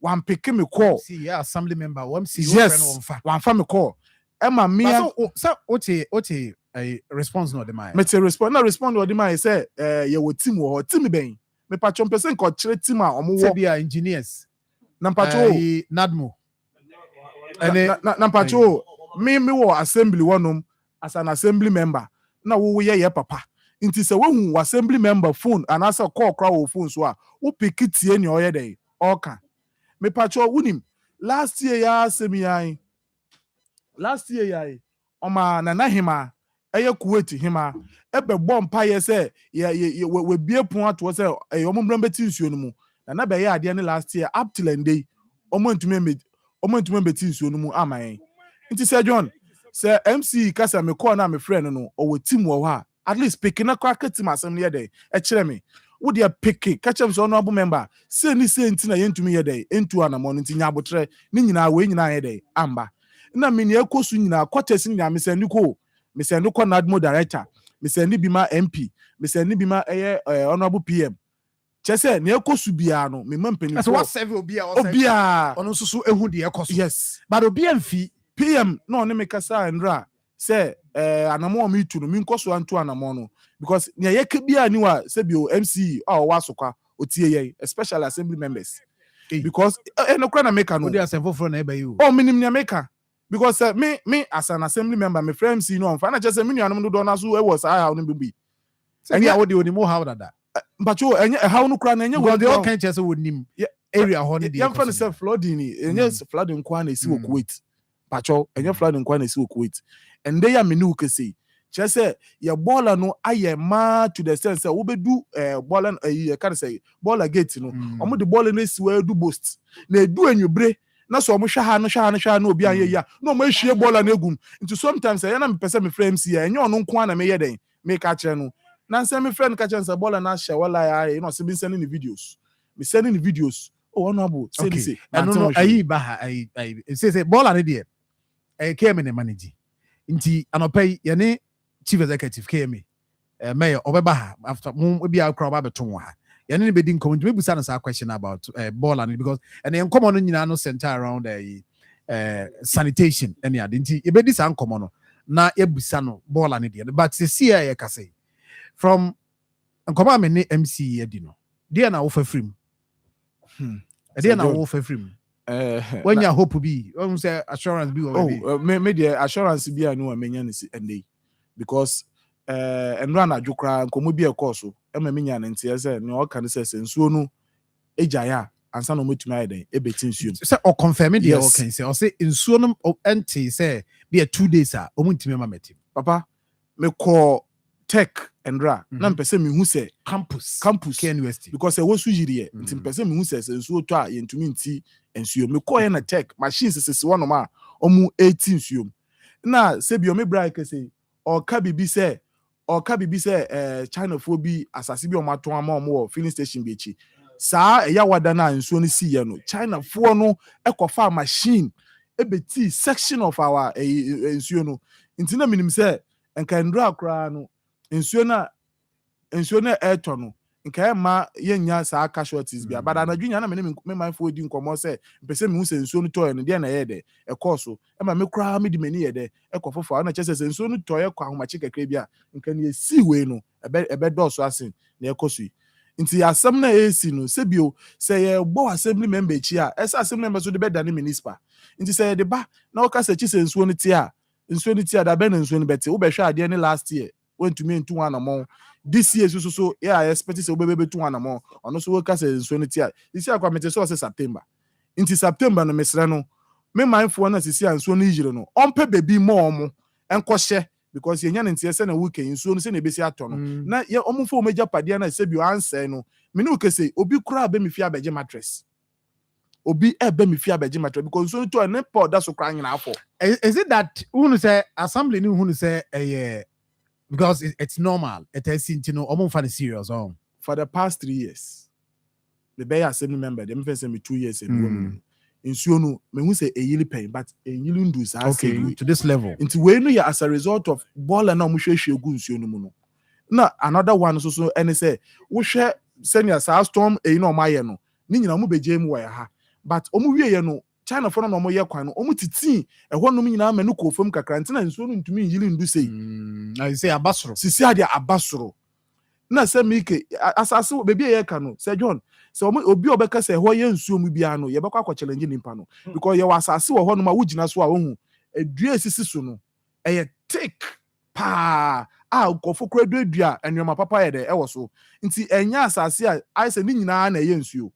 wan pick me call see yeah assembly member MC yes wan fa me call Emma me so ote a response no de mai me te respond na respond no de mai sɛ ye wo team wo team ben me pa chom person ko kyerɛ team a ɔmo wo bia engineers na pacho Nadmo na pacho me wo assembly wonom as an assembly member na wo ye papa nti sɛ wo assembly member phone and asa call kra wo phone so a wo pick tie ni oyɛ dey oka me pacho wunim last year ya semi oma na hima eye Kuwait hima ebe bɔ mpa ye sɛ we bie pon ato sɛ ɔmo mbra beti nsuo no mu na be ye ade ne last year up till end ɔmo ntumi beti nsuo no mu aman nti sɛ John sɛ MC kasa me call na me friend no ɔwɔ team wɔ hɔ a at least pick na kwaka team asɛm ne yɛ dɛ ɛkyerɛ me wo de pick ka kyerɛ me sɛ ɔno abo member sɛ ni sɛ nti na yɛntumi yɛ dɛ entu anamɔ no nti nya abotrɛ ne nyinaa we nyinaa yɛ dɛ amba na me ne ekosu nyinaa quarters nyinaa me sɛ ndiko Nadmo director me sɛ ndi bi ma MP me sɛ ndi bi ma ɛyɛ honorable PM kyɛ sɛ ne ekosu bia no me mampani so what serve obia ɔno nso so ehu de ekosu yes but obia mfi PM no ne me kasa ndra sɛ anamɔ me tu no me nkoso antu anamɔ no because ne yɛka bia ni wa sɛ bio MC a ɔwɔ asokwa otie yɛ especially assembly members because enokra na meka no odi asemfoforo na eba yi o minim ne meka because me as an assembly member me friend MC no mfa na kyɛ sɛ me nuanom do na so ɛwɔ saa how no bi ɛnyɛ wo de onimo how dada mpacho ɛnyɛ how no kra na ɛnyɛ wo de o kan kyɛ sɛ wonim area hɔ ne de yɛmfa ne sɛ flooding ni ɛnyɛ flooding kwa na esi wɔ Kuwait pacho ɛnyɛ flooding kwa na esi wɔ Kuwait ɛnde ya me ne ukese kyɛ sɛ yɛ baller no ayɛ ma to the sense sɛ wobedu baller ka sɛ baller gate no ɔmo de baller no esi wɔ edu boost na edu enwubre na so ɔmo hwɛ ha no obi ayɛ ya na ɔmo ehwie baller no egum nti sometimes ɛyɛ na me pɛ sɛ me frɛ MC ɛnyɛ ɔno nko ana me yɛ den me ka kyerɛ no na nsɛ me frɛ no ka kyerɛ sɛ baller na hyɛ wala ya na ɔsɛ bi send ni videos me send ni videos honorable say no ayi ba ha ayi say baller no de KM ne manage nti anopai yɛne chief executive KM mayor obeba ha after mo bi akra ba beton ha yɛne ne bedi nkom nti mebusa no sa question about ball and because and en common no nyina no center around sanitation any ade nti ebedi sa nkomo no na ebusa no ball and de but se see ya ka say from nkomo me ne MC edi no de na wo fa frim de na wo fa frim when you hope be when say assurance be me the assurance be anu amenya ne si ende because enra na dwokra nkomo bi e course ɛma me nya ne nteɛ sɛ ne ɔka ne sɛ nsuo no egyae a ansa na ɔmɛtumi ayɛ dɛn ɛbɛti nsuo mu sɛ ɔconfirm deɛ ɔka sɛ ɔsɛ nsuo no ɛnte sɛ be 2 days a ɔmo ntumi ma mɛtim papa me call tech and ra na mpɛ sɛ mehu sɛ campus university because ɛwɔ so yiriɛ nti mpɛ sɛ mehu sɛ nsuo tɔ a yɛntumi nti nsuo me call yɛ na tech machines sisi wɔnom a ɔmo 18 nsuo mu na sɛ bi ɔme bra kɛsɛ ɔka bibi sɛ China fo bi asase bi ɔmo ato ama ɔmo wɔ filling station bi akyi saa ɛya wada na nsuo no si yɛ no China fo no ɛkɔfa machine ebeti section of our nsuo no nti na minim sɛ nka ndura akora no nsuo na ɛtɔ no nka ɛma yɛnya saa casualties bi abada na dwunya na me mindful di nkɔmɔ sɛ mpɛsɛ me hu sɛ nsuo no tɔɔ no deɛ na ɛyɛ dɛ ɛkɔ so ɛma me kora me di mani yɛ dɛ ɛkɔ fofa na kyerɛ sɛ nsuo no tɔɔ kɔ ahomakye kakra bi a nka ne esi wei no ɛbɛdɔɔso asen na ɛkɔ so yi nti asɛm na ɛsi no sɛ bio sɛ yɛbɔ assembly member akyi a ɛsɛ assembly member so de bɛda ne municipal nti sɛ yɛde ba na wɔka sɛ kyi sɛ nsuo no te a da bɛ na nsuo no bɛte wobɛhwɛ adeɛ ne last year wɔntumi ntu anamɔ this year so yɛ a expect sɛ wobɛbɛtu anamɔ ɔno so wɔka sɛ nsuo no te a sisi akwa mete sɛ ɔsɛ September nti September no mesrɛ no me mindful na sisi a nsuo no yire no ɔmpɛ baabi ma ɔmo ɛnkɔhyɛ because yɛnya ne nteɛ sɛ na wuke nsuo no sɛ na ebesi atɔ no na yɛ ɔmo fo ɔmo padeɛ na sɛ bi ansɛ no me ne ukese obi kura abɛ me fi abɛgye mattress obi ebe me fi abɛgye mattress because nsuo no to ne pod da so kra nyina afɔ is it that who say assembly ni who say because it's normal it is you know ɔmo fa serious for the past 3 years the bay assembly member them first me 2 years ago nsuo no me hu say eyili pen but eyili ndu sa okay to this level nti we no ya as a result of ball na mo hwehwe gu nsuo no mu no na another one so any say wo hwɛ senior sa storm no maye no ni nyina mo begye mu wɔ ha but omo wie ye no China for no mo ye kwan no omo titi ɛhɔ nom nyina ma no kɔ fam kakra nti na nsuo no ntumi yili ndu sei I say abasoro sisi ade abasoro na sɛ mike asase bebi ye ka no sɛ John sɛ obi obɛka sɛ hɔ yɛ nsuo mu bia no yɛbɛkɔ akɔ challenge nimpa no because yɛ wasase wɔ hɔ no ma wugina so a wohu adua sisi so no ɛyɛ thick pa a nkɔfo kora dua anwoma papa yɛ dɛ ɛwɔ so nti ɛnya asase a ayɛ sɛ ne nyinaa na ɛyɛ nsuo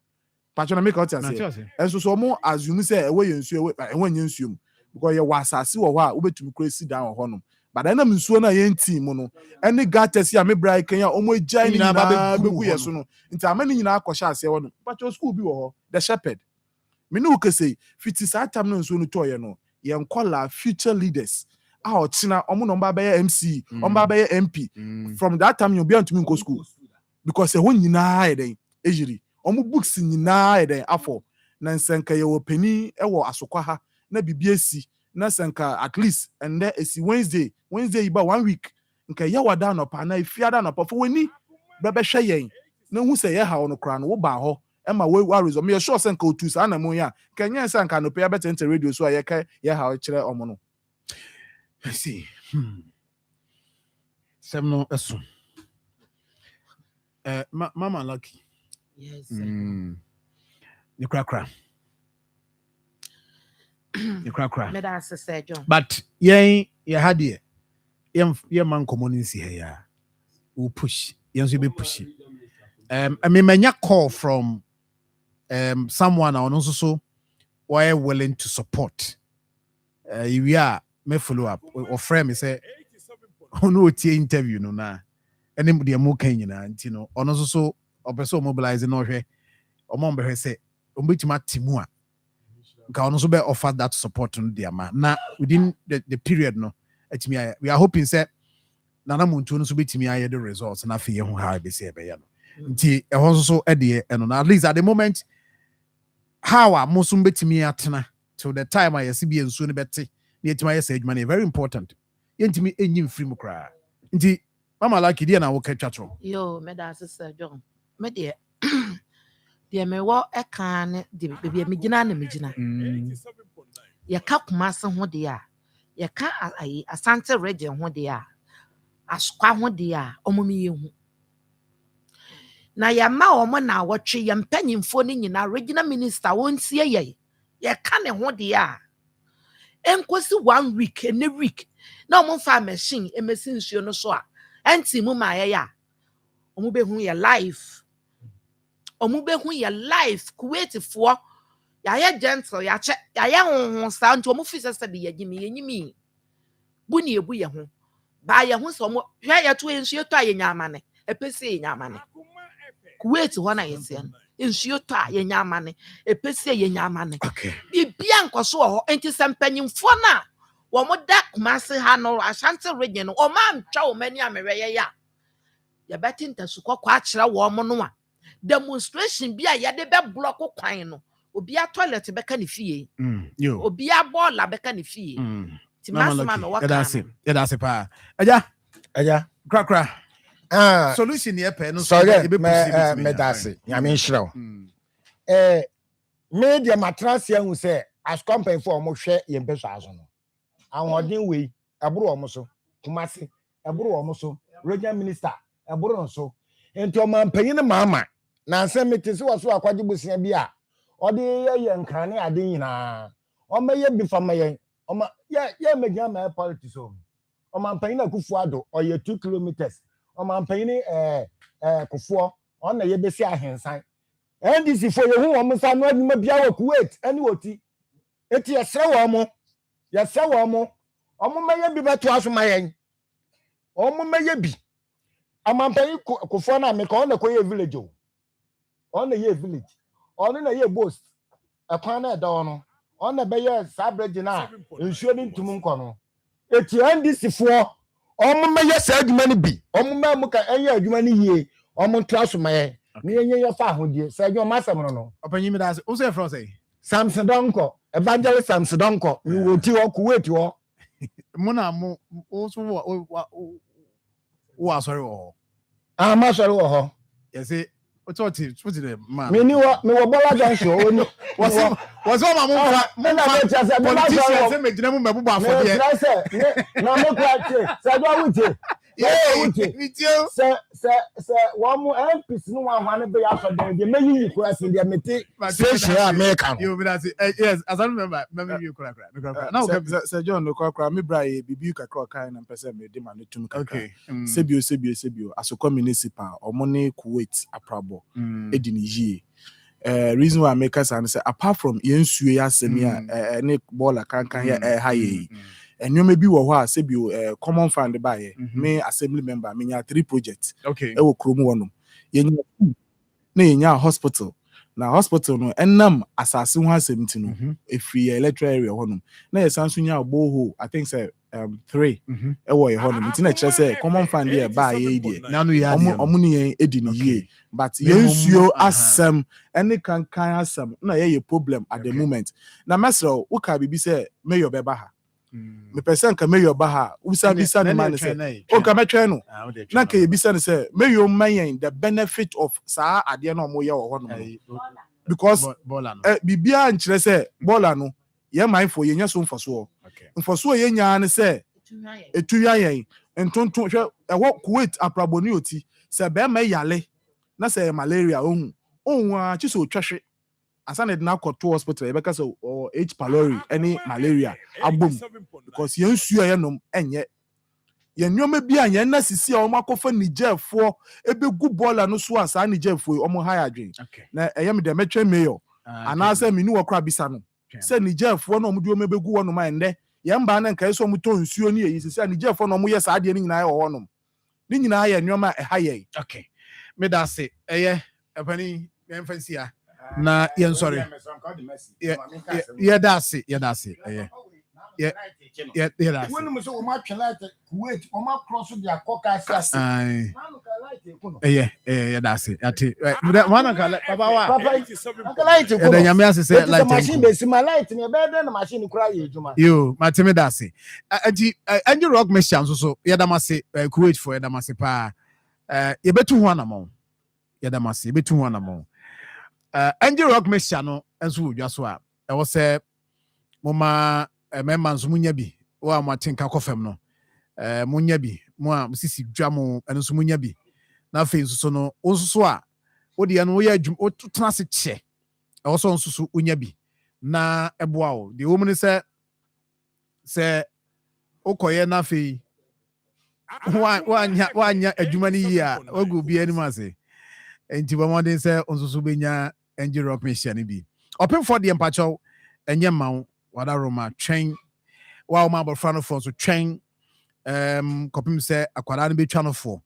patcho na make out asɛ ɛnso so mo assume sɛ ɛwɔ yɛ nsuo ɛwɔ nyɛ nsuo mu because yɛ wasase wɔ hɔ a wobɛtumi kora si down wɔ hɔ no but ɛna nsuo na yɛ nti mu no ɛne gates a me bra kenya ɔmo agya nyinaa bɛgu yɛ so no nti ama ne nyinaa akɔhyɛ ase wɔ no patcho school bi wɔ hɔ the shepherd me ne ukese fiti saa tam no nsuo no tɔɔyɛ no yɛn kɔla future leaders a ɔkyena ɔmo no mba bɛyɛ MC ɔmba bɛyɛ MP from that time you be antumi nko school because ɛhɔ nyinaa yɛ den ejiri ɔmo books nyinaa yɛ den afɔ na nsenka yɛ wɔ pani ɛwɔ asokwa ha na bibi esi na senka at least and there esi Wednesday iba 1 week nka yɛ wada no pa na ifiada no pa fo wani bɛbɛhwɛ yɛn na hu sɛ yɛ ha no kra no wo ba hɔ ɛma we result me sure senka otu sa na mo ya kanya senka no pe abɛtente radio so a yɛ ka yɛ ha kyerɛ ɔmo no I see no eso mama lucky yes the crack me da say John but yen had here yen man community here we push yen so be push I mean manya call from someone and also so why willing to support we are me follow up or friend me say no tie interview no na any de mo kan nyina nti no ono so obeso mobilize no hwe omo mbehwe say ombetima timu a nka ono so be offer that support no dia ma na within the period no etimi we are hoping say nana muntu no so betimi aye the results na fe ye ho ha be say be ya no nti ehon so de eno na at least at the moment how a mo so betimi atena till the time I see be ensuo no bete na etimi aye say adwuma na very important yentimi enyim free mu kra nti mama like dia na wo ka twatro yo me da say John me de de me wo e kan ne de bebia me gina na me gina ye ka Kumase ho de a ye ka Asante region ho de a Asokwa ho de a omomi ye hu na ya ma omo na wotwe ye mpanyimfo ne nyina regional minister wontie ye ka ne ho de a enkosi 1 week ene week na omo fa machine emesin nsuo no so a enti mu ma ye ya ɔmo bɛhu yɛ life Kuwait foɔ yɛayɛ gentle yɛayɛ honho saa nti ɔmo fi sɛ bi yɛnyimi bu ne ebu yɛ ho ba yɛ ho sɛ ɔmo hwɛ yɛto nsuo tɔ a yɛnya amane ɛpɛ sɛ yɛnya amane Kuwait hɔ na yɛsɛ no nsuo tɔ a yɛnya amane ɛpɛ sɛ yɛnya amane bibia nkɔ so wɔ hɔ enti sɛ mpanyimfoɔ no a wɔn da Kumasi ha no Ashanti region no ɔmo antwa wɔn ani amewɛyɛ ya yɛbɛte ntasukɔ kɔ akyerɛ wɔn no a demonstration bi a yɛde bɛ block kwan no obia toilet bɛka ne fie obia bɔɔla bɛka ne fie ti masoma me wɔka yɛda pa aja krakra solution yɛ pɛ no so me dase nyame nhyira me de matrase ahu sɛ as company for ɔmo hwɛ yɛn pɛ so aso no ahoɔden wei ɛboro ɔmo so Kumasi ɛboro ɔmo so regional minister ɛboro nso enti ɔmo mpanyin no maama na nsɛm mete sɛ wɔ so akwadye bosia bi a ɔde yɛ nkrane ade nyinaa ɔmo yɛ bi fama yɛn ɔmo yɛ megya ma politics o ɔmo mpanyin Akufo Addo ɔyɛ 2 kilometers ɔmo mpanyin Kufuor ɔna yɛ besi ahensan NDC fo yehu ɔmo sa no adwuma bia wɔ Kuwait ɛne wɔti eti yɛsrɛ wɔn ɔmo mɛyɛ bi bɛto aso ma yɛn ɔmo mɛyɛ bi amampanyi Kufuor na meka ɔna kɔ yɛ village o ɔna yɛ village ɔno na yɛ boast ɛkwan na ɛda ɔno ɔna bɛyɛ saa bridge na nsuo ne ntum nkɔ no eti NDC fo ɔmo mɛyɛ saa adwuma no bi ɔmo mɛ mu ka ɛyɛ adwuma no yie ɔmo to aso ma yɛn ne yɛnyɛ fa ahodie sɛ adwuma asɛm no ɔpanyin mi da ase wo sɛ frɔ sɛ Samson Donko evangelist Samson Donko ni wo ti wo Kuwait wo mo na mo wo so wo asɔre wɔ hɔ ma asɔre wɔ hɔ yɛsɛ wotɔte de ma me wo bola junction oni wɔsɛ ma mo fa me na me tsa sɛ me ba sɛ me gyina mo mɛbo ba afɔdeɛ me tsa sɛ na me kwa che sɛ do awuche sɛ wɔn mo MPs no wa hwane be ya so de me yi kura se de mete station America you be that yes as I remember you kura now sɛ John no kura me bra ye bibi kakra kan na pese me de ma no tum kakra sebio asoko municipal omo ne Kuwait aprabo edi ni yie reason why make us say apart from yensuo ya asemi a ne baller kan ya ha ye enwome bi wo hɔ a sebio common fund ba ye me assembly member me nya 3 projects e wo krom wonom yenya na yenya hospital na hospital no enam asase ho asɛmti no efiri electoral area honom na yesanso nya boho I think say 3 e wo ye honom nti na kyerɛ sɛ common fund ye ba ye die omo ne yen edi ni yie but yensuo asɛm ene kan asɛm na ye problem at the moment na mesro wo ka bibi sɛ mayor bɛba ha me person ka mayor ba ha usa bisa ne man say o ka metwe no na ka bisa ne say mayor mayen the benefit of saa ade na omo ye wo ho no because bibia nkyerɛ say baller no ye mindful ye nya so mfaso ye nya ne say etuya yen ntonton hwɛ ɛwɔ Kuwait apraboni oti sɛ be ma yale na sɛ malaria ohun a chi so twahwe asana de na koto hospital e beka say H pylori any malaria abom because yensuo yenom enye yenwoma bi anya na sisi a omakofa Nigerfo ebegu baller no so asa Nigerfo omo high adwen na eyem de metwe mayor anasa mini wokra bisa no se Nigerfo na omo de omebegu wonom ande yemba na nkai so omo to nsuo ni eyi sisi Nigerfo na omo ye saa de ni nyina ye wonom ni nyina ye nwoma e haye me da se eye epani emfansia na yen sorry da se eye da se when mo so o ma twela Kuwait o ma cross the akoka sase da se ati mana ka papa wa light ko da nyame asese light machine be sima light ne be na machine kura ye ejuma yo matime da se anti angel rock mission so da mase Kuwait for da mase pa ye betu ho anamon da mase ye betu ho anamon Angel Rock Messia no enso wodwa so a e wo se moma memma nso munya bi wo a matenka kofem no munya bi mo a sisi dwa mo enso munya bi na fe nso so no wo so a wo de no wo ya adwum wo tena se che e wo so nso so unya bi na eboa wo de wo mu ne se ukoye na fe wanya adwuma no yi a wagu bi anim ase enti ba modern sɛ onsoso benya engine rock mission no bi open for the empacho enye ma wada roma twɛn wa ma abɔfra no fo so twɛn kopim sɛ akwara no betwa no fo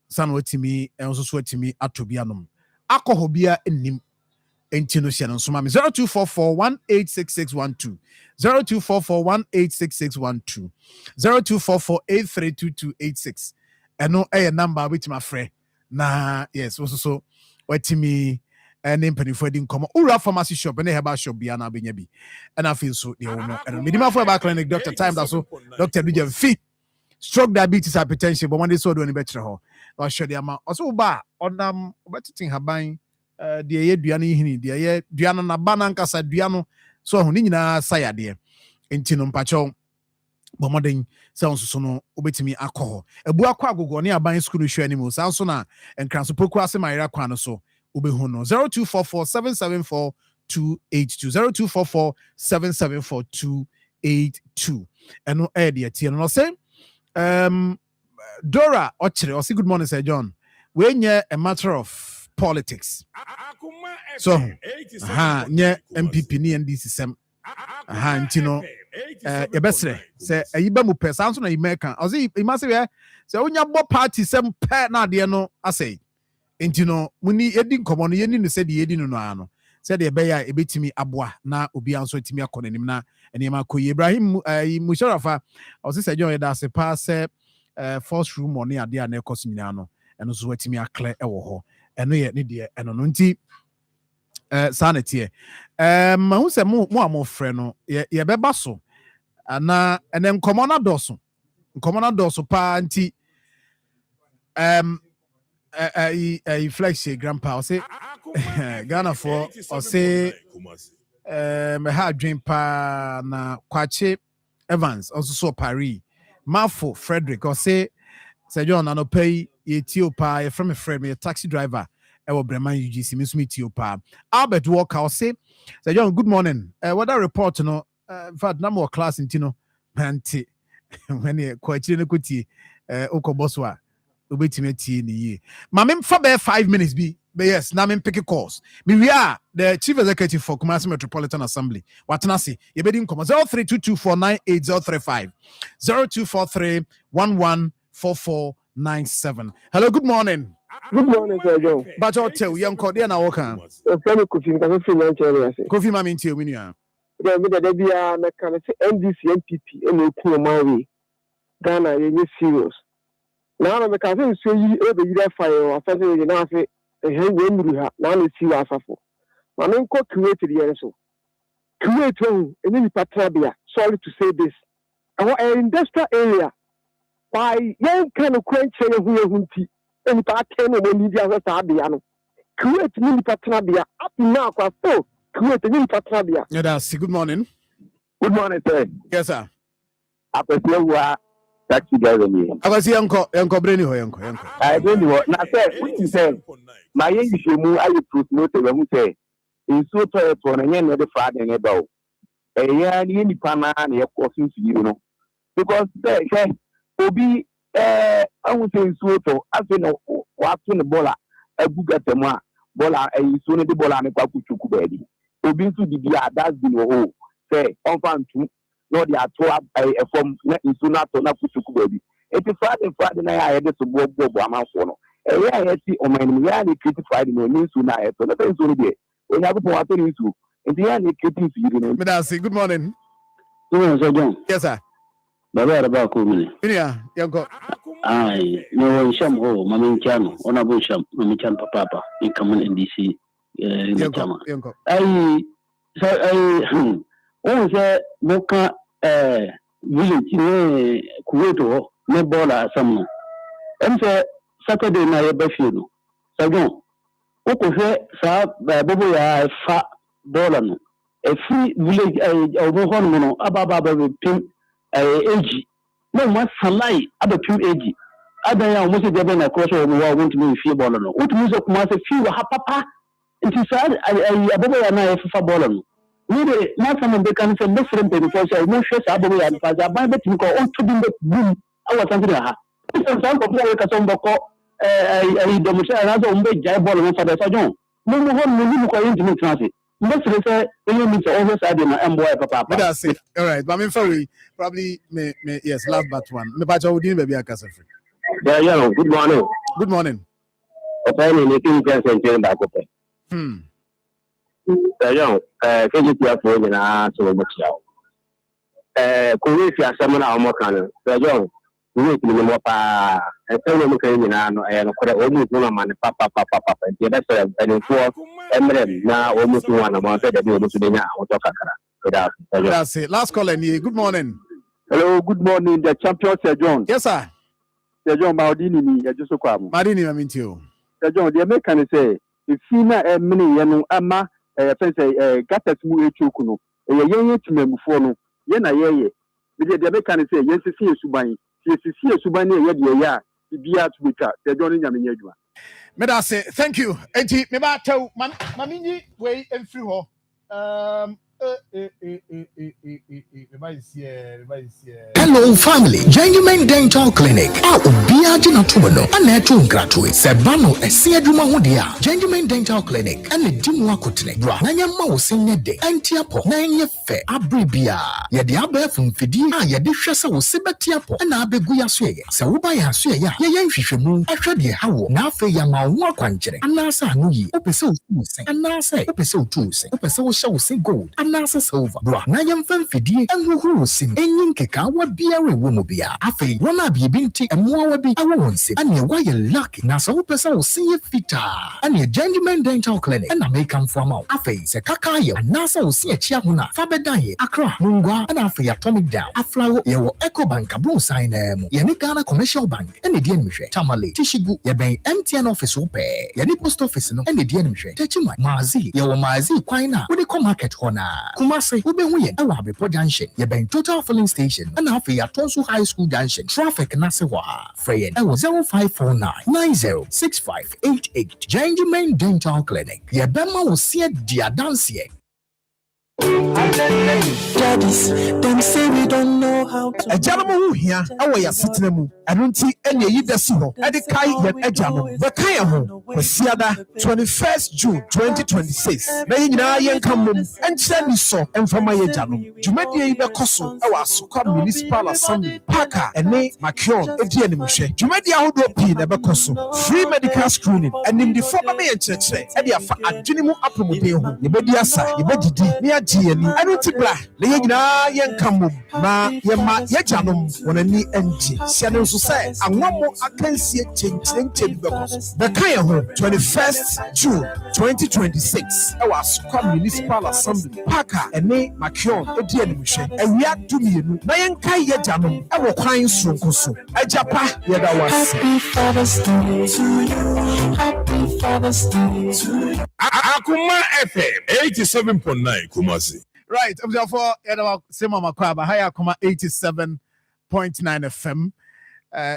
san watimi onsoso watimi ato bi anom akɔhɔ bia enim enti no hyɛ no nsoma me 0244186612 0244186612 0244832286 ɛno ɛyɛ number which my friend na yes so watimi ɛne mpanimfoɔ di nkɔmmɔ owura pharmacy shop ne herbal shop bia na abɛnya bi ɛna afei nso deɛ wɔ no ɛno medimafo herbal clinic Dr. Time da so Dr. Duja Fi stroke diabetes hypertension but one day so do any better ho na ɔhwɛ de ama ɔso ba ɔnam ɔbɛtete haban deɛ yɛ dua no hini deɛ yɛ dua no na ba na nkasa dua no so ɔho ne nyinaa sa yadeɛ enti no mpakyɛw bɔmɔden sɛ nsoso no wobɛtumi akɔ hɔ abu akɔ agogo ne aban school no hwɛ anim saa nso na nkranso poku ase mayera kwan no so wobɛhu no 0244774282 0244774282 ɛno ɛyɛ deɛ tie no no sɛ Dora Ochre or say good morning Sir John when you a matter of politics so nye MPP ni NDC sem ntino e besre say ayiba mu pɛ sanso na imeka o say imase we say onya bo party sem pɛ na de no asay ntino muni edi nkomo no yeni no say de yedi no no ano say de be ya ebetimi aboa na obi anso etimi akonanim na enema koyi Ibrahim Musharafa o say Sir John da se pa say first room money ade a na ekoso nyina no eno so watimi akle ewo ho eno ye ne de eno no nti sanete mahu se mo amofre no ye beba so ana ene nkomo na doso pa nti flex grandpa o say Ghana for o say me ha adwen pa na kwache Evans also so Paris Marfo Frederick or say John no pay Ethiopia from a friend me a taxi driver ewo Bremen UGC miss me Ethiopia Albert Walker or say John good morning what that report no in fact number class in tino anti when you quite no kuti okoboswa obetime tie ni ye ma me for 5 minutes bi but yes na me pick calls we are the chief executive for Kumasi Metropolitan Assembly watena se ye bedi nkomo 0322498035 0243114497 hello good morning Sir John but hotel young cordia na woka Kofi ma me ntie winua the bia na kan se NDC MPP e no ku mawe Ghana ye serious na na me ka se so yi e be yira fire wa fa se ye na se we muru ha na na si wa asafo ma me nko create the yen so create won eni patra bia sorry to say this our industrial area by yen kan quench ye hu nti eni pa ten no ni dia so sa bia no create ni patra bia up now kwa so create ni patra bia yeah that's good morning sir yes sir apesiwa taxi driver ni akwasi yanko breni ho yanko breni ho na say we say ma ye yishemu ayi promote we hu say inso to na yen no de fa de ba o ya ni nipa na ye ko sinsu yi no because say obi awu say inso to afi no wa to ne bola aguga temu a bola inso ne de bola ne kwa kuchuku ba di obi nso di bia that's been ho say on fan tu no dia to from na inso na to na kuchuku ba di eti Friday na ya de so bo amanfo no ya ti o man ya ni creative Friday no inso na to na inso no de onya go wa to inso enti ya ni creative yiri no me da say good morning Sir John yes sir baba raba ko mi yeah yanko ai no sham ho mamin chano ona bo sham mamin chan papa in common NDC yanko ai o se moka village ne kuweto ne bola samno emse Saturday na ye bafie no sagon o ko fe sa bobo ya fa bola no e free village o bo hono no ababa ba pim age no ma salai abapim age adan ya mo se de na cross o mo wa want me fie bola no o tumi so kuma se fie wa papa nti sa abobo ya na ye fa bola no ni de na sama be kan se different people say no hwe sa abobo ya fa ja ban betimi ko on to bi boom awa tan ha Some of them are some boko demonstration and also umbe jai ball mo fa sa jon mo ko into transit most say you meet always side na mboy papa. That's it. All right, but I'm sorry, probably me yes, last but one. Me bacha udin baby akasa free. Yeah, good morning. Good morning. Okay, ni king can say ba ko pe. Yeah, keji tia fo ni na so mo tia. Ko we fi asem na o mo kan. Yeah, we ti ni mo pa. Say we mo kan ni na no no ko o mu no ma ni papa. Ti da say ani fo emre na o mu tu na mo say da bi o mu tu de nya o to kakara. That's it. Last call and good morning. Hello, good morning. The champion Sir John. Yes, sir. Sir John Maudini ni ya just kwamu. Maudini I mean you. Sir John, the American say if fina mini yanu ama say gatas mu echuku no. Ye timemfo no. Ye na ye. The American say yes see suban. See suban ye de ya. Bibia to bika. Sir John nyame nyaduma. Me da say thank you. Enti me ba tell mamini we emfiri ho. Hello, family. Genuine Dental Clinic. Ubia jina tumono. Anetu ngratwe. Sebano esi adwuma ho dia. Genuine Dental Clinic. Ane dimu akotene. Bra. Nanya ma wosenye de. Entiapo. Na enye fe. Abribia. Yedi abefu mfidi. Yedi hwese wo sebetiapo. Na abegu ya soye. Se woba ya soye ya. Ye nhwehwemu. Ahwe de hawo. Na afe ya ma wo akwankyere. Anasa anu yi. Opese otusen. Anasa opese otusen. Opese wo hye wo se gold. Anasa silver. Bra. Na yemfa mfidi. Enhuhu sim. Enyin keka wa biare wo mo bia. Afe wona biebi nti emoa wa bi awo wonse. Ane wa ye lucky. Na so opese wo se ye fita. Ane Genuine Dental Clinic. Na make am for ma. Afe se kaka ye. Anasa wo se achia ho na. Fa bedan ye. Akra. Mungwa. Ana afe ya Atomic Down. Aflawo ye wo Eco Bank abro sign mu. Ye ne Ghana Commercial Bank. Ene die nhwe. Tamale. Tishigu. Ye ben MTN office wo pe. Ye ne post office no. Ene die nhwe. Techima. Mazi. Ye wo Mazi kwan na. Wo de ko market ho na. Kumase. Wo be hu ye. Ewa Abepo Junction. Ye ben Total Filling Station. Ana afe ya Tonsu High School Junction. Traffic na se wa. Freyen. Ewo 0549 906588. Genuine Dental Clinic. Ye bema wo se dia dance ye. Daddies, them say we don't know how to. Ejalamu hu hia awo ya setena mu. Eno nti ene yi dasi ho. Ede kai ye ejalamu. Be kai ho. Kwasiada 21st June 2026. Na nyina ye nkamom. Enche ni so emfama ye ejalamu. Dwumadie yi be koso ewa Asokwa Municipal Assembly. Parker ene Makion edi animhwe. Dwumadie ahodo pi na be koso. Free medical screening. Enimdifo ba me ye kyerɛkyerɛ. Ede afa adwene mu apomuden ho. Ye bedi asa, ye bedidi. Ne GNI. I don't think blah. The Yagina Yankamum, Ma Yama Yajanum, when a knee empty. Shannon Society, and one more I can see it change because the Kaya home 21st June 2026. I was Asokwa Municipal Assembly, Parker, and me, Makion, Edian, and we are to me. Nayanka Yajanum, I will crying soon. I japa Yada was. Happy Father's Day to you. Happy Father's Day to you. Akoma FM 87.9 Kumasi. Right, therefore, Sema Makwaba, Haya Akoma 87.9 FM.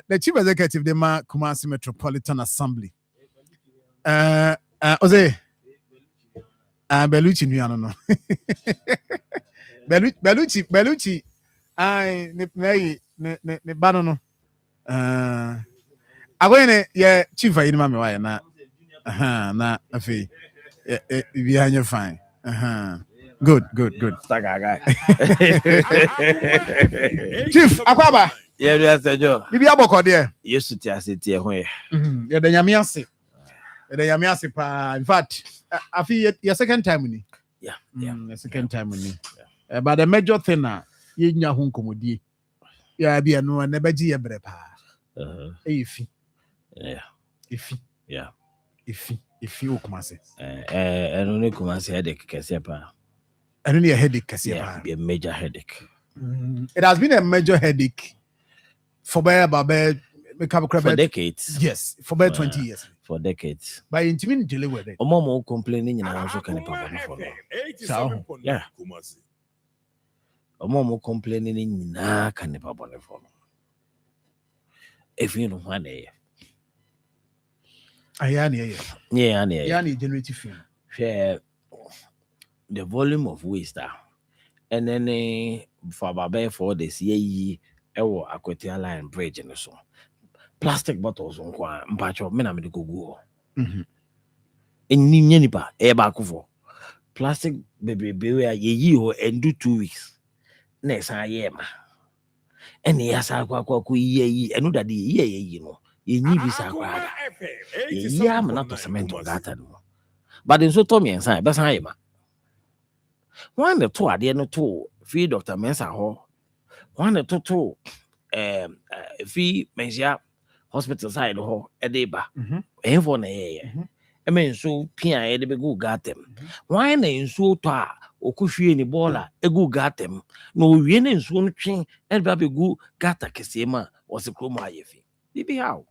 The Chief Executive de Ma Kumasi Metropolitan Assembly. Oze, Belucci, no. Belucci, I ne banono. Agwene ye Chief Ayinima me why na. Na afi. Behind you fine. Good. Chief Akwaba. Yeah, that's the job. Bibi aboko there. Yes, to tie ho. Yeah, the nyame ase. The nyame ase pa. In fact, I feel your second time ni. Yeah. The second time ni. But the major thing na ye nya ho nkomodie. Ya bia no na baji ye bre pa. Ifi. Yeah. Ifi. Yeah. Ifi o Kumasi. Eno ne Kumasi headache kese pa. Eno ne headache kese pa. Be a major headache. It has been a major headache for about decades. Yes, for about 20 years. For decades. But intimate dealing with it. Omo complaining in also can for. Yeah. Omo complaining in na can for. If you know one day. Yani generative film. Share the volume of waste and then for about 4 days ye ewo Akwatia line bridge and so plastic bottles nkwa mpacho me na me go go enni nyanipa e ba kufo plastic baby we ye ho endu 2 weeks na esa ye ma ene ya sa kwa ye enu dade ye no ye nyi bi sa kwa da ye ya ma na to cement gata no but nso to me ensa be san ye ma one the to ade no to fi Dr. Mensa ho one the to fi Mensia hospital side ho e dey ba for na ye e men so pia e dey be go gatem why na nso to a okuhwie ni bola egu gatem na owie na nso no twen e ba be go gata kese ma wose kromo ayefi bibi how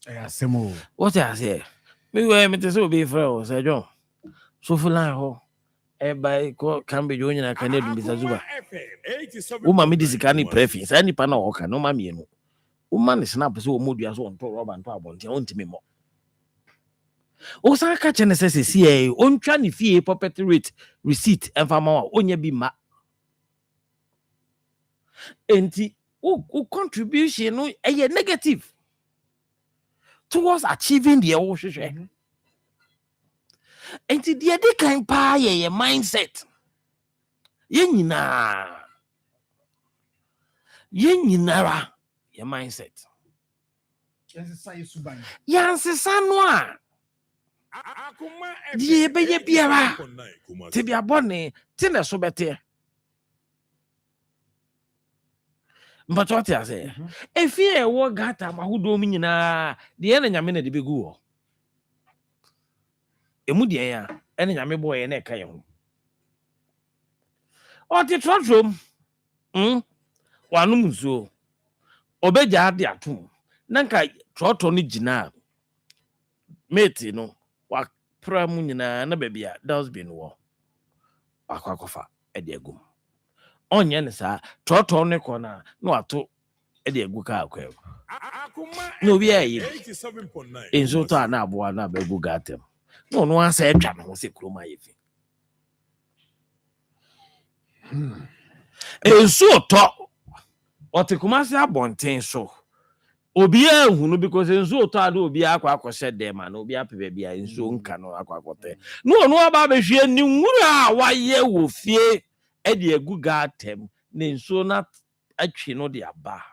asemo what I say me te so be frɛ Sir John so fulan ho e ba ko kambe jo nyina kan edu bisa zuba wo ma me disika ni prefi sa nipa na o ka no ma mienu wo ma ne snap so wo modua so on to roba nto abonte on timi mo o san ka chene se CA on twa ne fie property rate receipt enfama wa onya bi ma enti o contribution no e negative towards achieving the hwehwe enti de kan pa ye mindset ye nyinara ye mindset yansesa no a die be ye biara te bia bone te na so bete mbato ate ase efie wo gata mahudo mi nyina de na nyame na de begu ho emu de ya ene nyame boye na ka ye ho o ti trotrom wanum nsuo obeja ade atom nanka trotro no gina mate no wa pramu nyina na babia dustbin wo akwakofa ede agum onye ne sa trotro ne kona na wato ede agu ka akwa no bi ayi 87.9 enso to na abo na bagu gatem no asa etwa no se kroma yefi enso to otikumasi abonten so obi ehunu because enso to ade obi akwa dem na obi apebe bia enso nka no akwakote no aba behwe ni nwura waye wo fie ede agu gatem na enso na atwi no de aba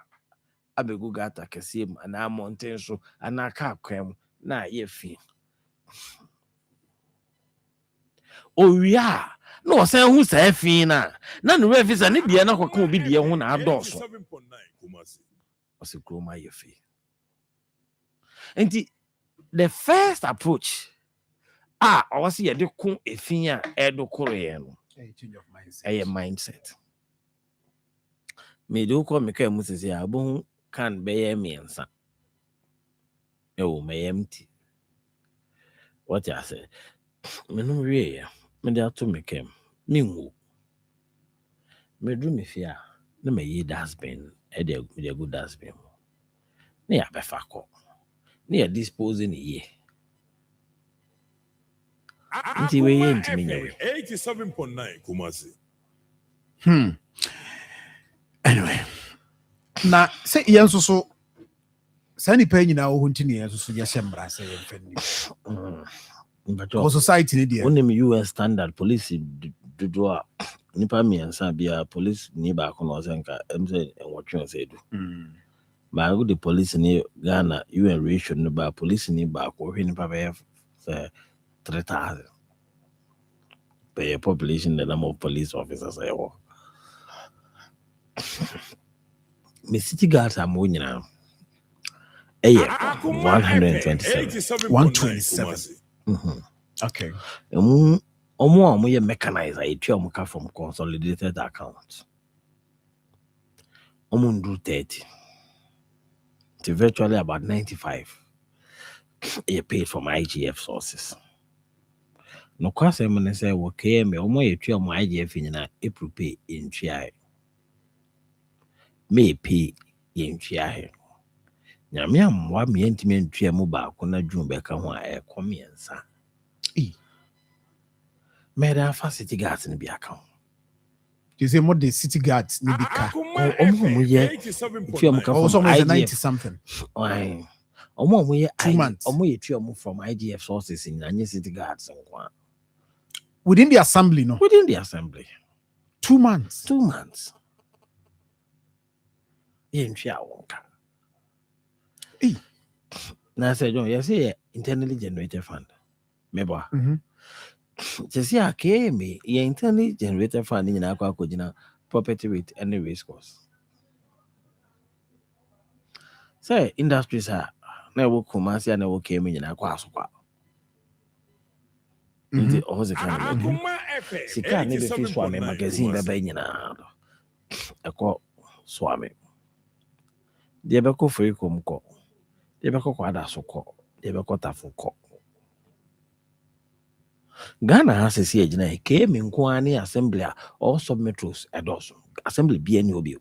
abegu gata kesem na mountain so anaka akwam na ye fi owia no osan hu sa fi na no refisa ne die na kwaka obi die hu na adoso osekroma ye fi enti the first approach awasi ye de kun efin a edo kore no change of mindset mindset me do ko me ka musisi abon kan beye miensa ewo mayemti what I say me no wie ya me de ato me kem me nwu me do me fia na me yi dustbin e de good dustbin ne ya befa ko ne ya dispose ni ye nti we ye nti me nyawe 87.9 Kumasi anyway na say yenso so sani pa nyina wo hunti ne yenso so ya shembra say yemfani but society ne dia onim US standard police do nipa miensa bia police ni ba ko no senka emse enwotwe se do ba go the police ni Ghana UN ratio no ba police ni ba ko hwe nipa be 3,000 by population the number of police officers I work me city guards am nyina 127 okay omo ye mechanizer etua ka from consolidated account omo do 30 to virtually about 95 you paid from IGF sources no kwase me say wo KM omo etua mo IGF nyina April pay in tria May pay in tria nyame amwa me ntimi ntua mu ba ko na dwun be ka ho a e komiensa mera facility gas ni bi account You say more the city guards need the car. Also, 90 something. Why? Omo 2 months. Omo from IGF sources in Nanya City Guards. Within the assembly, no? Within the assembly. 2 months. 2 months. Hey. Now I said, you see, internally generated fund. Maybe. Just see, me, internally generated fund in Aqua property with any risk cost. Say, industries are never commerce and never came in Aqua. Nti ohoze kan sika ne be fi swame magazine be ba nyina eko swame de be ko free kom ko de be ko kwada so ko de be ko tafu ko Ghana has a siege na came in kwani assembly or sub metros edoso assembly bi ani obi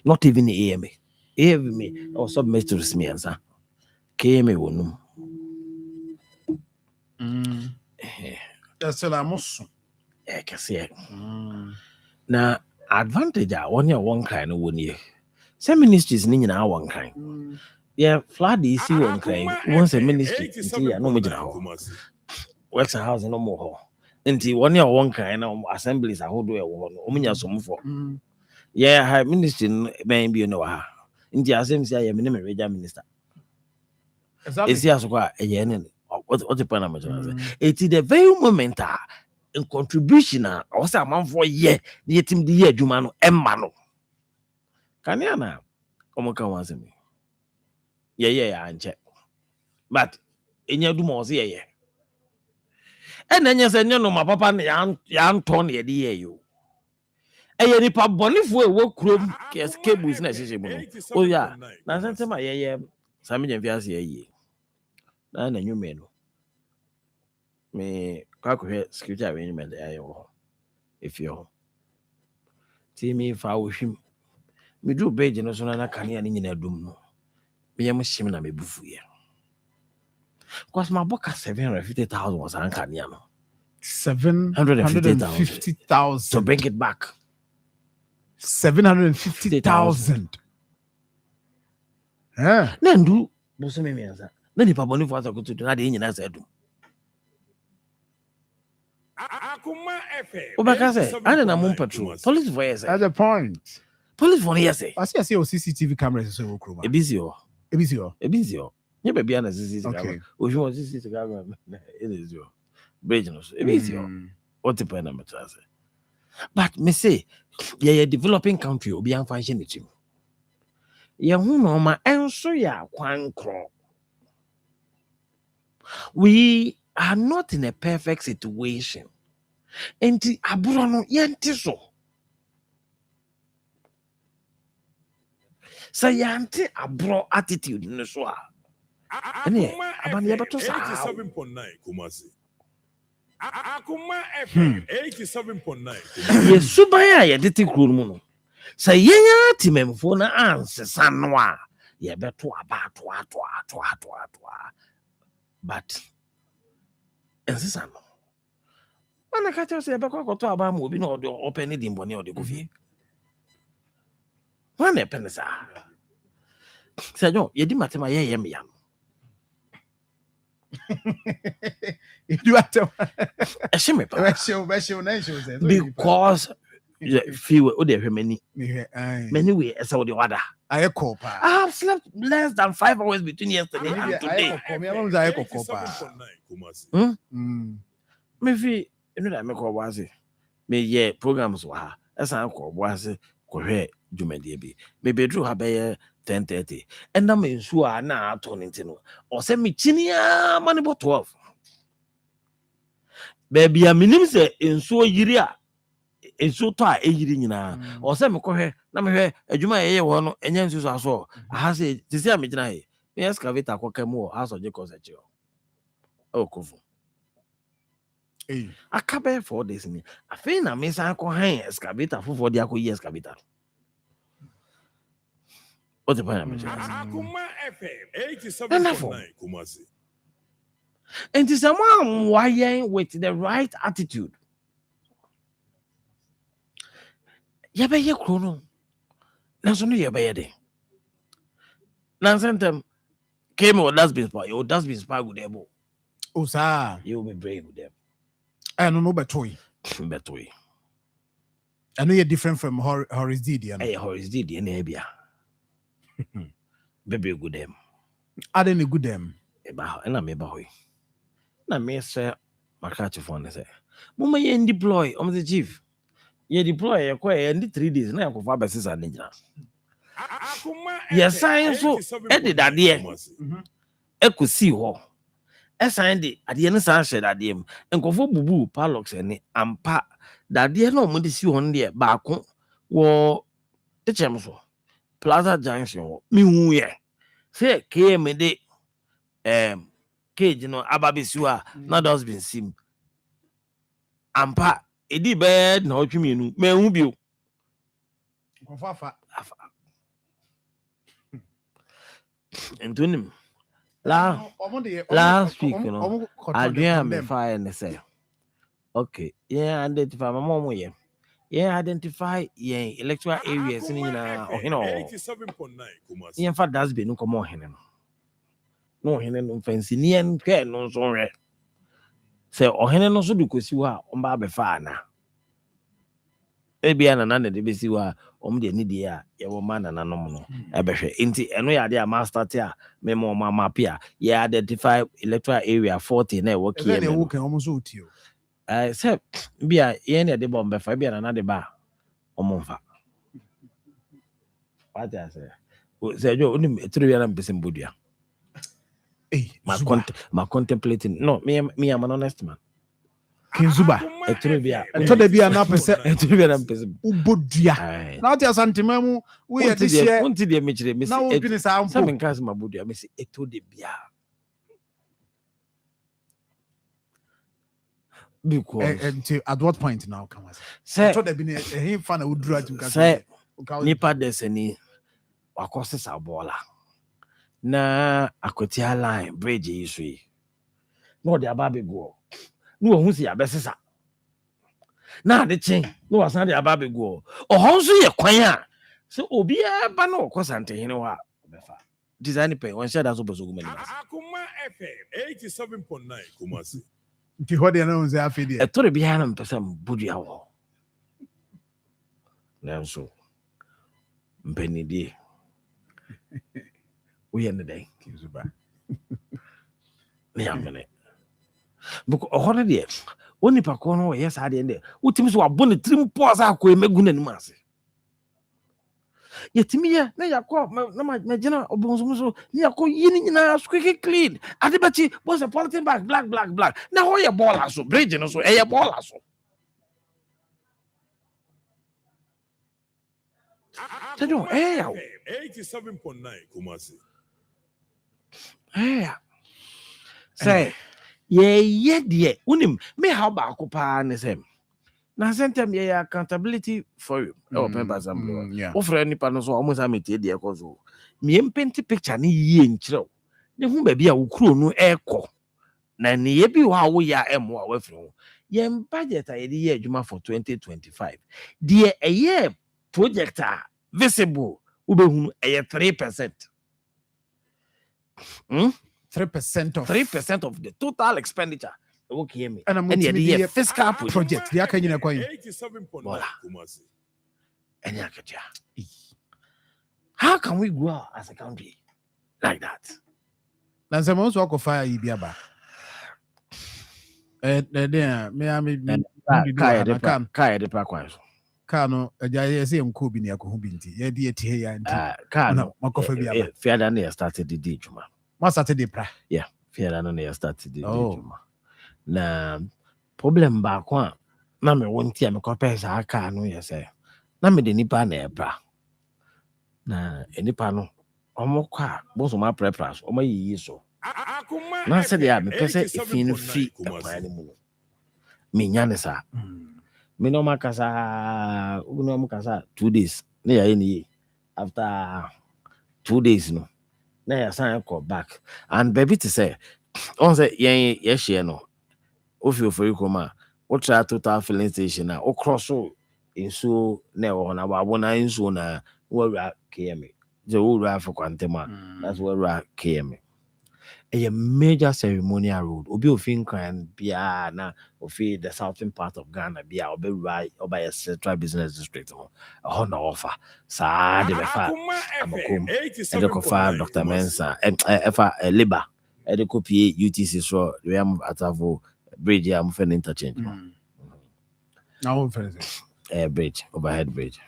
not even the AMA or sub metros me ansa came wonum That's a mosso. Na advantage one year one kind of 1 year. Some ministries need now one kind. Yeah, flood is one kind. Once a ministry, no more. Works a house no more. Until 1 year one kind of assemblies are hold one. Omunya some for. Yeah, her ministry may be no ha. In the assembly, say I'm a regional minister. Exactly. It's just what a yen. What the Panama? It's the very moment in contribution or some man for year, the team the year, Jumano, Emmano. Can you now? Omoka wants me. Yeah, and check. But in your doom, yeah. And then you say, no, my papa, yan Tony, a dear you. A nipa bonifue work room, escape with necessary. Oh, yeah. Now, send my yeah, Sammy and Vias, yeah. Now, a new menu. Me calculate security arrangement if you see me if I wish him. Me do page no so na kan ya ni nyina dum no. Me yam shim na me bufu ye. Cause my book 750,000 was an kan ya no. 750,000 to bring it back. 750,000. Na ndu bo so me mianza. Na ni pa boni fo asa ko to na de nyina sa dum. Akoma FM. Obakase, I don't know patrol. Police voice. That's the point. Police for yes. I see CCTV cameras so Okroma. Ebizio. You be an CCTV camera. If you want CCTV camera, it is your bridge. Ebizio. What the point I'm trying to say. But me say, yeah, developing country will be unfunctioning team. Yeah, who know my answer ya kwan kro. We are not in a perfect situation. And the aburano yantiso. Sayanti abro attitude in the soa. And yeah, Abani Abato 87.9 Kumasi. Akoma FM 87.9. Yes, Subaya, ya diti kurumuno. Sayanya timemfona anse sanwa. Ya beto abatwa. But ensisano. When I catch you say, Bako to Abam will be no open it in Bonnie or the Goofy. One a penisa. Say, no, you didn't matter my yam. You do at a shimmy because few many way as all the water. I have slept less than 5 hours between yesterday and today. Maybe you know that me call was me yeah programs wa as I call was correct Jumedi be maybe drew her by 10:30 and I'm in sure now turning to or send me chinia money about 12. Baby, I mean, say in so yiria in so ta a yiri na or send me call her na me a juma a one and yan so so I has it to see me tonight. Me excavate a more house of Jacobs at you. Oh, Kofu. I can't bear 4 days. I feel I miss Uncle Hang excavator for the Ako excavator. What the point? Akoma FM 87.9 Kumasi. And to someone why with the right attitude. yɛbɛyɛ kuro no nanso no yɛbɛyɛ de nansɛntɛm came with dustbin spa your dustbin spa with them o saa you will be brave with them ɛno no bɛtoe bɛtoe ɛno yɛ different from Horace Didi ɛyɛ Horace Didi ɛna ɛbia bɛbrɛ gu them ade ne gu them ɛba hɔ ɛna meba hɔ yi na mesɛ makrakyefoɔ no sɛ moma yɛ deploy ɔmsɛ chief yɛ deploy yɛkɔ yɛndi 3 days na yɛkɔfa bɛsesa ne gyina yɛsan nso ɛde dadeɛ ɛkɔsii hɔ ɛsan de adeɛ no san hyɛ dadeɛ mu nkɔfoɔ bubu palox ɛne ampa dadeɛ na ɔmode si hɔ no deɛ baako wɔ ɛkyɛm so Plaza Junction hɔ mehu yɛ sɛ KM de cage no aba bɛsi hɔ a na dustbin sim ampa ɛdi bɛɛ na ɔtwe mmienu mahu bio nkɔfoɔ afa ntonim last week no adwene a mefaeɛ ne sɛ okay yɛn identify mama ɔmo yɛn identify yɛn electoral areas no nyinaa ɔhene ɔwɔ yɛmfa dustbin no nkɔma ɔhene no na ɔhene no mfansiniɛ hwɛ no nso hwɛ sɛ ɔhene no nso de kɔsi hɔ a ɔmba abɛfa ana ebia nana na de bɛsi hɔ a ɔmo de ani deɛ a yɛwɔ ma nananom no ɛbɛhwɛ nti ɛno yɛ adeɛ a master te a mema ɔmo amape a yɛ identify electoral area 40 na ɛwɔ kiem sɛ bia yɛn ne de ba ɔmo bɛfa bia nana de ba ɔmo mfa wate asɛ sɛ ɛdwo onim ɛtoro bia na mpɛsɛ mbodua ma contemplating no me am an honest man Kinzuba ɛtoro bia ɛtɔ bia na pɛsɛ ɛtoro bia na mpɛsɛ ubodua na wote asantema mu wo yɛ de hyɛ wonti de mekyerɛ me na wo dwene saa mpo sɛ menka sɛ mabodua me sɛ ɛtɔ de bia because at what point now come on sɛ ɛtɔ da bi ne ɛhe fa na woduru atum ka sɛ nipa desani wakɔse sa bɔɔla na akotia line bridge yi so yi na ɔde aba abɛgu na wɔhu si abɛsesa na ade kyen na wasan de aba abɛgu ɔhɔ nso yɛ kwan a sɛ obiara ba na ɔkɔ santehene hɔ a ɔbɛfa design pɛ ɔnhyɛ da so bɔ so gu mani Akoma FM 87.9 Kumasi nti hɔ deɛ na wo sɛ afei deɛ ɛtɔre biara na mpɛ sɛ mbodua wɔ nanso mpanidie woyɛ ne dɛn ne yɛmene because ɔhɔ no deɛ onipa kɔ no wɔyɛ saa deɛ deɛ wotumi so wabɔ ne tirim pɔɔ sɛ akɔ ɛmɛgu n'anim ase yɛtumi yɛ na yɛkɔ na magyina ɔbɔnsom so ne yɛkɔ yi ne nyinaa squeaky clean ade bɛkyi bɔ sɛ polythene bag black na hɔ yɛ bɔɔla so bridge no so ɛyɛ bɔɔla so sɛdwo ɛyɛ wo 87.9 Kumasi ɛyɛ sɛ yɛyɛ deɛ wonim me haw baako paa ne sɛ na sɛntɛm yɛyɛ accountability forum ɛwɔ pɛmpa assembly wofrɛ nipa no so ɔmo sa metie deɛ ɛkɔ so miɛmpɛnti picture ne yie nkyerɛw ne ho baabi a wo kuro no ɛkɔ na neyɛ bi wɔ a woyɛ a ɛmmoa wafiri ho yɛn budget a yɛde yɛ adwuma for 2025 deɛ ɛyɛ project a visible wobɛhunu ɛyɛ 3%. 3% of the total expenditure. Okay, me. And the fiscal project. The Akanyina coin. 87.9 Kumasi. And how can we grow as a country like that? Now, some also walk of fire. Ibiaba. Kaya de Pakwas. Kano, I say, I'm Kobi Yakubinti. Yeah, Kano, Makofa. Fair than they started the day, Juma. What Saturday, pra? Yeah, fair than they started the day, Juma. Na problem back one. Na me won't me compare sa car no yes. Na me de nipa na ebra. Na nipa no. Omo kwa boso ma preparas. Omo yi so. Na se dia me pese ifin free ekwan mu. Me nya ne sa. Me no makasa, uno makasa 2 days. Ne ya ni after 2 days no. Na ya san call back. And baby to say, on say yes no. Ofi Akoma, what try total filling station na o cross so nsuo na ɛwɔ na wabɔ na nsuo na wɔwura KMA sɛ wɔwura afɔ kwantɛm a that's wɔwura KMA a major ceremonial road obi ofin kran bia na ofi the southern part of Ghana bia obewura oba central business district ho na offer saa de befa abakom and the fa Dr. Mensa efa labor e de copy UTC so we am atavo bridge am for interchange now for bridge overhead bridge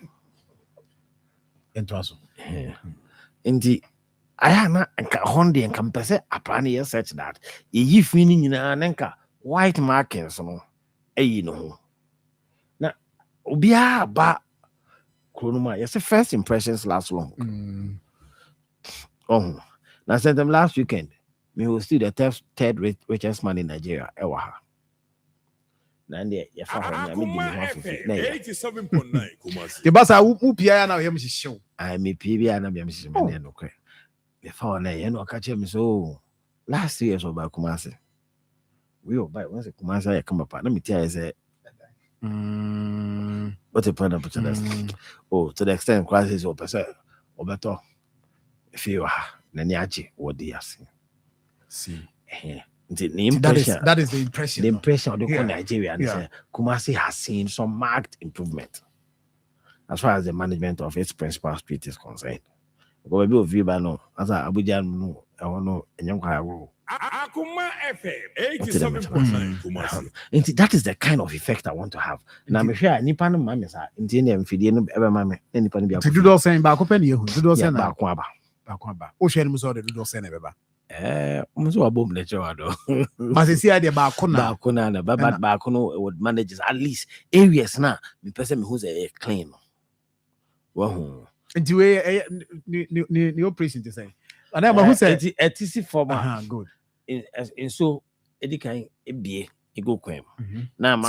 entraso inti aya na nka honde nka mpese apane ye search that ye fi ni nyina na nka white markings no eyi no ho na obia ba kronoma yes first impressions last long na sent them last weekend me was still the third richest man in Nigeria ewa ha na ndie ye fa ho nya me di me ho afofi na 87.9 Kumasi the basa who pia na yem hihyew I me pia na bia me hihyew me no kre me fa ho na ye no ka che me so last year so ba Kumasi we all buy once Kumasi ya come up na me tia say what a point of to the extent crisis or person or better if you are nani achi what do you see that is the impression the impression of the Nigeria and Kumasi has seen some marked improvement as far as the management of its principal street is concerned. Go be of you by no as Abuja no I want no enyam Akoma FM 87.9 Kumasi. And that is the kind of effect I want to have. Now me share nipa no mama sa nti na mfidie no ebe mama nipa no bia ko do sen ba ko pani ehu do sen na ba ko aba o hwe no so de do sen na beba so abom na chewa do masisi ade ba ko na ba ko no would manage at least areas na me person me who say clean wo nti we ni operation to say and I who say etisi former good in so edikan ebie ego kwem na ma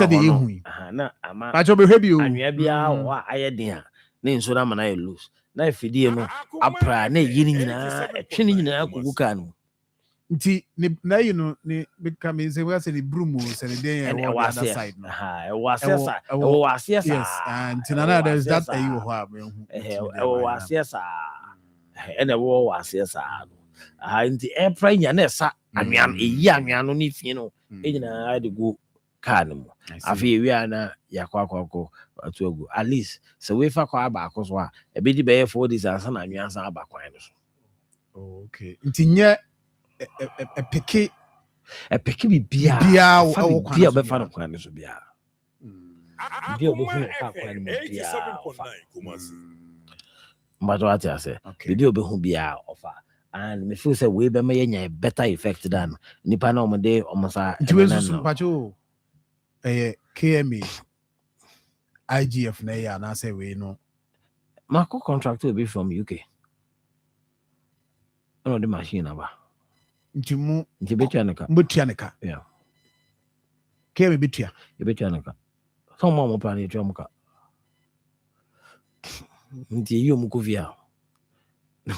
na ama ba jo be hwe bi o anwea bia wo aye den a na nso na ma na ye lose na efidie no apra na yiri nyina etwe nyina kuguka no nti na you know ni become say we say the broom say the day on the other side no was yes and na there is that you ho was yes and was yes nti apra nya na sa anwea eyi anwea no ni fie no nyina de go car no afi wi ana yakwa atuagu at least so we fa kwa ba akoso a e be di be 4 days ansa na anwea ansa aba kwan no so okay nti nye peke bibia bibia be fa no kwan no so bia bibia be fa kwan no bia mbajo ati ase bibia be hu bia ofa and me feel say we be may nya better effect than nipa na omode omosa ntiwesu mpacho KMA IGF na ya na say we no Marco contract will be from UK no the machine aba ntimu ntibetua neka mbetua neka yeah KMA betua betua neka so mo plan etua muka nti yo muko via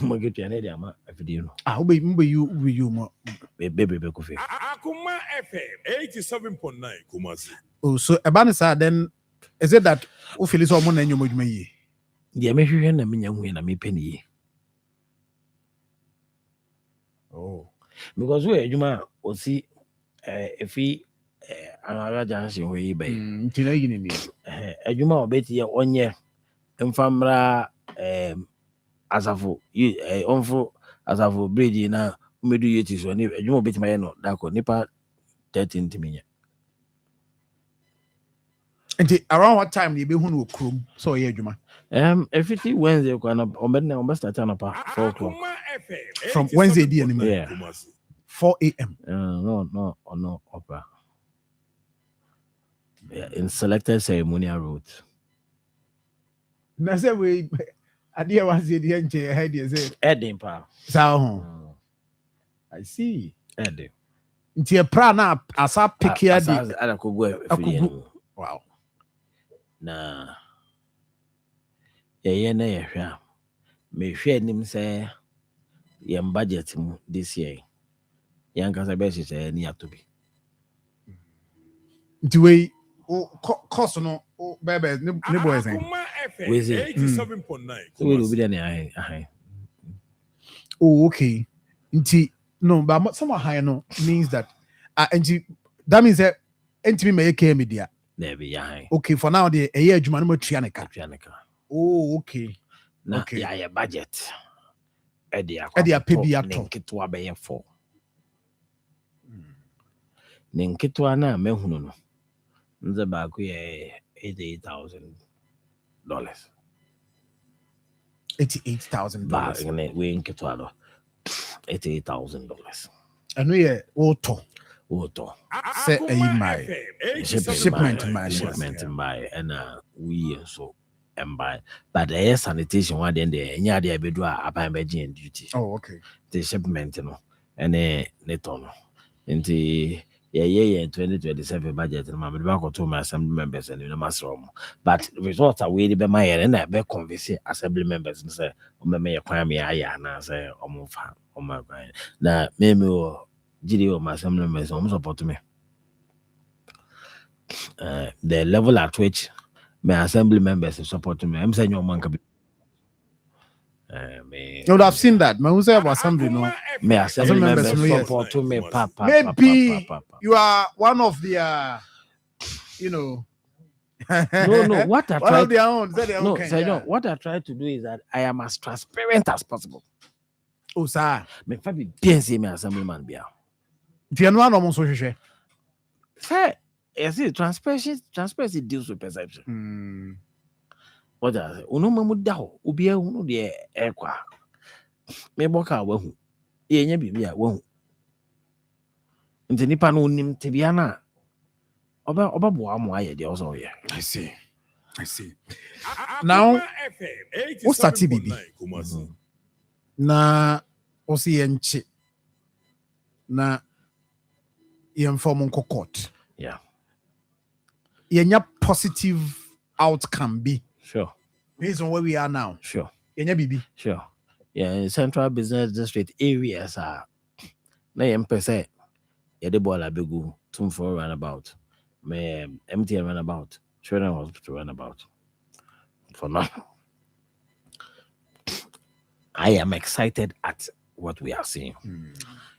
no get na dia ama afidie no mbe you mo bebe ko fi Akoma FM 87.9 Kumasi so ebane sa then is it that o feel so mo na nyom adwuma yi dia me hwehwe na menya hu na me peni yi because we adwuma o si efi anara jansi ho yi bai ntina yi ni adwuma obeti ye onye mfamra asafo onfo asafo bridge na umedu yeti so ni adwuma obeti ma ye no dako nipa 13 timinya and around what time you be hu no krom so ye adwuma every Wednesday ko na on start na pa 4 o'clock from Wednesday day anymore 4 a.m. No opera in selected ceremonial route na say we adia was the nche head say Eden pa sao I see Eden nti pra na asa pikia di ala kogu wow na ye na ye hwa me hwe nim say ye budget mu this year yan kasa be say ni atobi nti we cost no Oh, baby, ne boy saying. Akoma FM Where's it? 87.9 So we will Kumasi. be there. I. Oh, okay. Nti no, but some high no means that that means that entimi make media. There be high. Okay, for now the a year juma no trianica. Oh, okay. Na Okay. ya budget. Eddie pay actor. Nketwa be 4. Ne nketwa na mehunu no. Nze ba ku ye $88,000. $88,000. Ba ngene we nketwa do. $88,000. And we auto. Say my Shipment in my and we so and by but the sanitation one then the nya dey be do aban beji and duty. Oh, okay. The shipment no and neto no nti yeah 2027 budget no me back to my assembly members and no master but results are we be my and I be convince assembly members and say o me kwan me aya na say o mo fa o ma kwan na me GD or my assembly members almost support me. The level at which my assembly members support me, I'm saying your man can be. You would have seen that. My assembly, no. My assembly members support me, papa. Maybe you are one of the, you know. No. What I try. What I try to do is that I am as transparent as possible. Oh, sir. Me fabi bien say my assemblyman bia. Tienwa no mo so hwehwe. Say, yes, transparency deals with perception. What does it? Uno mamu da ho, obi ehunu de ekwa. Me boka wa hu. Ye nya bibia wa hu. Nti nipa no nim tebia na. Oba bo amu aye de oso ye. I see. Now, what's that TBB? Na osi yenchi. Na inform court. Yeah. Yenya positive outcome be. Sure. Based on where we are now. Sure. Yenya bibi. Sure. Yeah, in Central Business District areas are na yempese yede bola begu tumfo runabout. Me MTN runabout. Children Hospital runabout. For now. I am excited at what we are seeing.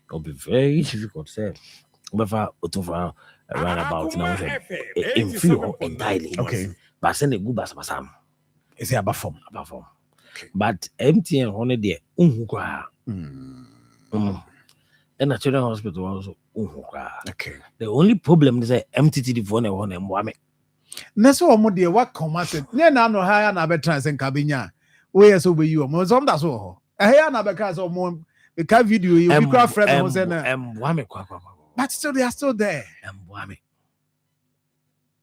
It'll be very difficult to say. But for runabout now, in few entirely. Okay. But send a good basam. Is it about form? Okay. But MTN on the unhukra. And a children's hospital also unhukra. Okay. The only problem is that MTT phone one and wame. Neso omo de what commerce. Ne na no higher na betra sen kabinya. We so be you. Mo some da so. Higher na beka so mo ka video you cry friend mo say na. Wame kwa. But still they are still there. Wame.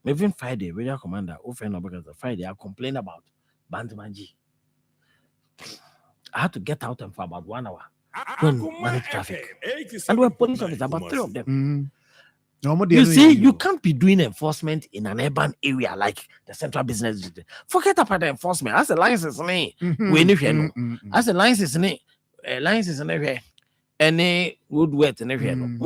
Even Friday, radio commander, because Friday I complained about Bandmanji. I had to get out for about 1 hour. When manage traffic. And we're police officers, about 3 of them. You see, you can't be doing enforcement in an urban area like the Central Business District. Forget about the enforcement. As a license, as a license, license, any road wet and everything.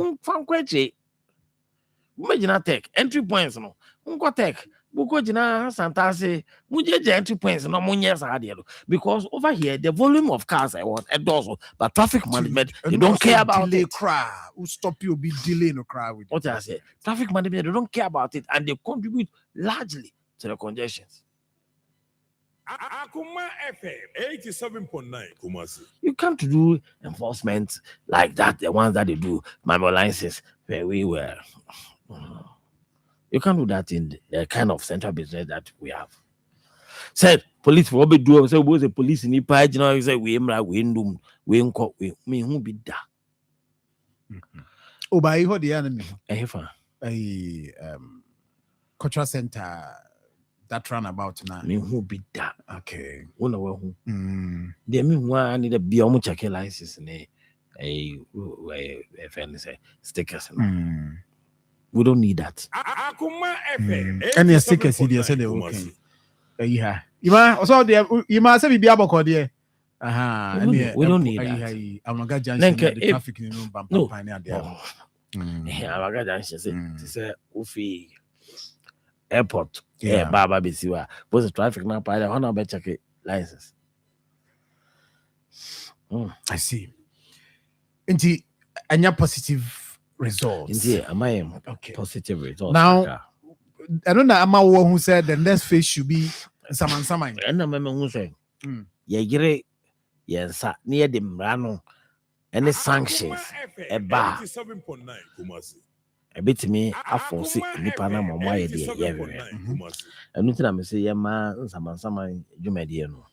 Imagine tech entry points no. Unko tech. Buko jina Santase. Muje entry points no munyes hadielo. Because over here the volume of cars I want at also, but traffic management they don't care about delay it. Cry. Who stop you be delay no cry with. What I say? Traffic management they don't care about it and they contribute largely to the congestions. Akoma FM 87.9 Kumasi. You can't do enforcement like that. The ones that they do, manual licenses, where we were. You can't do that in the kind of central business that we have. Said police for what do say was the police in the page, you know, you say we me who be that. Oh, by who the enemy? Cultural center that runabout now. Me who be that. Okay. One who they mean one need a be almost check license a stickers. We don't need that. Akoma FM. And your stickers here said they okay. Yeah. You must say be able there. We don't need that. I'm not going to traffic in the no. Yeah, I'm going to say, Ufi. airport. Yeah. Baba Bisiwa. But the traffic now, I want to check it license. I see. Indeed, and your positive results. Indeed, am I okay. Positive results. Now, I don't know. I'm one who said the next phase should be Saman. And I'm who say, Yagire, yes, near the Mrano, any sanctions, a bar. 87.9 Kumasi. A bit me, I foresee Nipana Mamma, dear. And nothing I may say, Yama, Saman, you may dear no.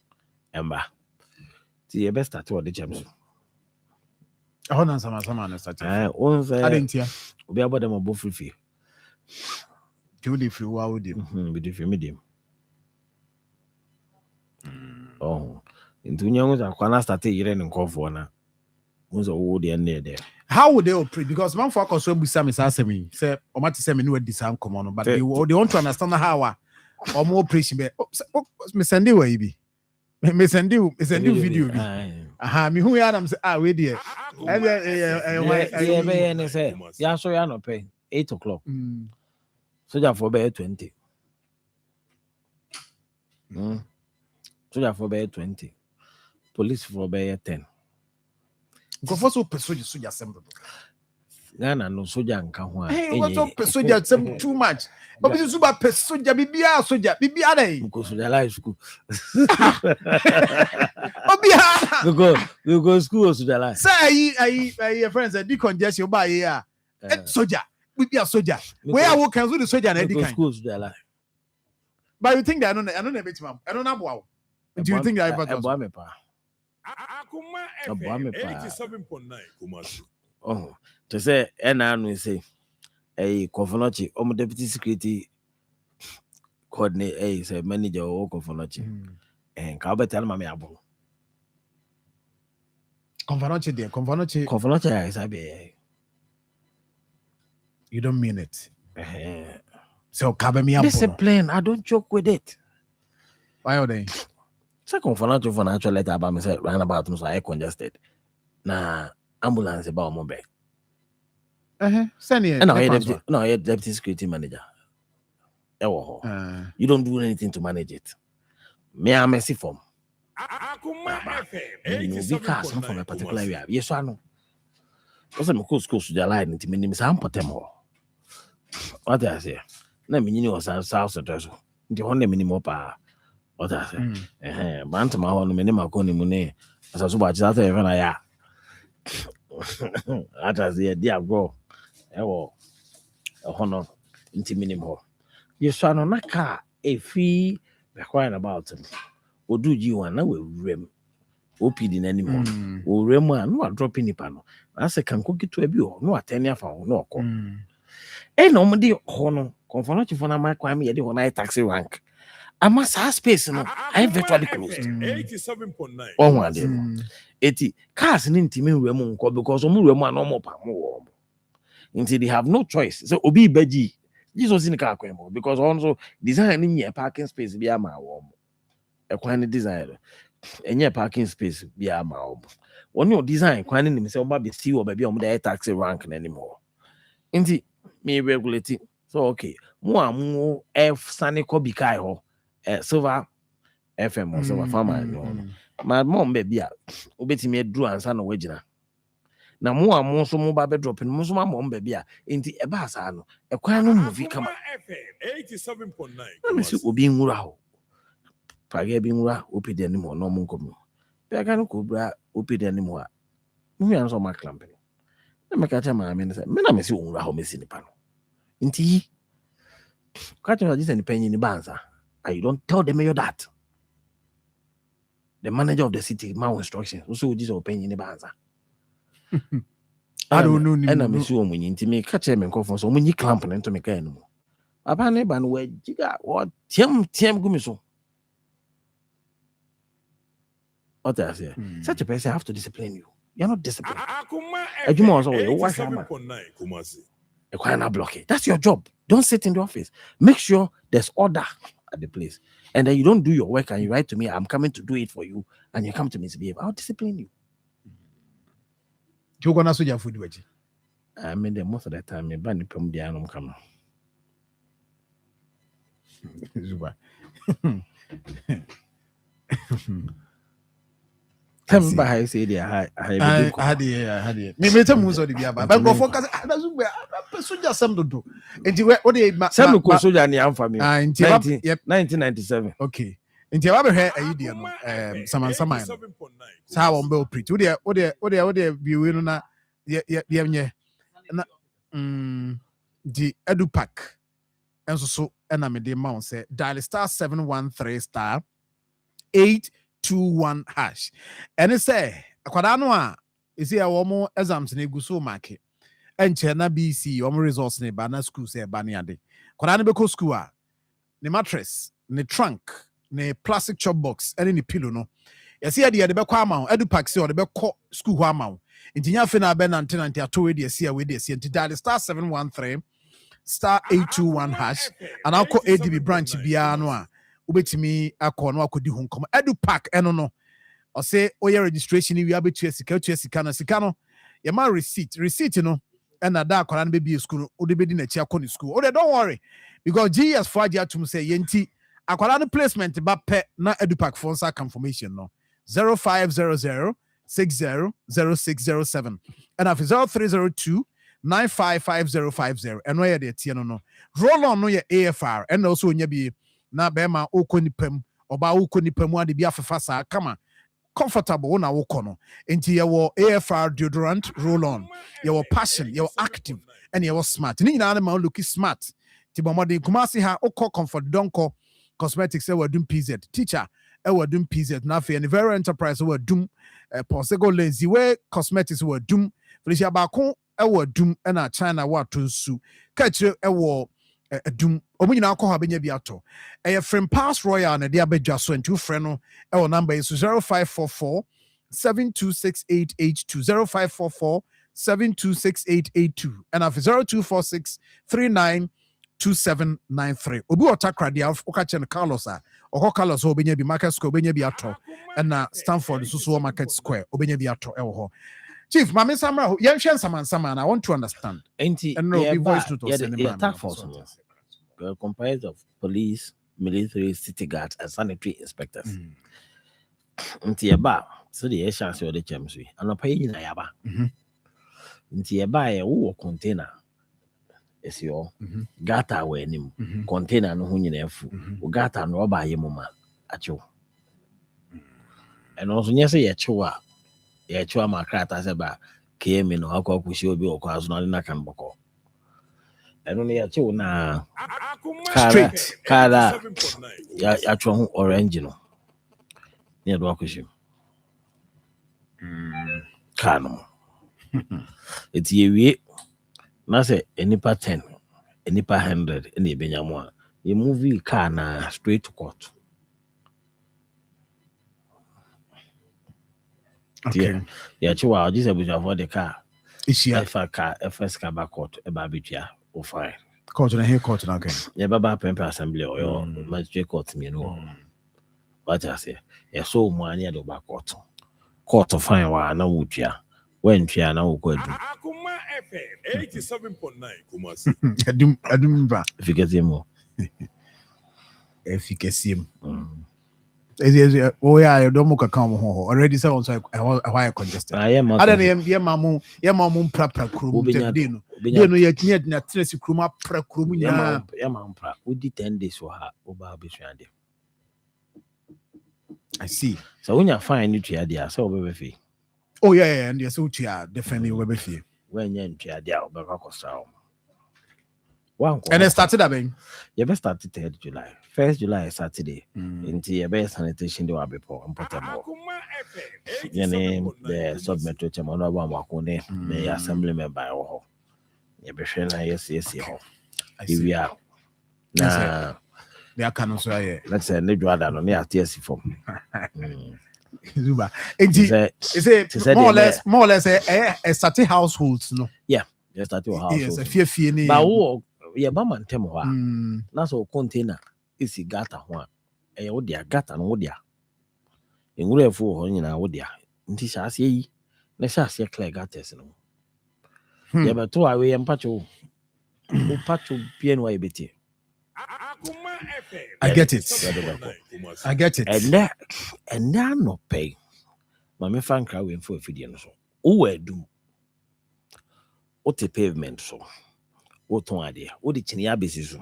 Ember. See, your best at what the champs. I don't know Saman. I didn't hear. We about them both free. Do the free wow with him. With the medium. Oh, into young, I can't start a year and call for now. Was a wood and there. How would they operate? Because one for us will be some is asking me, say, or might say me know the sound come on, but they want to understand how or more preaching. Miss Sandy, way be. Miss Sandy video. Aha, me who Adam say, wait there. And then, say, yeah, so you're not paying 8 o'clock. So that for bed 20. So that for bed 20. Police for bed 10. Go for so persuade soldier assembly. Ghana no soldier and Kahua. Hey, what's up, soldier? Too much. But this is about soldier, BBR soldier, BBR. Because the life school. We go school to the life. Say, I friends, a decongestion by here. Soldier, BBR soldier. Where I will cancel the soldier and Eddie school to the life. But you think that I don't know, I don't know wow. Do you think that I Akoma FM 87.9 Kumasi. Oh, to say, and I will say, a Confonochi, deputy security coordinate, a manager or Confonochi, and Calbert tell my abo. Confonochi, dear, Confonochi, is I you don't mean it. So, Cabamia discipline, I don't joke with it. Why are they? Second for natural letter about myself, ran about so I congested. Nah, ambulance about my bed. Send it. And I had deputy security manager. You don't do anything to manage it. Me, I'm a form. Akoma FM from a particular area. Yes, I know. Also, my school to the line into me, some potemo. What I say? Let me know South address. The one minimum power. What I say? Bantama on minimum conimune. As I watch that, even I as the dear go. A honor into minimum. Yes, son on a car, a fee, be crying about him. Or do you want now rem? OPD anymore. Or rem, no dropping the panel. I say, can cook it to a view, no attending for no call. And normally, honor, confound you for my crime, yet when I taxi rank. I must have space, no. I am virtually closed. 87.9. Oh, one day. 80 cars in intimate Remon because Omurema no more palm. Until they have no choice. So, Obi Beji, Jesus in the car because also designing a parking space be a warm. A quantity desire. And your parking space be a mob. When you design, quantity himself, baby, see or baby on the taxi rank anymore. Indeed, me regulating. So, okay. More F Sunny Kobe Kaiho. Silver FM or silver farmer. My mom baby, obeti me drew and son of Wagina. Now, more so mobile dropping, most my mom baby into a basano, a quite movie come. FM 87.9. Let me see, being Murao. Pagay being Ra, Opid anymore, no moncomo. Pagano Cobra, Opid anymore. We answer my company. Let me catch my minister. Men, I miss you, Raho missing the panel. Inti catching this and penny in the banza. You don't tell the mayor that. The manager of the city, my instructions, also this opinion in the banza. I don't know. And I'm assuming when you intimate catch him and call for so many clamping into me anymore. Upon a ban where you got what Tim Gumiso. What I say? Such a person have to discipline you. You're not disciplined. A Juma was always a quiet blockade. That's your job. Don't sit in the office. Make sure there's order at the place. And then you don't do your work and you write to me, I'm coming to do it for you, and you come to misbehave. I'll discipline you. You're gonna your food wedge. I mean, most of the time, you ban the come. Zuba. Tell I say the I had it. Me tell mu so the biaba. But go focus na Zuba. Soldier sam do. Enti what dey Sam ko soldier ni amfa me. 1997. Okay. Enti aba be ayi dia no saman sa won be operate. Wo dey bi we no na ye nye na di edu pack enso so na me dey ma on say dial star 713 star 821 hash. And it say akwada no a isi ya wo exams na egu so mark enche na BC wo results na ba na school say ba na ade. Akwada no be ko school a ne mattress, ne trunk, ne plastic chop box, and ne pillow no. Yesi ya de be kwa ama edu pack say o de be ko school ho ama. Nti nya fe na be na ntenante ato we de esi we de esi nti dial star 713 star 821 hash and I'll call ADB branch bia no a ubetimi akọ no akodi hu nkom edu pack eno no o say oye registration wi abetu sika no ye ma receipt no and da akwara no be school o de bedi na chi akọ ni school o de don't worry because GS for dia tum say yenti akwara no placement ba pe na edu pack for nsa confirmation no 0500 600607 and after 0302 955050 and where the tie no roll on no ye AFR and also nya bi na bema okoni pam oba okoni pam ade bi afefa sa kama comfortable na woko no enti ye wo AFR deodorant roll on ye wo passion ye wo active and ye wo smart ni nyina na ma look smart ti bomode kumasi ha okọ comfort donko cosmetics e wadum PZ teacher e wadum PZ na fe and very enterprise wadum Posego Lenzi we cosmetics wadum Felicia Bakon ewo dum na China wa tonsu kachire ewo dum omunyina akọ benya bi ato from Pass Royal na dia badwa so ntu frɛ no ewo number is 0544 726882 0544 726882 and af 0246 392793 obi otakra dia okache no Carlos a okọ Carlos obenya bi Market Square obenya bi ato na Stanford so Market Square obenya bi ato ewo ho Chief, Mami Samra, Yanshan Saman, I want to understand. And no, be voice to the task force comprised of police, military, city guards, and sanitary inspectors. Nti eba, so the chance of the chemistry, and a pay in Ayaba. Nti eba, a container. Is your gata we nim container no hunye na fu gata no oba ye mama acho. And also nyese ye chewa. Ya chua makrata seba KM no akọ kushi obi okọ azu na kan boko eno ne ya chew na straight kara ya chua hu orange no ne do akushi kanu eti ewie na se enipa 10 enipa 100 ene benyamo a ye movie car na straight to court. Okay. Yeah, chiwa just able for the car. FS car back court e ba bitua o fine. Court na here court na again. Yeah, baba pempe assembly or your magistrate court me no. What I say? Yeah, so money at the back court. Court fine wa na wutua. When tua na wo kwadu. Akoma FM 87.9 Kumasi. Adum ba. Efficacy mo. Efficacy. Oh yeah, you don't muka come home already. So why congested? I am. Other than ye mamu pra krum. Deno ye tinya na tresi kruma pra krum nya. Ye mamu pra. Udi 10 days for her. Oba abishande. I see. So when you find you tia dia, so obe fee. Oh yeah, and yes, tia definitely obe fee. When you tia dia obe kosa. And it started again. You best started 3rd July. 1st July Saturday. Into your best sanitation do a before and put them all. Your name, the submit to Chamona Wakone, the assembly member. You be sure yes. If we are now, they are cannot say, let's say, Nedra on the TSC form. Zuba. It's more or less a starting households, no? Yeah, just starting households. Yes, a fear. But yeah, Bama Temoa. That's all container. Isi gata ho a wodia gata no wodia enwure fu ho nyina wodia nti saase yi na saase clear gatas no ye beto awe ye mpacho o pacho bien wa ebeti I get it. I get it. And now no pay. Mammy Frank Crowing for a video. So, oh, do what the pavement so. What idea? What the Chinia basis?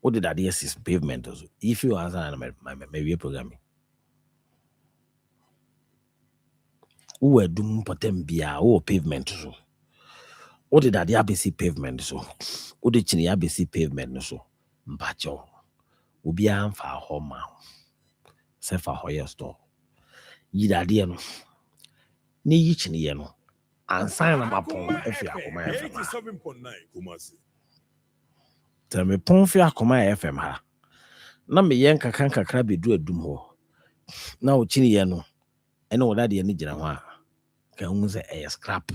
What did idea is pavement? If you answer my programming. Who doom potembia or pavement so. What did the ABC pavement so? What did the ABC pavement so? Mpacho. Ubi am for home. Say for Hoyer store. Yida dear no. Ni yichini no. And sign up upon if you Akoma FM. 87.9 Kumasi. Tell me pon fi Akoma FM ha. Na me yen kakan kakra be do adum ho. Na uchini ye no. Eno wada de ni gina ho a. Ka hu se e scrap.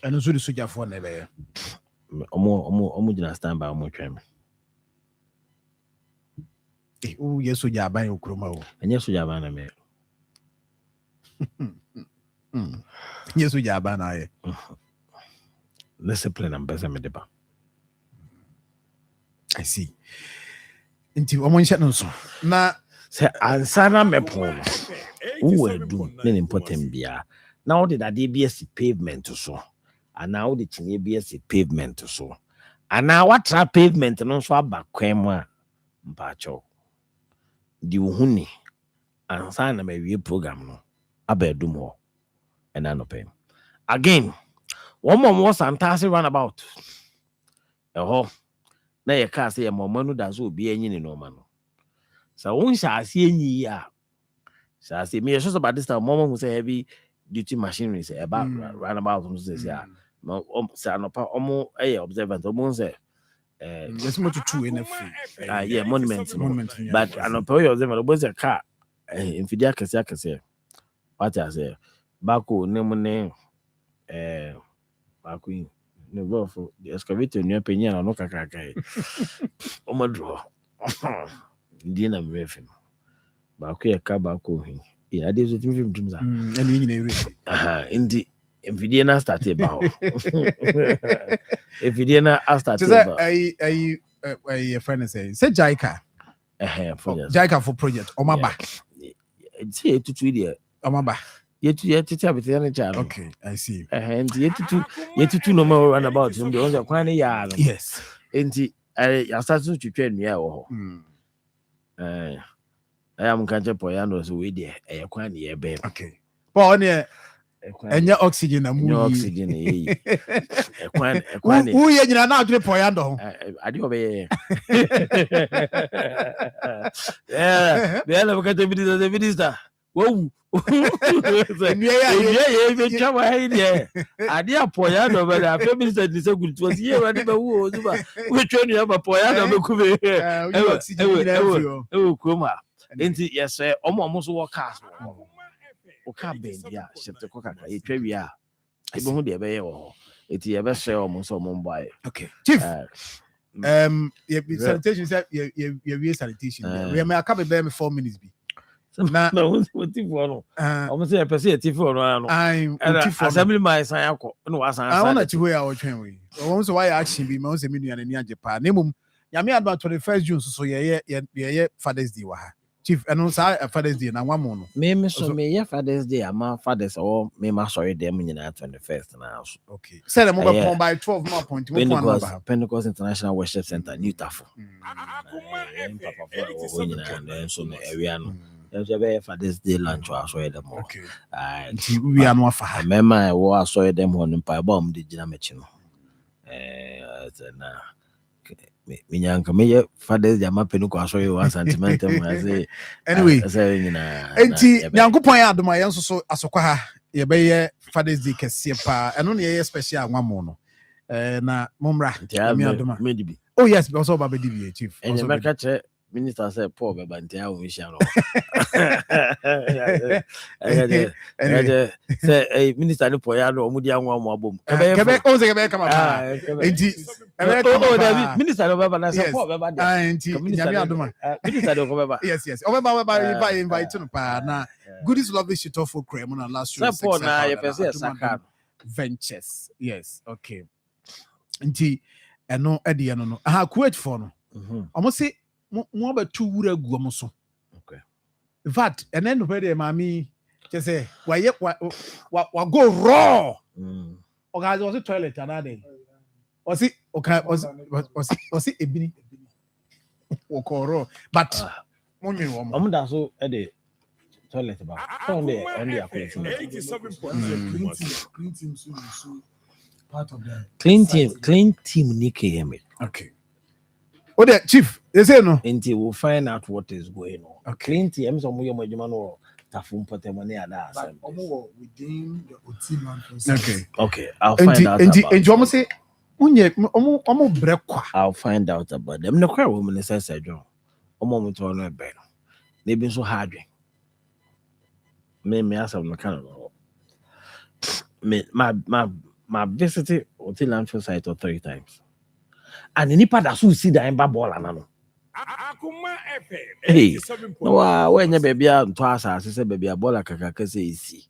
And also the soldier for never. Omo gina stand by omo twem. Oh, yes, soldier by Okroma. And yes, soldier na me. Yes, we are bana. Discipline and better me deba. I see. Inti omo nhyɛ no so. Na say ansana me pon. Who do ne important bia. Now the DBS pavement so. And now the BS pavement so. And now what trap pavement no so aba kwema mpacho. Di uhuni. Ansana me wie program no. Abedum ho. And I no pay. Again, one more fantastic runabout. Na ye car say mo manu da so be enyi no man. So won sha see enyi ya. Sha say me just about this time mama who say heavy duty machinery say about runabout no say ya. No say no pa omo observant omo say there's more to two in yeah monument. But I no pay observant omo say car infidia kese what I say Bako nemune Bako ne for the excavator new opinion no kakaka omadro ndina mrefim Bako ya ka Bako hin e ade so tim tumza enu nyina aha ndi mfidie na start e ba mfidie na start e ba ai friend say Jaika Jaika for project omaba see tutu there omaba Yet, okay, I see. And yet, no more run about him. The other quite yard. Yes. And I started to train me. I am Cancha Poyano, so we did a quite near bed. Okay. Paul, and your oxygen, no oxygen. Who are you now to Poyano? I do obey. Yeah, the other got to be the minister. Whoa. Yeah, I dear Poyano, but I feel Mr. Disagul was here when they were which one you have a Poyano. Oh, Kuma. Yes, sir, almost walk cast. Okay, yeah, ship the coca, a trivia. I don't know the it's the best sale almost on Mumbai. Okay, Chief. Sanitation said, you sanitation. We may come in 4 minutes. Na no for almost say person for no I'm assembly my sign no was I want to where our train we also why action be me say me nua na Japan nemum yame about 21st June so ye Father's Day wa Chief and say Father's Day na one no me so me ye Father's Day ama fathers or me ma sorry them nyina 21st now okay say them go by 12 more point Pentecost International Worship Center New Tafo so me area no Father's Day lunch or so them. Okay. We are not for her. Remember, I was saw them on the bomb the Jinamachino. Minyanka, me Father's Day, my penuka, so you are sentimental. Anyway, Yanko point out my answer so Asoka, ye bay Father's Day, Cassipa, and only a special one mono. Na Mumra, maybe. Oh, yes, also Baby DBA, Chief. And the catcher. Minister said, "Poor baby, and tell me, Sharon." Say, Minister, no Poyano, Mudian, one more boom. Quebec, oh, Quebec, come on. Minister of Baba, yes, yes. Over by invite to Pana. Goodies lovely shit off for Cremona last year. Ventures. Yes, okay. Indeed. ɛno ɛde ɛno no Kuwait for no ɔmo se mo abɛtu wura gu ɔmo so in fact ɛnɛ no pɛ deɛ maame kyɛ sɛ wa go raw ɔka ɔsi toilet anade ɔsi ebini wɔkɔ raw but mo nwi wɔn ɔmo da so ɛde toilet ba ɔn de akɔlɛti clean team ni KM. Okay. Oh, the chief, they say no. Until we'll find out what is going on. Okay. Clean team, some of your no tafum potemone ada. Within the team. Okay. I'll find out. And you almost say, I'll find out about them. No cry woman says, John. A moment to no bed. They've been so hard. Me ask them kind of my visited hotel landfill site 3 times. And nipa da so see da emba ball anano. Akoma FM. Hey, no when baby am to asase say baby a ball akaka say isi.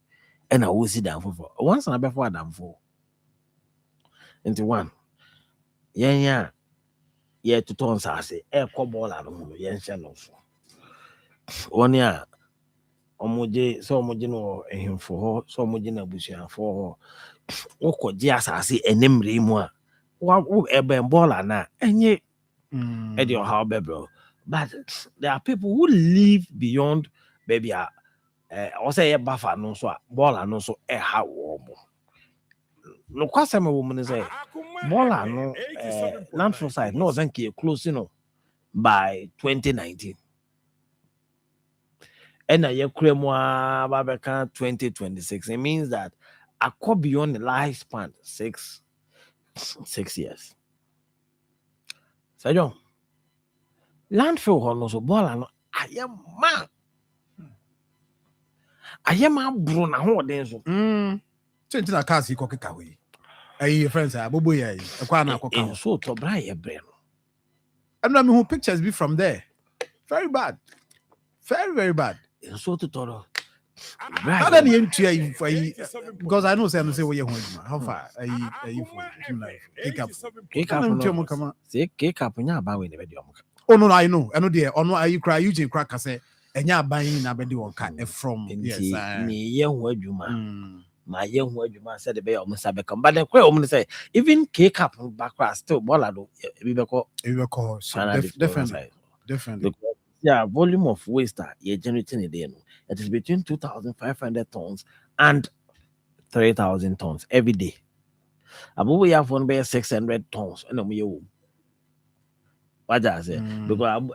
E na wo see dan fofo. Once na before adam fo. Into one. Ye to ton asase e ko ball anu ye nhye no so. One ya omoje no ehemfo ho so omoje na busuafo ho. Okoje asase enemre mu a wa ebe ball na enye e how bebro. But there are people who live beyond baby or say buffer no so ball no so e ha wo mo. No kwasem woman say ball no landfill site no zanke close by 2019. And a year Babeka 2026. It means that I could beyond the lifespan 6 years. So John, landfill no so ball no I am man. I am a bruna ho den so. Twenty na cars iko kekawe. Ayi friends abobo ya yi. Ekwa na akoka. So to bra ye bre no. And I mean who pictures be from there. Very bad. Very, very bad. So to toro. How then you because I know say where you how far are you Cake up nya ba we never do. Oh no, I know there. Oh no, are you cry you crack say enya ban na be di won ka from yes me ye ho adwuma. My ye ho adwuma said the be o msa be come but the quite o say even cake up back still bola do e be call definitely yeah, volume of waste that you're generating a day. It is between 2,500 tons and 3,000 tons every day. Abu we have one by 600 tons. And we what I say because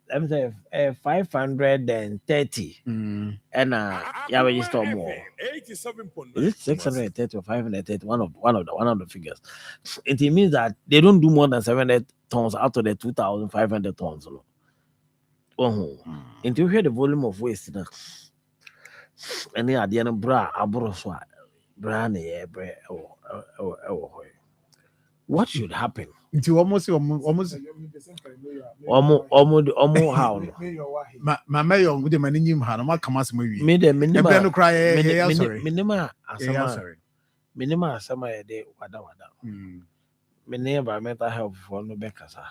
I'm saying 530 and yeah, we just more. Is it 630 or 530? One of the figures. It means that they don't do more than 700 tons out of the 2,500 tons. Until you hear the volume of waste now. And the idea bra abroswa brand what should happen? It's almost how my mayor with the manim hanama kamas movie. Me the minima cry minima sama de wada me environmental health for no bekasa.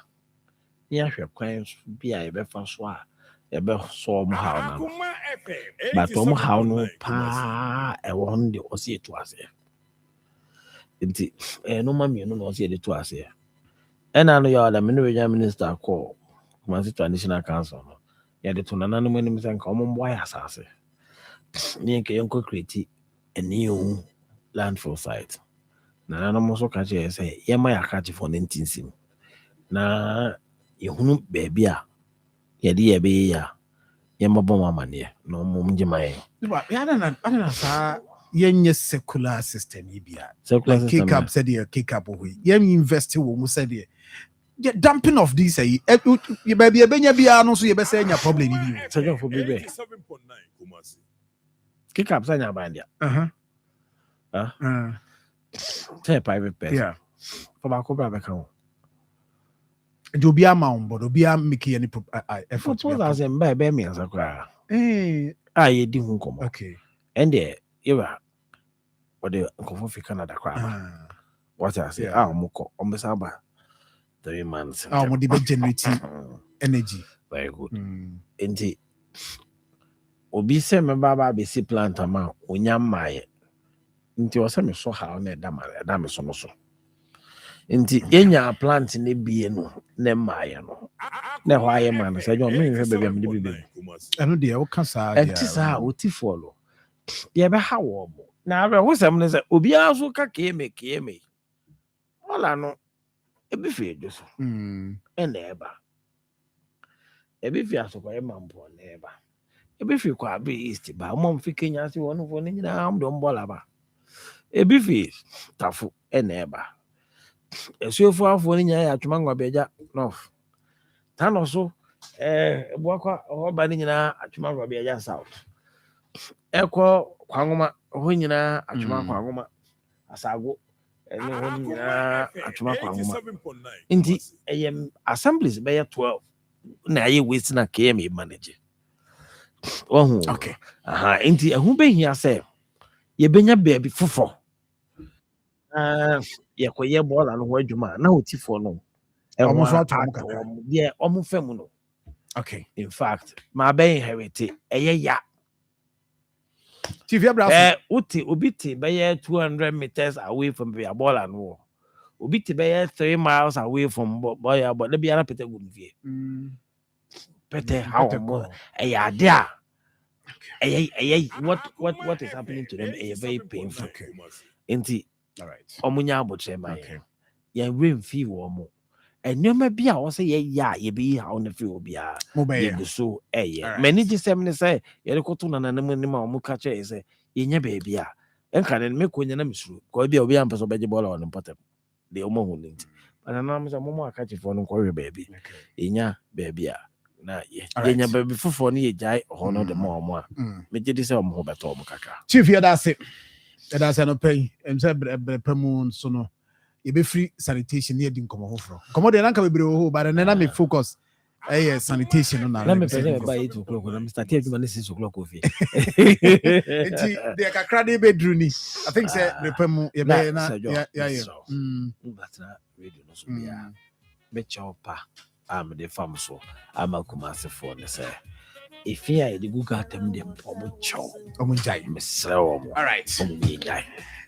Yeah, kwan be a befa so a e be so mo ha na but mo ha no pa e won de o se to ase nti no ma mi no no se de to ase e na no ya da me no regional minister call Kumasi Traditional Council no ya de to na no manim se nka mo mbo ya asase ni nke yenko create a new landfill site na no mo so ka je say ye ma ya ka for 19sim na yehunu baby a yede ye be ya ye mabo mamane no mum gimaye ya na sa yenye secular system ibia secular system kick up said here kick up we ye invest wo mu said here dumping of this ye baby benya bia no so ye be say nya problem bi sejo for bebe 7.9 Kumasi kick up sanya bandia say private person yeah for ba ko bra be kan Jobia Mount, Bia Mickey any effort. As in by me as a cry. I didn't come. Okay. And there, era what the Canada crab. What I say, Moko, on the Saba. 3 months. Oh, mo be generate energy. Very good. Indeed. Obi se me baba be si plant ama onya maye. Nti o se me so ha na da me so no so. Nti enya plant ne bie no ne maye no. Na ho aye man se John me hwe baby am de bibe. Eno de o kasa dia. Enti sa o ti follow. Ye be ha wo mo. Na abe ho sem ne se obi aso ka keme. Ola no ebi fi ejo so. Ena eba. Ebi fi aso ko e mampo na eba. Ebi fi kwa be east ba mo mfi Kenya si wonu fo ni nyina am do mbola ba. Ebi fi tafu ena eba. Esuofu afo ni nyina ya atwuma ngwa beja north. Tano so ebuakwa oba ni nyina atwuma ngwa beja south. Ekọ kwangoma ho nyina atwuma kwangoma asago ene ho nyina atwuma kwangoma. Inti assemblies be 12 na ye waste na KM manage. Oh, okay. Inti ehu be hia say ye benya baby fofo. Ye koye ball and ho adwuma na otifo no. Almost what kakra. Yeah, omo fam no. Okay. In fact, my be inherit ya. Chief Abraham. Uti obiti be 200 meters away from the ball and war. Obiti be 3 miles away from boy, but le biara pete gumvie. Pete how there. What is happening to them is very painful. Inti, all right. Omunya abotre man. Ye rain fee wo and you may be a say ye be on the field be a so many just say ye go to na mu catch say ye baby a en can make when you misru ko be obi am person be ball on important the omo hu nti but na am say mo catch for no ko baby enya baby a na ye nya baby fofo no ye jai hono de mo a me gidi say omo beto omo kaka chief here that's it no pay em say brepamu so no you be free sanitation near the come home. Come on, then can be but then me focus. Sanitation na. Let me present by 8 o'clock. I'm starting to 6 o'clock coffee. The crowd bedroom. I think say repemu yeah. But na radio no so bia. Be chopa. Am the farm so. Am Akoma se for the say. If here the Google atem dem omo jai. All right. Omo jai.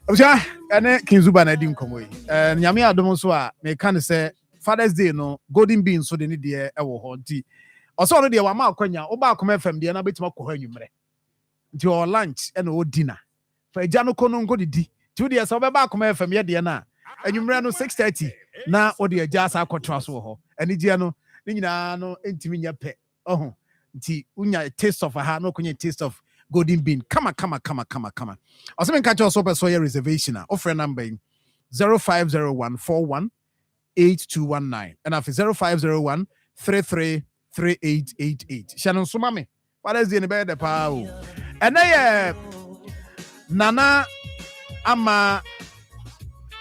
Obja ene Kinzuba na di nkomo yi nyame adom so a me kan say Father's Day no golden beans so de ne de e wo ho nti oso no de wa ma akwanya wo ba Akoma FM de na betima kɔ ho anwumre nti o lunch ene o dinner fa eja no kono nko didi ti wo de so be ba Akoma FM ye de na anwumre no 6:30 na wo de eja asa akɔtra so ho ene gye no ne nyina no entimi nya pɛ oho nti unya taste of ha no kunya taste of golden bean. Come. Also, catch us up as your reservation. Offer number 0501418219 and after 0501333888. Shannon Sumami. What is the bed? Power and I Nana Ama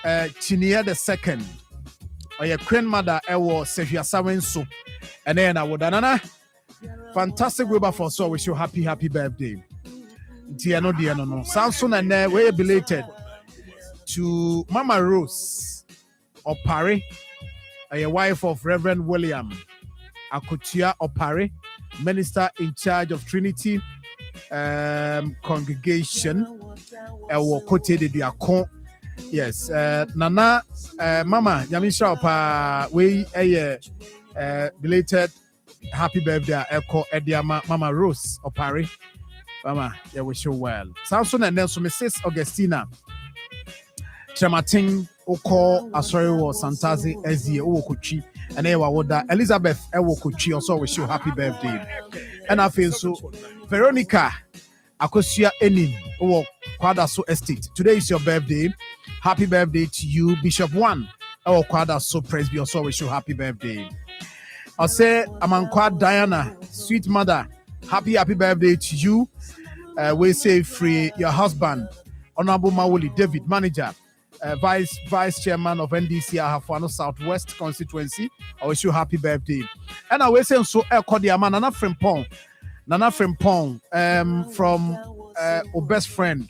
Chinia the second or your grandmother Ewo Sefia Sawen soup and then I would Nana. Fantastic Wilberforce, so wish you happy birthday. Diano. Samson and we're belated to Mama Rose Opare, a wife of Reverend William Akotia Opare, minister in charge of Trinity congregation. Kote de Akon. Yes, Nana, Mama Yamisha Opa, we belated. Happy birthday, Echo Ediama, Mama Rose Opare. Mama, yeah, wish you well. Samson and then so Mrs. Augustina Chamating Oko Asoriwo Santazi Ezi Owokuchi and Ewa Woda Elizabeth Ewokuchi also wish you happy birthday. And I feel so Veronica Akosia Enin Owo Kwadaso Estate. Today is your birthday. Happy birthday to you, Bishop One Owo Kwadaso Presby also wish you happy birthday. I'll say Amankwa Diana, sweet mother, happy birthday to you. We say free your husband, Honorable Mawuli David, manager, vice chairman of NDC Ahafwano Southwest constituency. I wish you happy birthday. And I will say so Kodiama Nana Frimpong from our best friend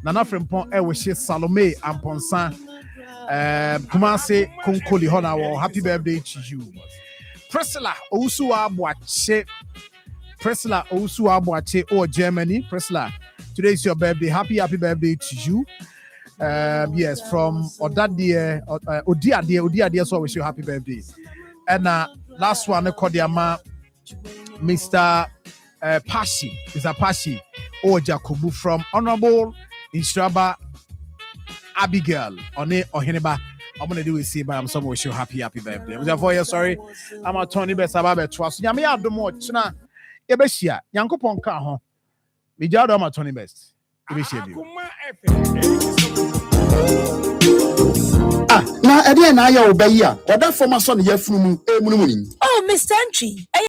Nana Frimpong wish Salome and Ponsan. Kumase Konkoli Honawo, happy birthday to you. Priscilla Owusu Abuache or Germany. Priscilla, today is your birthday. Happy birthday to you. Yes, from Odia, so wish you happy birthday. And last one, Kodiama, Mr. Pashi, Mr. Pashi or Jacobu from Honorable Instraba Abigail or Heneba. I'm gonna do it. See, but I'm so wish you happy birthday. Therefore, yeah, sorry, I'm a Tony Besababe Trust. Yami have the more China. Ebesia, Yanko Ponka, huh? Mijado ma Tony Best. Ebesia. Na ede na ya obayi a oda former son ye funu mu e munumuni. Oh, Mr. Entry.